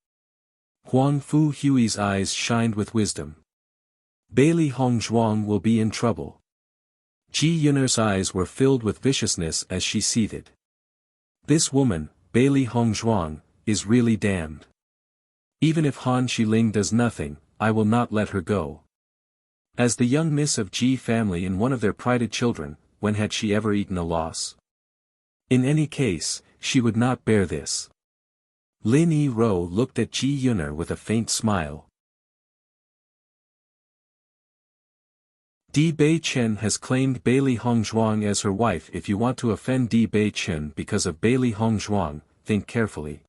Huang Fu Hui's eyes shined with wisdom. Bailey Hongzhuang will be in trouble. Ji Yun'er's eyes were filled with viciousness as she seethed. This woman, Bailey Hongzhuang, is really damned. Even if Han Xiling does nothing, I will not let her go. As the young miss of Ji family and one of their prided children, when had she ever eaten a loss? In any case, she would not bear this. Lin Yiro looked at Ji Yun'er with a faint smile. Di Bei Chen has claimed Bailey Hongzhuang as her wife. If you want to offend Di Bei Chen because of Bailey Hongzhuang, think carefully.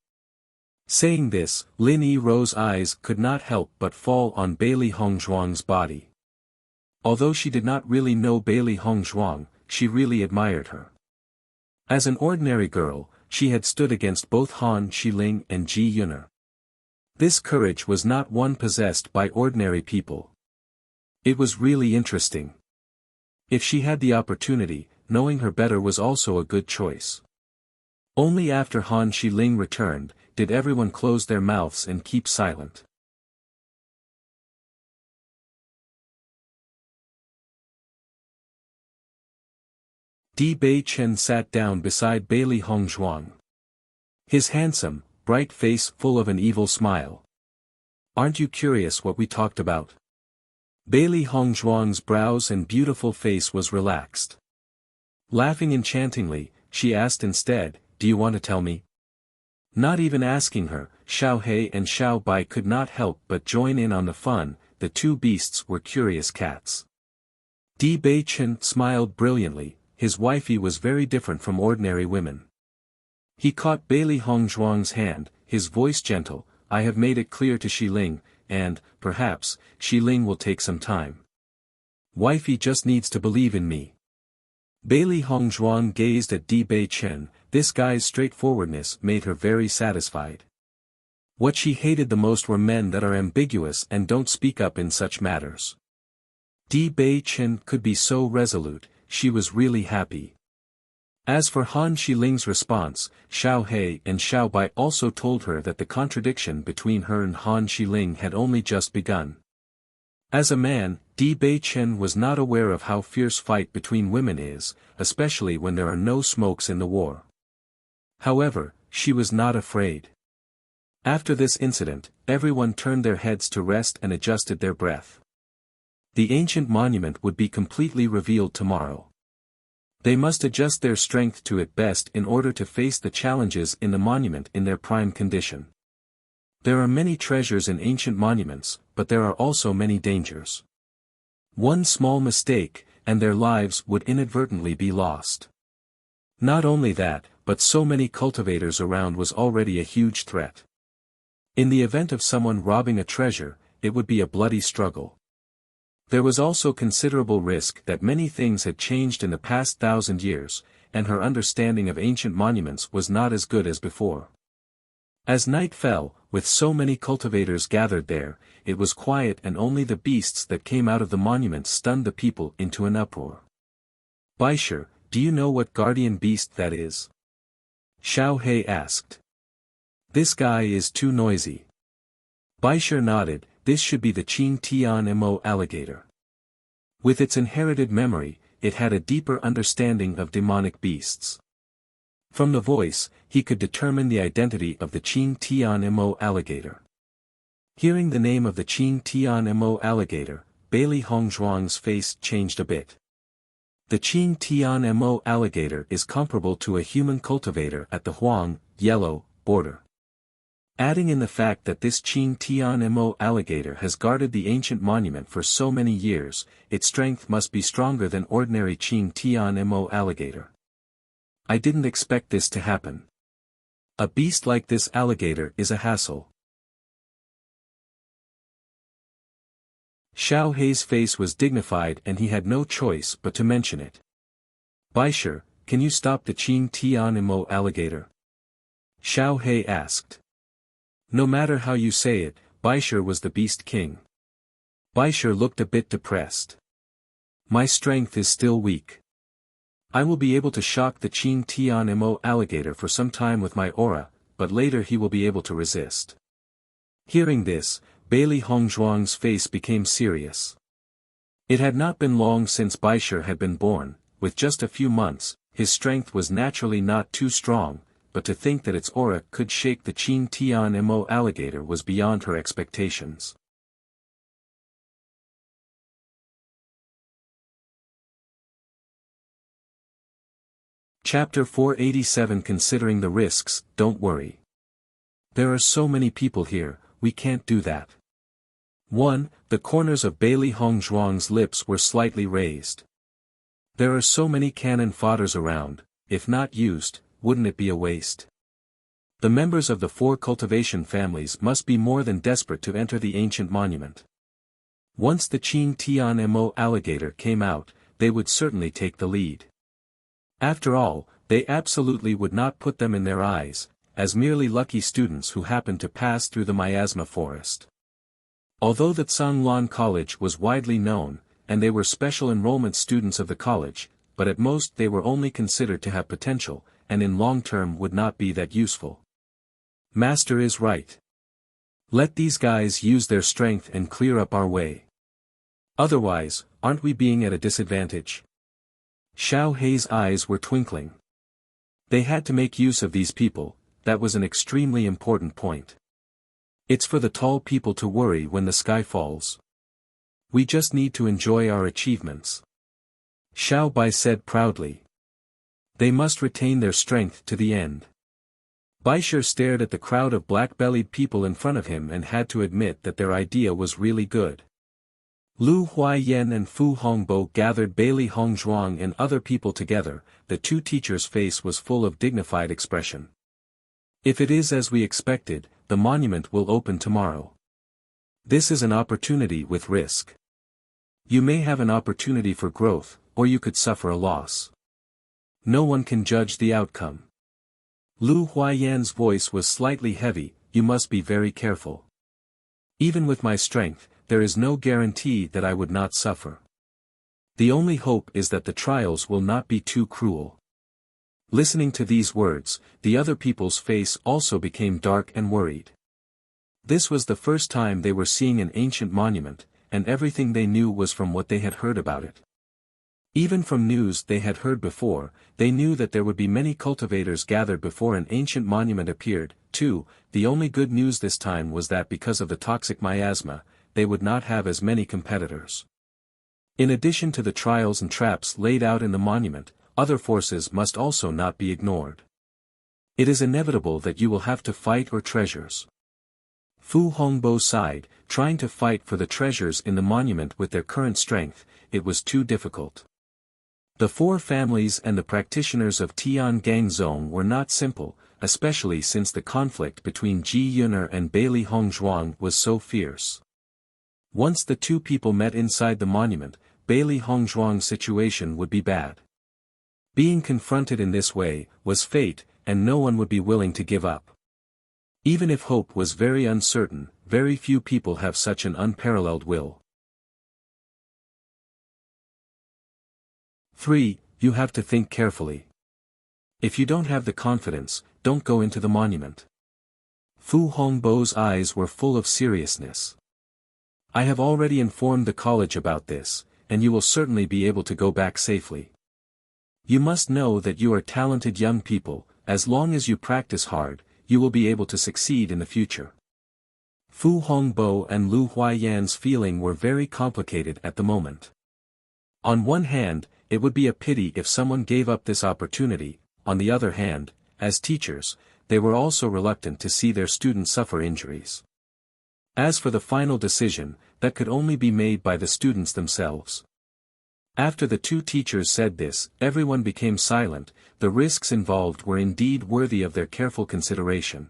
Saying this, Lin Yiro's eyes could not help but fall on Bailey Hongzhuang's body. Although she did not really know Bailey Hongzhuang, she really admired her. As an ordinary girl, she had stood against both Han Xiling and Ji Yun'er. This courage was not one possessed by ordinary people. It was really interesting. If she had the opportunity, knowing her better was also a good choice. Only after Han Xiling returned, did everyone close their mouths and keep silent. Di Bei Chen sat down beside Bailey Hongzhuang. His handsome, bright face full of an evil smile. Aren't you curious what we talked about? Bailey Hongzhuang's brows and beautiful face was relaxed. Laughing enchantingly, she asked instead, do you want to tell me? Not even asking her, Xiao He and Xiao Bai could not help but join in on the fun. The two beasts were curious cats. Di Bei Chen smiled brilliantly, his wifey was very different from ordinary women. He caught Bailey Hongzhuang's hand, his voice gentle, I have made it clear to Xiling, and, perhaps, Xiling will take some time. Wifey just needs to believe in me. Bailey Hongzhuang gazed at Di Bei Chen, this guy's straightforwardness made her very satisfied. What she hated the most were men that are ambiguous and don't speak up in such matters. Di Bei Chen could be so resolute, she was really happy. As for Han Shiling's response, Xiao He and Xiao Bai also told her that the contradiction between her and Han Shiling had only just begun. As a man, Di Bei Chen was not aware of how fierce fight between women is, especially when there are no smokes in the war. However, she was not afraid. After this incident, everyone turned their heads to rest and adjusted their breath. The ancient monument would be completely revealed tomorrow. They must adjust their strength to it best in order to face the challenges in the monument in their prime condition. There are many treasures in ancient monuments, but there are also many dangers. One small mistake, and their lives would inadvertently be lost. Not only that, but so many cultivators around was already a huge threat. In the event of someone robbing a treasure, it would be a bloody struggle. There was also considerable risk that many things had changed in the past 1,000 years, and her understanding of ancient monuments was not as good as before. As night fell, with so many cultivators gathered there, it was quiet and only the beasts that came out of the monument stunned the people into an uproar. Baisher, do you know what guardian beast that is? Xiao He asked. This guy is too noisy. Baisher nodded. This should be the Qing Tian Mo alligator. With its inherited memory, it had a deeper understanding of demonic beasts. From the voice, he could determine the identity of the Qing Tian Mo alligator. Hearing the name of the Qing Tian Mo alligator, Bailey Hongzhuang's face changed a bit. The Qing Tian Mo alligator is comparable to a human cultivator at the Huang, Yellow, border. Adding in the fact that this Qing Tian Mo alligator has guarded the ancient monument for so many years, its strength must be stronger than ordinary Qing Tian Mo alligator. I didn't expect this to happen. A beast like this alligator is a hassle. Xiao He's face was dignified and he had no choice but to mention it. Baisher, can you stop the Qing Tian Mo alligator? Xiao He asked. No matter how you say it, Baisher was the beast king. Baisher looked a bit depressed. My strength is still weak. I will be able to shock the Qing Tian Mo alligator for some time with my aura, but later he will be able to resist. Hearing this, Bailey Hongzhuang's face became serious. It had not been long since Baisher had been born, with just a few months, his strength was naturally not too strong, but to think that its aura could shake the Qing Tian Mo alligator was beyond her expectations. Chapter 487 Considering the risks, don't worry. There are so many people here, we can't do that. 1. The corners of Bailey Hongzhuang's lips were slightly raised. There are so many cannon fodders around, if not used, wouldn't it be a waste? The members of the 4 cultivation families must be more than desperate to enter the ancient monument. Once the Qing Tian Mo alligator came out, they would certainly take the lead. After all, they absolutely would not put them in their eyes, as merely lucky students who happened to pass through the miasma forest. Although the Tsanglan College was widely known, and they were special enrollment students of the college, but at most they were only considered to have potential, and in long term would not be that useful. Master is right. Let these guys use their strength and clear up our way. Otherwise, aren't we being at a disadvantage? Xiao He's eyes were twinkling. They had to make use of these people, that was an extremely important point. It's for the tall people to worry when the sky falls. We just need to enjoy our achievements. Xiao Bai said proudly. They must retain their strength to the end. Baisher stared at the crowd of black-bellied people in front of him and had to admit that their idea was really good. Lu Huaiyan and Fu Hongbo gathered Bailey Hongzhuang and other people together, the 2 teachers' face was full of dignified expression. If it is as we expected, the monument will open tomorrow. This is an opportunity with risk. You may have an opportunity for growth, or you could suffer a loss. No one can judge the outcome. Lu Huaiyan's voice was slightly heavy, you must be very careful. Even with my strength, there is no guarantee that I would not suffer. The only hope is that the trials will not be too cruel." Listening to these words, the other people's face also became dark and worried. This was the first time they were seeing an ancient monument, and everything they knew was from what they had heard about it. Even from news they had heard before, they knew that there would be many cultivators gathered before an ancient monument appeared, too. The only good news this time was that because of the toxic miasma, they would not have as many competitors. In addition to the trials and traps laid out in the monument, other forces must also not be ignored. It is inevitable that you will have to fight for treasures. Fu Hongbo sighed, trying to fight for the treasures in the monument with their current strength, it was too difficult. The four families and the practitioners of Tian Gangzong were not simple, especially since the conflict between Ji Yuner and Bailey Hongzhuang was so fierce. Once the two people met inside the monument, Bailey Hongzhuang's situation would be bad. Being confronted in this way was fate, and no one would be willing to give up. Even if hope was very uncertain, very few people have such an unparalleled will. 3. You have to think carefully. If you don't have the confidence, don't go into the monument. Fu Hongbo's eyes were full of seriousness. I have already informed the college about this, and you will certainly be able to go back safely. You must know that you are talented young people, as long as you practice hard, you will be able to succeed in the future. Fu Hongbo and Lu Huaiyan's feeling were very complicated at the moment. On one hand, it would be a pity if someone gave up this opportunity, on the other hand, as teachers, they were also reluctant to see their students suffer injuries. As for the final decision, that could only be made by the students themselves. After the two teachers said this, everyone became silent. The risks involved were indeed worthy of their careful consideration.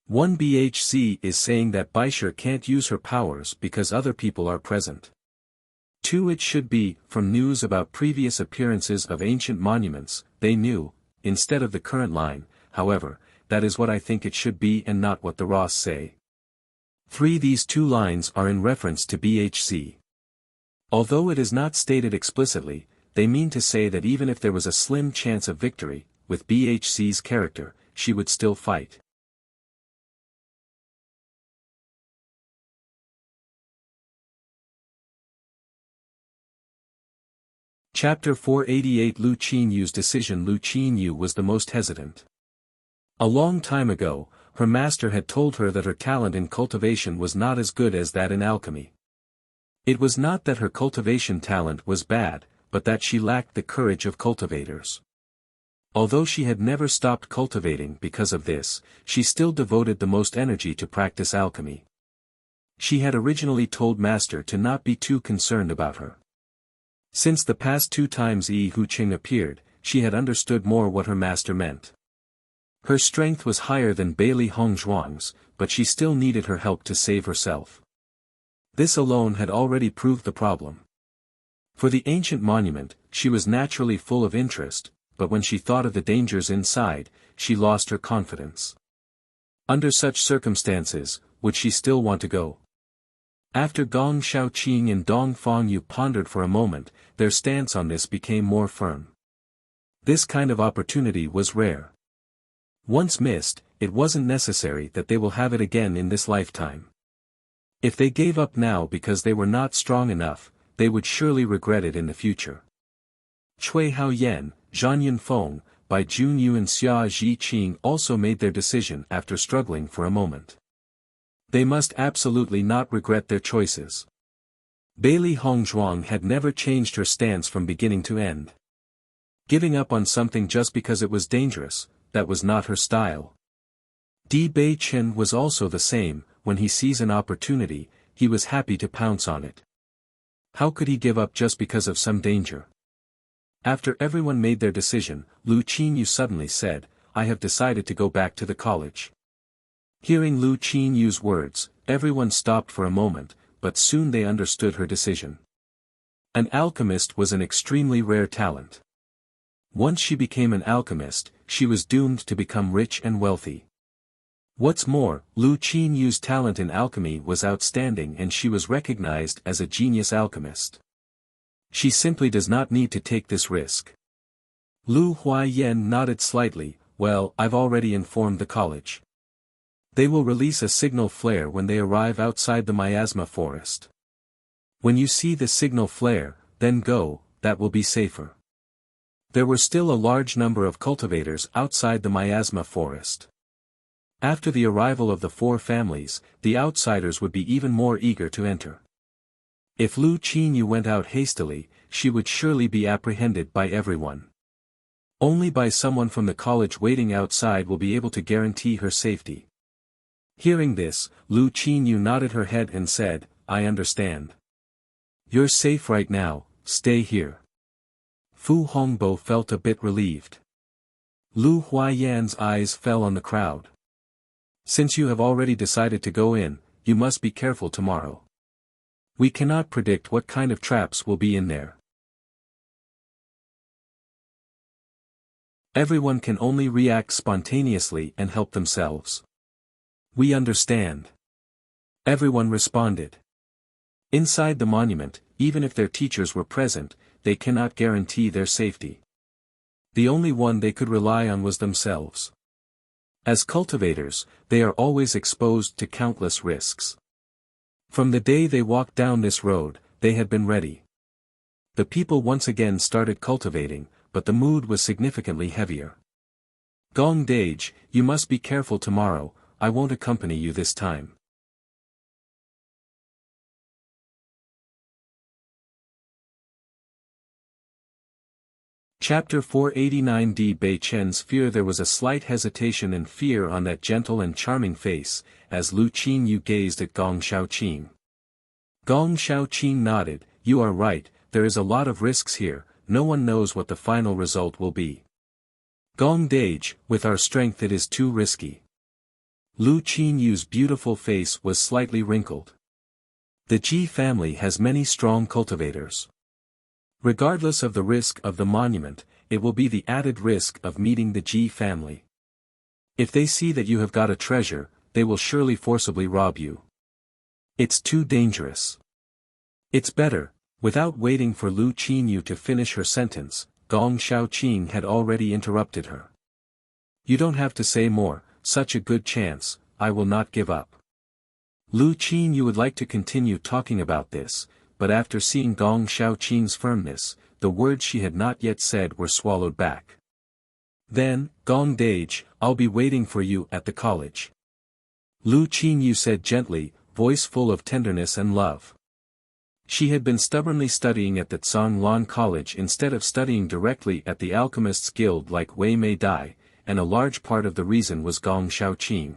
One BHC is saying that Baisher can't use her powers because other people are present. 2. It should be, from news about previous appearances of ancient monuments, they knew, instead of the current line, however, that is what I think it should be and not what the Ross say. 3. These two lines are in reference to BHC. Although it is not stated explicitly, they mean to say that even if there was a slim chance of victory, with BHC's character, she would still fight. Chapter 488 Lu Qinyu's decision. Lu Qinyu was the most hesitant. A long time ago, her master had told her that her talent in cultivation was not as good as that in alchemy. It was not that her cultivation talent was bad, but that she lacked the courage of cultivators. Although she had never stopped cultivating because of this, she still devoted the most energy to practice alchemy. She had originally told Master to not be too concerned about her. Since the past 2 times Yi Huqing appeared, she had understood more what her master meant. Her strength was higher than Bailey Hongzhuang's, but she still needed her help to save herself. This alone had already proved the problem. For the ancient monument, she was naturally full of interest, but when she thought of the dangers inside, she lost her confidence. Under such circumstances, would she still want to go? After Gong Shaoqing and Dong Fangyu pondered for a moment, their stance on this became more firm. This kind of opportunity was rare. Once missed, it wasn't necessary that they will have it again in this lifetime. If they gave up now because they were not strong enough, they would surely regret it in the future. Cui Haoyan, Zhan Yunfeng, Bai Junyu and Xia Zhiqing also made their decision after struggling for a moment. They must absolutely not regret their choices. Bailey Hongzhuang had never changed her stance from beginning to end. Giving up on something just because it was dangerous, that was not her style. Di Bei Chen was also the same. When he sees an opportunity, he was happy to pounce on it. How could he give up just because of some danger? After everyone made their decision, Lu Qinyu suddenly said, "I have decided to go back to the college." Hearing Lu Qinyu's words, everyone stopped for a moment, but soon they understood her decision. An alchemist was an extremely rare talent. Once she became an alchemist, she was doomed to become rich and wealthy. What's more, Lu Qinyu's talent in alchemy was outstanding and she was recognized as a genius alchemist. She simply does not need to take this risk. Lu Huaiyan nodded slightly. Well, I've already informed the college. They will release a signal flare when they arrive outside the miasma forest. When you see the signal flare, then go, that will be safer. There were still a large number of cultivators outside the miasma forest. After the arrival of the 4 families, the outsiders would be even more eager to enter. If Lu Qinyu went out hastily, she would surely be apprehended by everyone. Only by someone from the college waiting outside will be able to guarantee her safety. Hearing this, Lu Qinyue nodded her head and said, I understand. You're safe right now, stay here. Fu Hongbo felt a bit relieved. Lu Huaiyan's eyes fell on the crowd. Since you have already decided to go in, you must be careful tomorrow. We cannot predict what kind of traps will be in there. Everyone can only react spontaneously and help themselves. We understand. Everyone responded. Inside the monument, even if their teachers were present, they cannot guarantee their safety. The only one they could rely on was themselves. As cultivators, they are always exposed to countless risks. From the day they walked down this road, they had been ready. The people once again started cultivating, but the mood was significantly heavier. Gong Dage, you must be careful tomorrow, I won't accompany you this time. Chapter 489 Di Bei Chen's fear. There was a slight hesitation and fear on that gentle and charming face, as Lu Qinyu gazed at Gong Shaoqing. Gong Shaoqing nodded, you are right, there is a lot of risks here, no one knows what the final result will be. Gong Dage, with our strength it is too risky. Lu Qinyu's beautiful face was slightly wrinkled. The Ji family has many strong cultivators. Regardless of the risk of the monument, it will be the added risk of meeting the Ji family. If they see that you have got a treasure, they will surely forcibly rob you. It's too dangerous. It's better. Without waiting for Lu Qinyu to finish her sentence, Gong Shaoqing had already interrupted her. You don't have to say more, such a good chance, I will not give up. Lu Qinyu would like to continue talking about this, but after seeing Gong Shaoqing's firmness, the words she had not yet said were swallowed back. Then, Gong Dage, I'll be waiting for you at the college. Lu Qinyu said gently, voice full of tenderness and love. She had been stubbornly studying at the Tsanglan College instead of studying directly at the Alchemists' Guild like Wei Mei Dai, and a large part of the reason was Gong Shaoqing.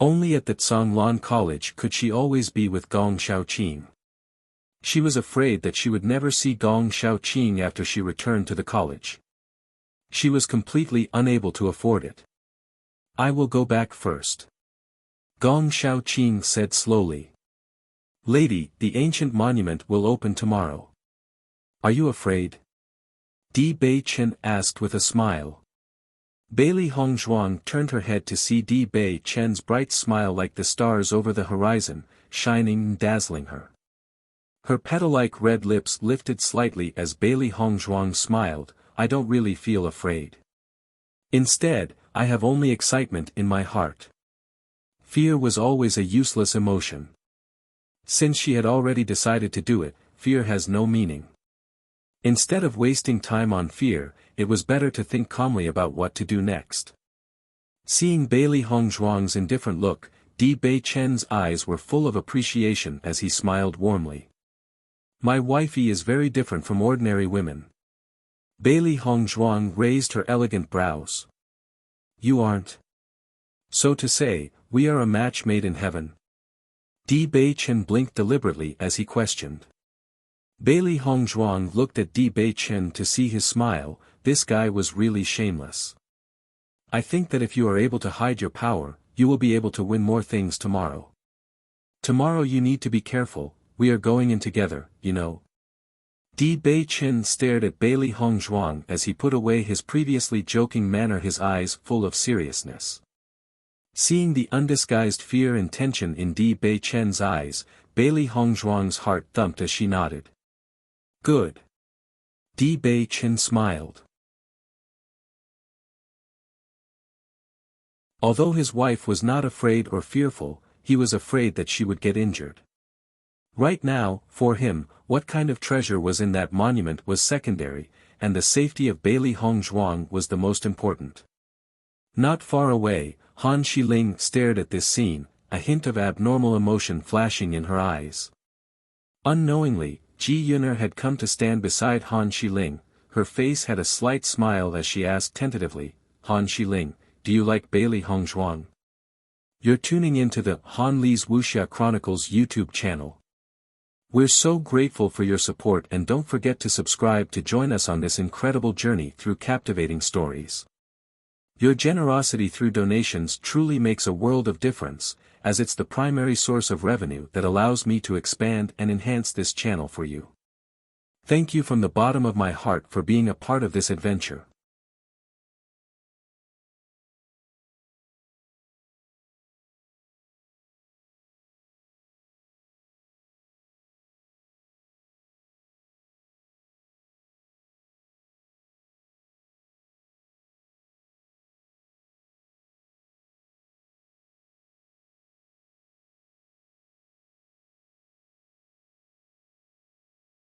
Only at the Tsanglan College could she always be with Gong Shaoqing. She was afraid that she would never see Gong Shaoqing after she returned to the college. She was completely unable to afford it. I will go back first. Gong Shaoqing said slowly. Lady, the ancient monument will open tomorrow. Are you afraid? Di Bei Chen asked with a smile. Bailey Hongzhuang turned her head to see Di Bei Chen's bright smile like the stars over the horizon, shining and dazzling her. Her petal-like red lips lifted slightly as Bailey Hongzhuang smiled, I don't really feel afraid. Instead, I have only excitement in my heart. Fear was always a useless emotion. Since she had already decided to do it, fear has no meaning. Instead of wasting time on fear, it was better to think calmly about what to do next. Seeing Bailey Hongzhuang's indifferent look, Di Bei Chen's eyes were full of appreciation as he smiled warmly. My wifey is very different from ordinary women. Bailey Hongzhuang raised her elegant brows. You aren't. So to say, we are a match made in heaven. Di Bei Chen blinked deliberately as he questioned. Bailey Hongzhuang looked at Di Bei Chen to see his smile, this guy was really shameless. I think that if you are able to hide your power, you will be able to win more things tomorrow. Tomorrow you need to be careful, we are going in together, you know. Di Bei Chen stared at Bailey Hongzhuang as he put away his previously joking manner, his eyes full of seriousness. Seeing the undisguised fear and tension in Di Bei Chen's eyes, Bailey Hongzhuang's heart thumped as she nodded. Good. Di Bei Chen smiled. Although his wife was not afraid or fearful, he was afraid that she would get injured. Right now, for him, what kind of treasure was in that monument was secondary, and the safety of Bailey Hongzhuang was the most important. Not far away, Han Xiling stared at this scene, a hint of abnormal emotion flashing in her eyes. Unknowingly, Ji Yuner had come to stand beside Han Xiling. Her face had a slight smile as she asked tentatively, Han Xiling, do you like Bailey Hongzhuang? You're tuning into the Han Li's Wuxia Chronicles YouTube channel. We're so grateful for your support, and don't forget to subscribe to join us on this incredible journey through captivating stories. Your generosity through donations truly makes a world of difference, as it's the primary source of revenue that allows me to expand and enhance this channel for you. Thank you from the bottom of my heart for being a part of this adventure.